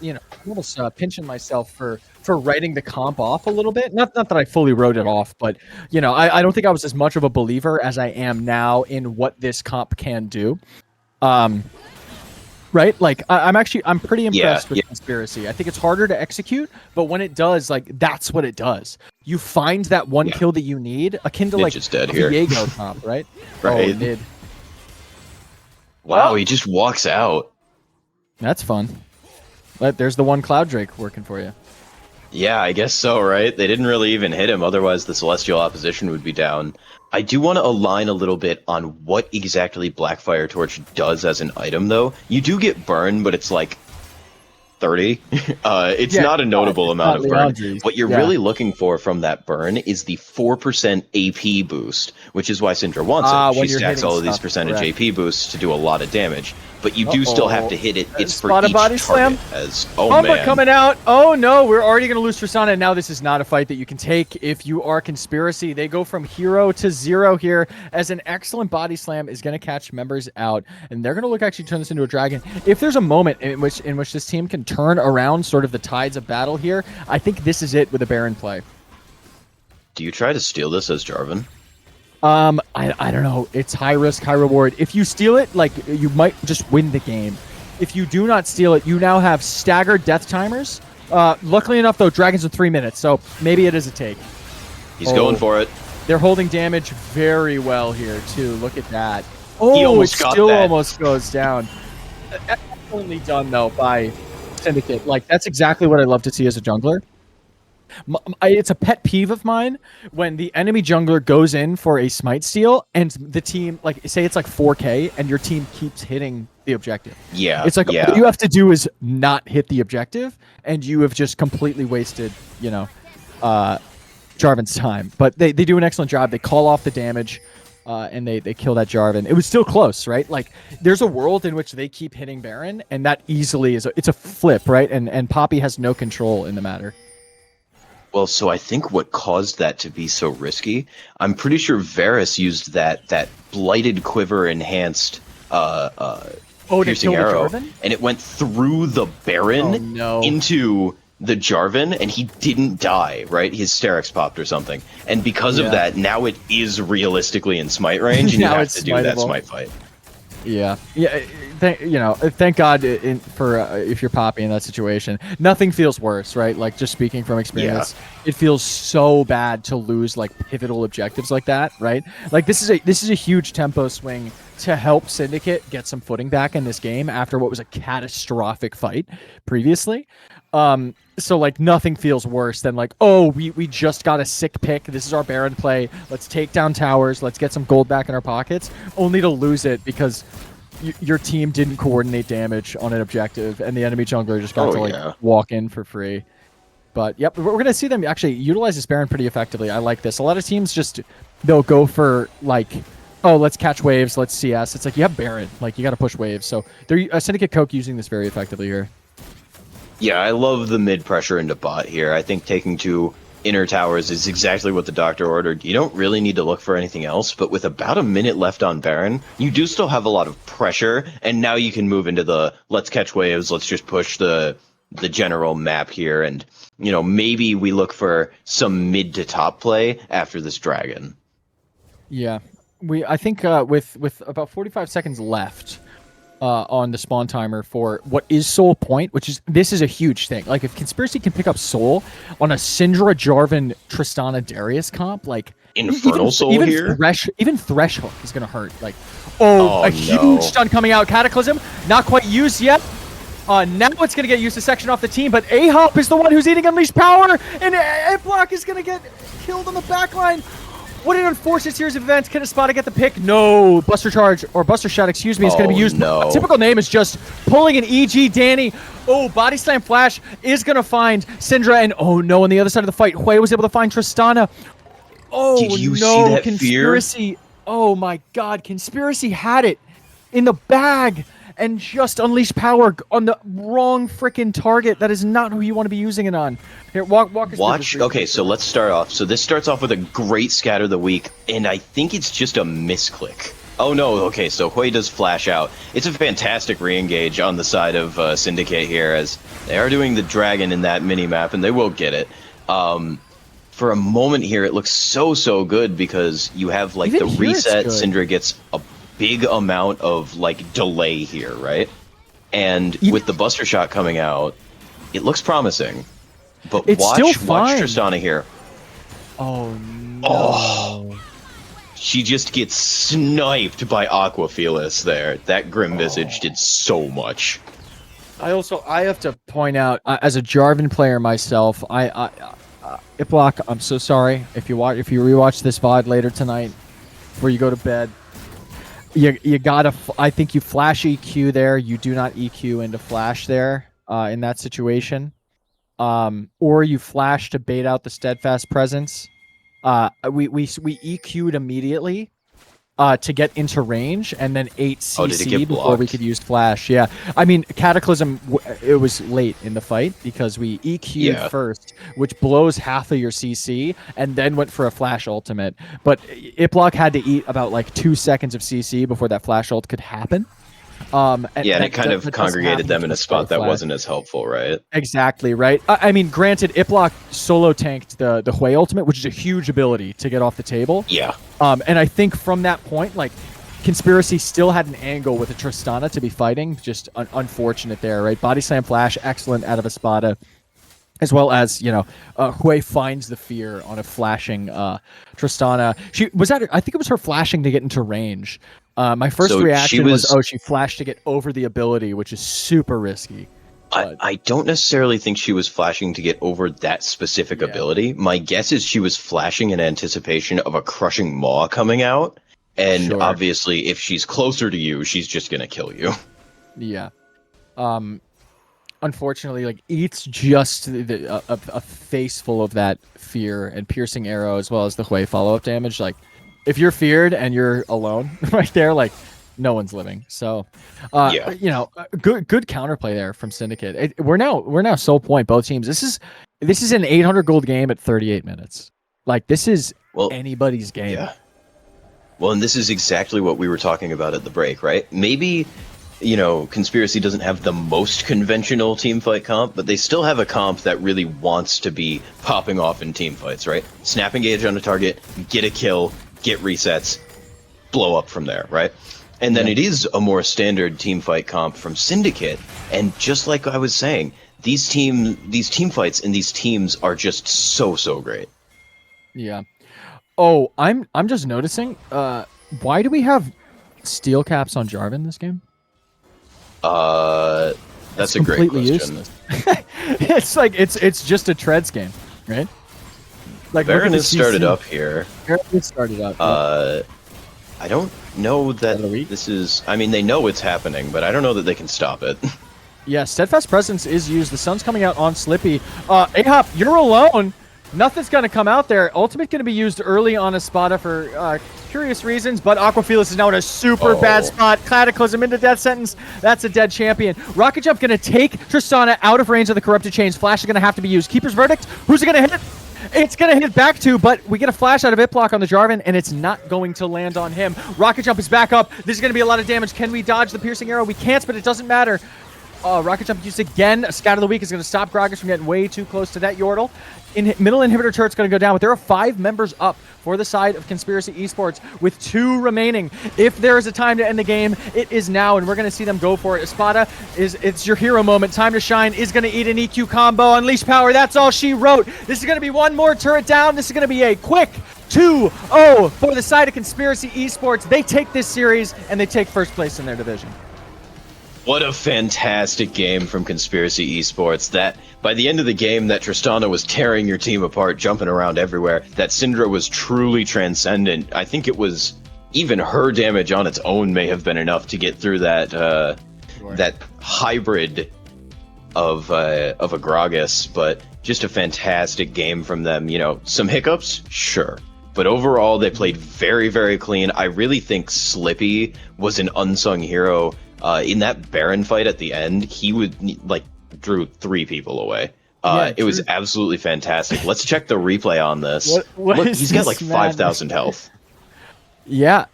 pinching myself for writing the comp off a little bit. Not that I fully wrote it off, but I don't think I was as much of a believer as I am now in what this comp can do. Right? Like I'm pretty impressed with Conspiracy. I think it's harder to execute, but when it does, like that's what it does. You find that 1 kill that you need, akin to like just dead Diego comp, right? Right. Oh, Nid. Wow, he just walks out. That's fun. But there's the 1 Cloud Drake working for you. Yeah, I guess so, right? They didn't really even hit him, otherwise the Celestial Opposition would be down. I do want to align a little bit on what exactly Blackfire Torch does as an item, though. You do get burn, but it's like 30. It's not a notable amount of burn. What you're really looking for from that burn is the 4% AP boost, which is why Syndra wants it. She stacks all of these percentage AP boosts to do a lot of damage. But you do still have to hit it. It's for each body slam. Umber coming out. Oh no, we're already going to lose Tristana. And now this is not a fight that you can take if you are Conspiracy. They go from hero to 0 here as an excellent body slam is going to catch members out. And they're going to look actually turn this into a dragon. If there's a moment in which this team can turn around sort of the tides of battle here, I think this is it with a Baron play. Do you try to steal this as Jarvan? I don't know. It's high risk, high reward. If you steal it, like you might just win the game. If you do not steal it, you now have staggered death timers. Luckily enough, though, Dragon's in 3 minutes, so maybe it is a take. He's going for it. They're holding damage very well here, too. Look at that. Oh, he almost almost goes down. Excellently done, though, by Syndicate. Like, that's exactly what I love to see as a jungler. It's a pet peeve of mine when the enemy jungler goes in for a smite steal and the team, like, say it's like 4K and your team keeps hitting the objective. Yeah. It's like all you have to do is not hit the objective and you have just completely wasted, Jarvan's time. But they do an excellent job. They call off the damage and they kill that Jarvan. It was still close, right? Like, there's a world in which they keep hitting Baron and that easily it's a flip, right? And Poppy has no control in the matter. Well, so I think what caused that to be so risky, I'm pretty sure Varus used that blighted quiver enhanced piercing arrow, and it went through the Baron into the Jarvan, and he didn't die, right? His Sterix popped or something. And because of that, now it is realistically in smite range, and you have to do that smite fight. Yeah. Thank God for if you're Poppy in that situation. Nothing feels worse, right? Like, just speaking from experience, it feels so bad to lose like pivotal objectives like that, right? Like, this is a huge tempo swing to help Syndicate get some footing back in this game after what was a catastrophic fight previously. So like nothing feels worse than like, oh, we just got a sick pick. This is our Baron play. Let's take down towers. Let's get some gold back in our pockets, only to lose it because your team didn't coordinate damage on an objective, and the enemy jungler just got to walk in for free. But yep, we're gonna see them actually utilize this Baron pretty effectively. I like this. A lot of teams they'll go for like, oh, let's catch waves, let's CS. It's like, you have Baron, like you got to push waves. So they're Syndicate Coke using this very effectively here. Yeah, I love the mid pressure into bot here. I think taking 2 inner towers is exactly what the doctor ordered. You don't really need to look for anything else, but with about a minute left on Baron, you do still have a lot of pressure, and now you can move into the let's catch waves, let's just push the general map here, and maybe we look for some mid to top play after this dragon. Yeah, I think with about 45 seconds left on the spawn timer for what is Soul Point, this is a huge thing. Like, if Conspiracy can pick up Soul on a Syndra, Jarvan, Tristana, Darius comp, like Infernal Soul here, even Threshold is gonna hurt. Like, huge stun coming out. Cataclysm not quite used yet. Now it's going to get used to section off the team, but A-Hop is the one who's eating Unleashed Power, and Block is going to get killed on the backline. What an unfortunate series of events. Can Espada get the pick? No. Buster Charge, or Buster Shot, excuse me, is going to be used. No. Typical name is just pulling an EG Danny. Oh, Body Slam Flash is going to find Syndra, and oh no, on the other side of the fight, Hui was able to find Tristana. Oh, Did you no, see that Conspiracy. fear? Oh my god, Conspiracy had it in the bag and just unleashed power on the wrong freaking target. That is not who you want to be using it on. Here, walk us through Watch. this. Okay, so let's start off. So this starts off with a great scatter of the week, and I think it's just a misclick. Oh no, okay, so Hui does flash out. It's a fantastic re-engage on the side of Syndicate here, as they are doing the dragon in that mini-map, and they will get it. For a moment here, it looks so good because you have like Even the here it's reset. good. Syndra gets a big amount of like delay here, right? And with the Buster Shot coming out, it looks promising. But It's still watch fine. Tristana here. Oh no. Oh. She just gets sniped by Aquafelis there. That Grim Visage did so much. I have to point out, as a Jarvan player myself, Iplock, I'm so sorry if you rewatch this VOD later tonight before you go to bed. You gotta. I think you flash EQ there. You do not EQ into flash there in that situation, or you flash to bait out the steadfast presence. We EQ'd immediately to get into range, and then 8 CC did it get before we blocked? could use flash. Yeah, I mean Cataclysm. It was late in the fight because we EQ'd first, which blows half of your CC, and then went for a flash ultimate. But Iplock had to eat about like 2 seconds of CC before that flash ult could happen. And It kind of congregated them in a spot that wasn't as helpful, right? Exactly, right? I mean, granted, Iplock solo tanked the Hui ultimate, which is a huge ability to get off the table. Yeah. And I think from that point, like, Conspiracy still had an angle with a Tristana to be fighting. Just unfortunate there, right? Body Slam Flash, excellent out of Espada. As well as, Hui finds the fear on a flashing Tristana. I think it was her flashing to get into range. My first reaction was, she flashed to get over the ability, which is super risky. I don't necessarily think she was flashing to get over that specific ability. My guess is she was flashing in anticipation of a crushing maw coming out. And obviously, if she's closer to you, she's just going to kill you. Yeah. Unfortunately, like, eats just a face full of that fear and piercing arrow, as well as the Hui follow-up damage. Like, if you're feared and you're alone right there, like, no one's living. So, good counterplay there from Syndicate. We're now sole point, both teams. This is an 800 gold game at 38 minutes. Like, this is anybody's game. Yeah. Well, and this is exactly what we were talking about at the break, right? Maybe, Conspiracy doesn't have the most conventional teamfight comp, but they still have a comp that really wants to be popping off in teamfights, right? Snap engage on a target, get a kill, get resets, blow up from there, right? And then it is a more standard teamfight comp from Syndicate, and just like I was saying, these team fights and these teams are just so great. Yeah. Oh, I'm just noticing. Why do we have steel caps on Jarvan this game? That's a great question. Useless. It's like it's just a treads game, right? Like Baron has started up here. Baron started up. I don't know that this is. I mean, they know it's happening, but I don't know that they can stop it. Yeah, Steadfast Presence is used. The sun's coming out on Slippy. A-Hop, you're alone. Nothing's going to come out there. Ultimate going to be used early on Espada for curious reasons, but Aquafelis is now in a super bad spot. Cataclysm into death sentence. That's a dead champion. Rocket Jump going to take Tristana out of range of the Corrupted Chains. Flash is going to have to be used. Keeper's Verdict. Who's it going to hit? It's going to hit back to, but we get a flash out of Iplock on the Jarvan, and it's not going to land on him. Rocket Jump is back up. This is going to be a lot of damage. Can we dodge the piercing arrow? We can't, but it doesn't matter. Rocket Jump used again. A Scat of the Week is going to stop Gragas from getting way too close to that Yordle. Middle inhibitor turret's going to go down, but there are 5 members up for the side of Conspiracy Esports with 2 remaining. If there is a time to end the game, it is now, and we're going to see them go for it. Espada, it's your hero moment. Time to shine is going to eat an EQ combo. Unleash power, that's all she wrote. This is going to be one more turret down. This is going to be a quick 2-0 for the side of Conspiracy Esports. They take this series, and they take first place in their division. What a fantastic game from Conspiracy Esports. That by the end of the game, that Tristana was tearing your team apart, jumping around everywhere. That Syndra was truly transcendent. I think it was even her damage on its own may have been enough to get through that that hybrid of a Gragas, but just a fantastic game from them. You know, some hiccups, sure. But overall, they played very, very clean. I really think Slippy was an unsung hero. In that Baron fight at the end, he would drew 3 people away. It was absolutely fantastic. Let's check the replay on this. What Look, is he's got this like 5,000 health. Yeah,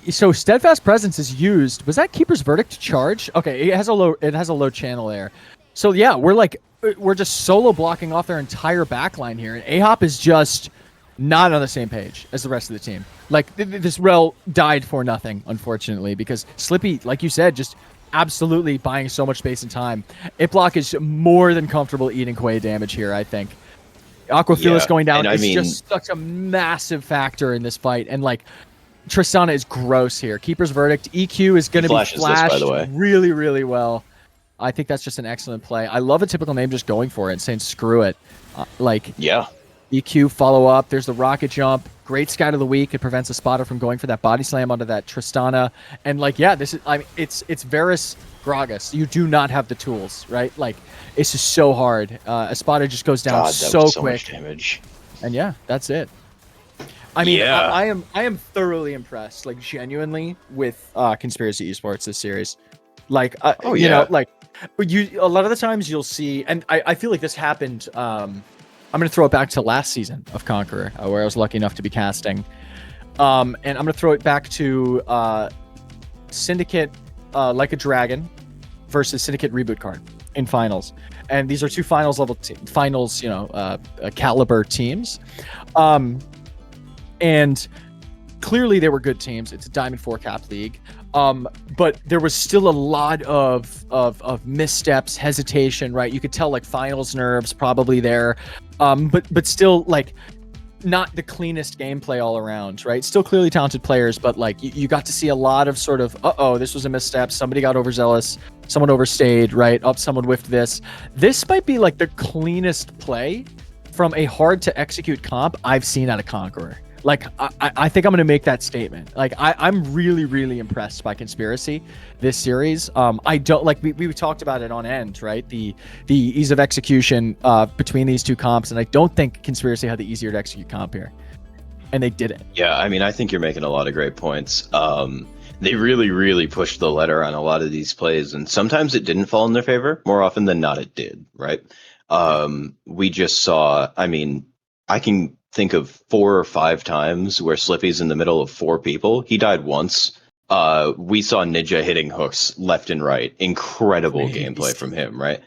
so steadfast presence is used. Was that Keeper's Verdict charge? Okay, it has a low channel there. So yeah, we're just solo blocking off their entire backline here, and AHOP is just not on the same page as the rest of the team. Like this rel died for nothing, unfortunately, because Slippy, like you said, just absolutely buying so much space and time. Itblock is more than comfortable eating Quay damage here, I think. Aquaphilus going down is just such a massive factor in this fight, and like Tristana is gross here. Keeper's Verdict. EQ is going to be flashed by the way. really, really well. I think that's just an excellent play. I love a typical name just going for it and saying screw it. Yeah. EQ follow up. There's the rocket jump. Great scout of the week. It prevents a spotter from going for that body slam onto that Tristana. And this is it's Varus Gragas. You do not have the tools, right? Like it's just so hard. A spotter just goes down so quick. Much damage. And yeah, that's it. I mean, I am thoroughly impressed, like genuinely, with Conspiracy Esports this series. Like, you know, like a lot of the times you'll see, and I feel like this happened. I'm going to throw it back to last season of Conqueror, where I was lucky enough to be casting. And I'm going to throw it back to Syndicate, Like a Dragon, versus Syndicate Reboot Card in finals. And these are 2 finals level finals, caliber teams. And clearly they were good teams. It's a Diamond 4 cap league. But there was still a lot of missteps, hesitation, right? You could tell like finals nerves probably there. But still like not the cleanest gameplay all around, right? Still clearly talented players, but like you got to see a lot of sort of, this was a misstep. Somebody got overzealous. Someone overstayed, right? Someone whiffed this. This might be like the cleanest play from a hard to execute comp I've seen out of Conqueror. Like, I think I'm going to make that statement. Like, I'm really, really impressed by Conspiracy this series. I don't, like, we talked about it on end, right? The ease of execution between these 2 comps, and I don't think Conspiracy had the easier to execute comp here. And they did it. Yeah, I mean, I think you're making a lot of great points. They really, really pushed the letter on a lot of these plays, and sometimes it didn't fall in their favor. More often than not, it did, right? We just saw, I mean, I can think of 4 or 5 times where Slippy's in the middle of 4 people. He died once. We saw Ninja hitting hooks left and right. Incredible gameplay from him, right?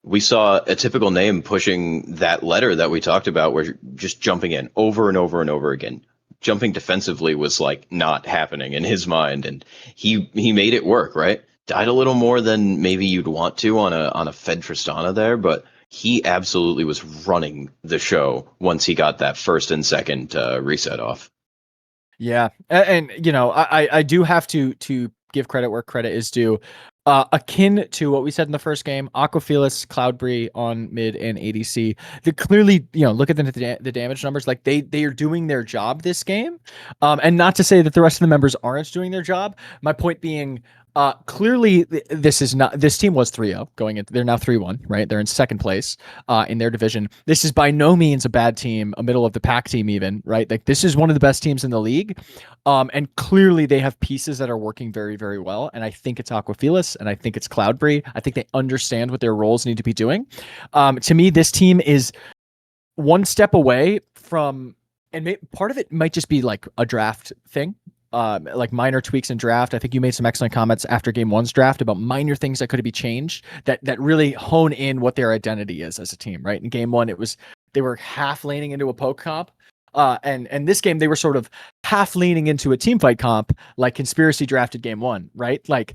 We saw a typical name pushing that letter that we talked about, where just jumping in over and over and over again. Jumping defensively was like not happening in his mind, and he made it work, right? Died a little more than maybe you'd want to on a Fed Tristana there, but he absolutely was running the show once he got that first and second reset off. Yeah, and you know, I do have to give credit where credit is due. Akin to what we said in the first game, Aquaphilus, Cloudbree on mid and ADC. They clearly, look at the damage numbers. Like they are doing their job this game, and not to say that the rest of the members aren't doing their job. My point being, clearly this team was 3-0 going into, they're now 3-1, right? They're in second place in their division. This is by no means a bad team, a middle of the pack team even, right? Like this is one of the best teams in the league. And clearly they have pieces that are working very, very well. And I think it's Aquaphilus and I think it's Cloudbree. I think they understand what their roles need to be doing. To me, this team is one step away from, and part of it might just be like a draft thing. Like minor tweaks in draft. I think you made some excellent comments after game 1's draft about minor things that could be changed that really hone in what their identity is as a team, right? In game 1, they were half leaning into a poke comp. And this game, they were sort of half leaning into a team fight comp, like Conspiracy drafted game 1, right? Like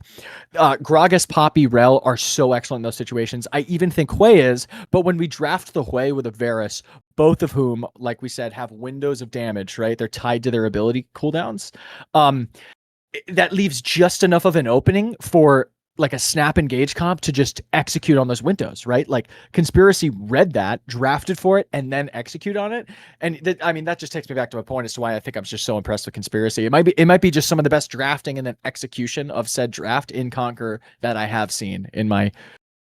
Gragas, Poppy, Rel are so excellent in those situations. I even think Hui is, but when we draft the Hui with a Varus, both of whom, like we said, have windows of damage, right? They're tied to their ability cooldowns. That leaves just enough of an opening for like a snap engage comp to just execute on those windows, right? Like Conspiracy read that, drafted for it, and then execute on it. And I mean, that just takes me back to a point as to why I think I'm just so impressed with Conspiracy. It might be just some of the best drafting and then execution of said draft in Conqueror that I have seen in my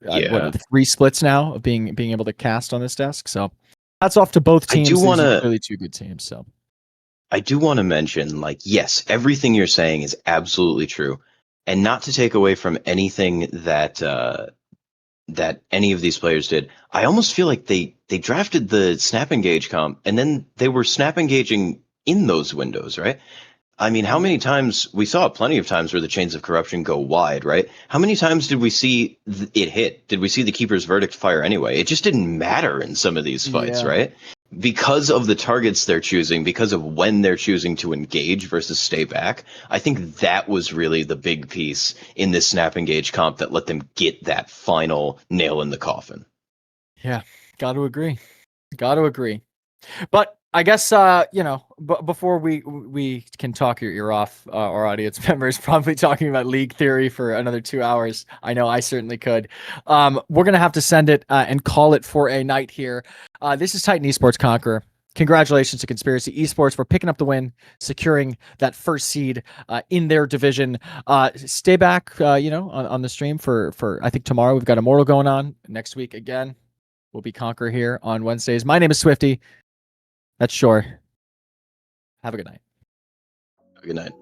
Yeah. 3 splits now of being able to cast on this desk. So hats off to both I do teams. These want are to clearly 2 good teams. So I do want to mention, like, yes, everything you're saying is absolutely true, and not to take away from anything that any of these players did. I almost feel like they drafted the snap engage comp, and then they were snap engaging in those windows, right? I mean, how many times we saw plenty of times where the chains of corruption go wide, right? How many times did we see it hit? Did we see the keeper's verdict fire anyway? It just didn't matter in some of these fights, yeah, right? Because of the targets they're choosing, because of when they're choosing to engage versus stay back. I think that was really the big piece in this snap engage comp that let them get that final nail in the coffin. yeah, got to agree. Got to agree. But I guess before we can talk your ear off, our audience members probably talking about league theory for another 2 hours. I know I certainly could. We're gonna have to send it and call it for a night here. This is Titan Esports Conqueror. Congratulations to Conspiracy Esports for picking up the win, securing that first seed in their division. Stay back, on the stream for I think tomorrow we've got Immortal going on. Next week again, we'll be Conqueror here on Wednesdays. My name is Swifty. That's Shore. Have a good night. Good night.